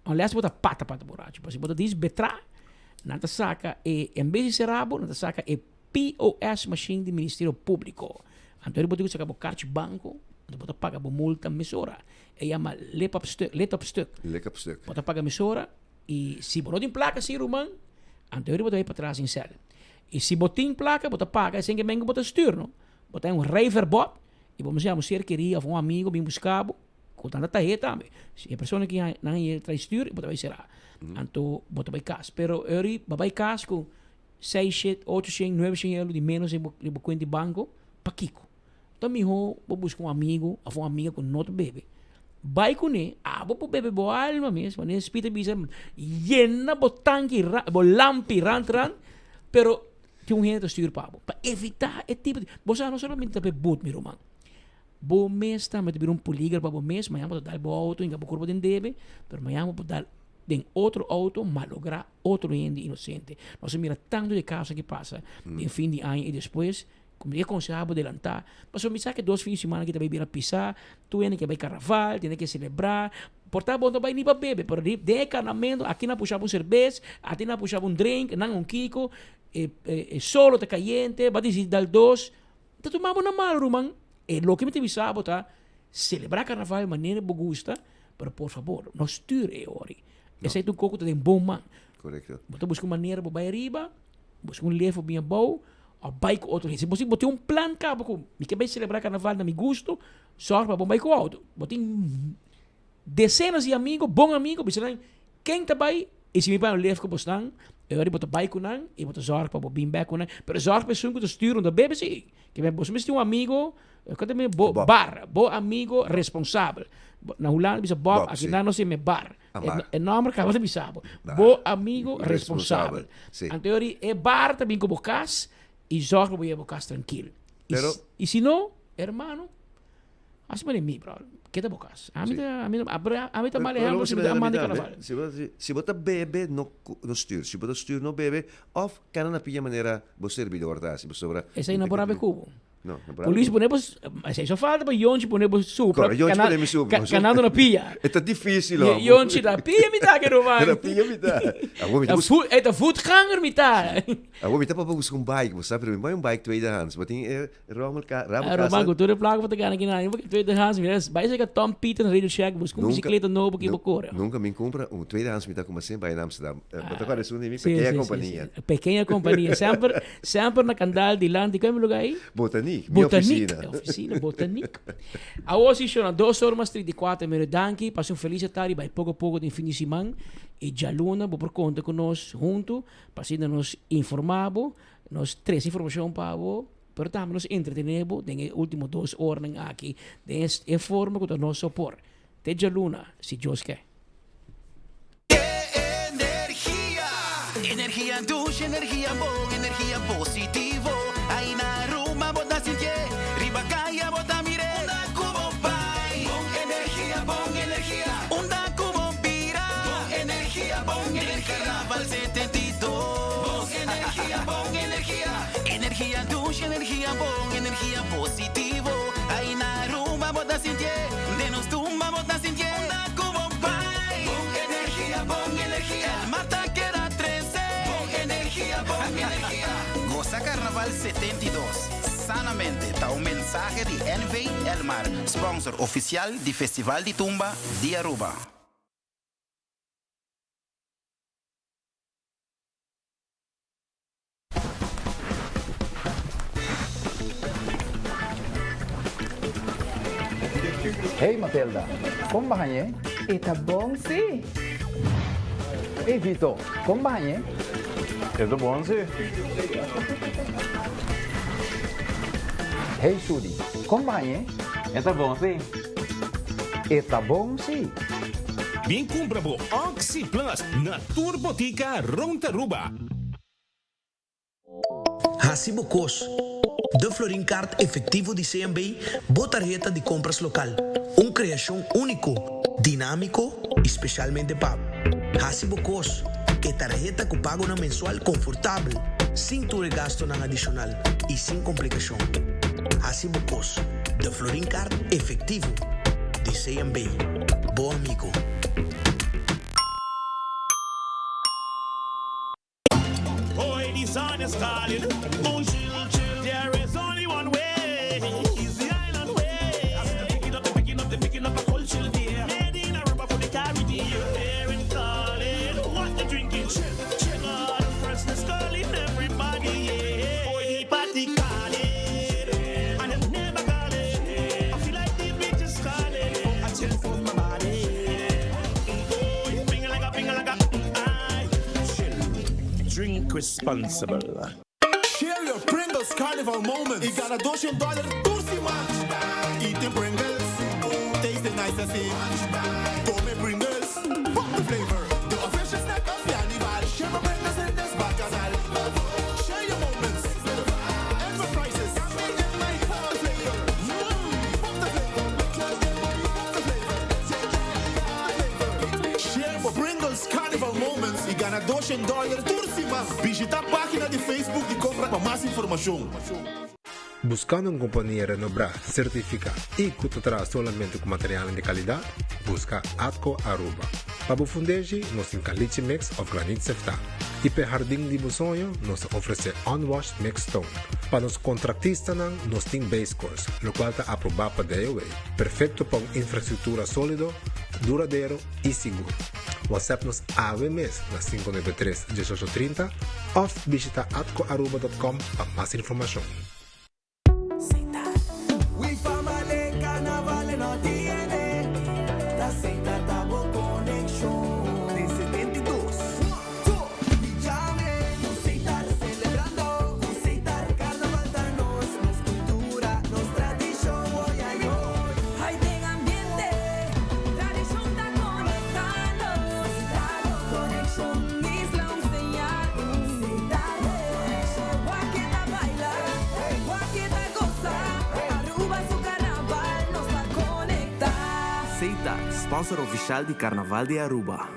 Aliás, bota pata borracho. Se bota diz betra, nanta saca e em vez de serabo, nanta saca e POS machine do Ministério Público. Então, bota saca bo carte banco, bota paga bo multa mesora. E chama let up stuk. Bota paga mesora e se bota tem placa sim román, então bota vai para trás em cel. E se bota tem placa, bota paga, sem que mengo bota stuur, no. Bota um riverbot e vamos chamar cerqueria ou um amigo bem buscado. Kutanda tahe também. Se a pessoa que não é traistur, bota vai será. Então, bota vai casa. Pero eri babai casa com 600, 800, 900 euros de menos de conta de banco, pa kiko. Então, mijo, vou buscar um amigo, ou uma amiga com outro bebê. Vai com ele, vou bebê boa alma mesmo, né? Espírito bisa, llena botanque, bo lampi, ran, pero tem um gente traistur para evitar esse tipo de... Você não somente tape boot, meu irmão. Bom mês tá, mas um polígrafo para bom mês, mas vamos dar bom auto, enga curva de debe, pero mas vamos dar den outro auto, malograr outro ende inocente. Nós mira tanto de casos que passa, em fim de ano e depois, como eu aconselhava adelantar, mas eu me sabe que 2 fins de semana que também vir a pisar, tu tem que vai carnaval, tem que celebrar, portar bom também nem para beber, pero de carnaval, aqui não puxava cerveja, aqui não puxava drink, não kiko, solo te caliente, vai dizer dar 2, tá tomando na mal, irmão. E lo que me avisava tá celebrar carnaval de maneira bogusta, pero por favor, não stuur ori. Esse é um coco de bom man. Correto. Bota buscar maneira para vai arriba, buscar levo bem bom, ou bike outro. Se você botar plan cabo com, me quer celebrar carnaval na mi gusto, só para bom bike auto. Botem dezenas de amigos, bom amigo, bisa quem tá vai e se me vai levo com bostan, eu bota bike com e bota zorg para bem back com, pero zorg para sungo de stuur da bebê sim. Que você me um amigo eu também bar, bom amigo responsável. Na Holanda bisa Bob, aqui não se me bar. É nome que você bisa. Bom amigo responsável. Então é bar também como casa e zorga para ir casa tranquilo. E se não, hermano, assim para mim, bro. Que tá bocas. A mim tá mal errado se dá manda carnaval. Se você bebe no stuur, se você stuur no bebe, of kan na pia maneira você servidor tá, se você sobra. Essa é na borrabe cubo. No, polícia ponemos, mas isso falta para Yonchi ponemos supra. Yonchi ponemos supra. Canando na pia. É difícil, ó. Yonchi da pia me dá que romano. Da pia me dá. É da voetganger me dá. Agora me dá para buscar bike, você sabe, mas bike tweedehands, mas tem Rommel Roman cultura placa para ganhar aqui na, tweedehands, mas vai ser que Tom Peter Radio Shack busca uma bicicleta nova que corre. Nunca me compra tweedehands me dá como sempre em Amsterdam. Mas agora é uma pequena companhia. Pequena companhia, sempre na Candal de Land, qual é o lugar aí? Botanique. Oficina Botanique. A hoje são 2h34 minutos. Danke, passe feliz tarde, vai pouco a pouco de fim de semana. E já luna, vou por conta conosco junto, para nos informar, nos 3 informações para vos, pero também nos entretenemos, tem último 2 horas aqui, de forma que nos sopor. Te já luna, se Deus quer. Energia dulce, energia boa, energia positivo. Aí na Roma, bota sentir, riba caia, bota mire. Onda cubo pai, bom energia. Onda cubo pira, bom energia. Carnaval 72, bom energia. Energia dulce, energia boa, energia positivo. Aí na Roma, bota sentir, de nos tumba, bota sentir. Onda cubo pai, bom energia. El mata queda 13, bom energia. Goza Carnaval 72. sanamente. Está un mensaje de NV Elmar, sponsor oficial del Festival de Tumba de Aruba. Hey Matilda, kom banhe? Tá bom, sim. Hey Vitor, kom banhe? Eu tô bom, sim. Hey Sudi, kom banhe? Tá bom, sim. Tá bom, sim. Vem compra bo Oxy Plus na Turbotica Rontaruba. Hasibo Cos, de Florin Card efectivo de CMB, botarjeta de compras local. Uma criação único, dinâmico, especialmente para Hasibo Cos, que tarjeta que pago na mensual confortável, sem tu gasto na adicional e sem complicação. Hasibo Cos, de Florin Card efectivo de CMB. Bom amigo. Boy, the sun is calling. Moon chill, chill. There is only one way. It's the island way. They're picking up a cold chill there. Made in Aruba for the Caribbean. You're hearing calling. What they drinking? Chill, chill. All the freshness calling everybody. Yeah. Boy, the party calling. And it never calling. I feel like the beach is calling. I chill for my body. Boy, ping like a. I chill. Drink responsible. Share your Pringles Carnival moments. Y gana $200 Tursima. Eating Pringles. Taste the nice as it. Come Pringles. Pop the flavor. The official snack of the animal. Share my Pringles in this bacanal. Share your moments. Extra prices. Pop the flavor. Pop the flavor. Share my Pringles Carnival moments. Y gana $200 Tursima. Visita a página de Facebook y compra para más información. Buscando una compañía renombrada, certificada y que te trae solamente con materiales de calidad, busca Atco Aruba. Para fundeji, nos caliche mix of granite sefta. Y para jardín de sonho, nos ofrece unwashed mixed stone. Para los contratistas, nos tiene base course, lo cual está aprobado para DOA. Perfecto para una infraestructura sólido, duradero y seguro. WhatsApp nos AVMS na 593-1830 o visita atcoaruba.com para más información. We family carnaval no tiene. La Seita Tabo Connection. De 72. Llame, nos Seita celebrando. Nos Seita carnaval danos. Nos cultura, nos tradición. Hoy ay hoy. Hay de ambiente. Tradición ta conectados. Tabo Connection. Isla un señal. Seita Connection. Guaqueta baila. Guaqueta goza. Aruba su carnaval nos va a conectar. Seita, sponsor oficial de Carnaval de Aruba.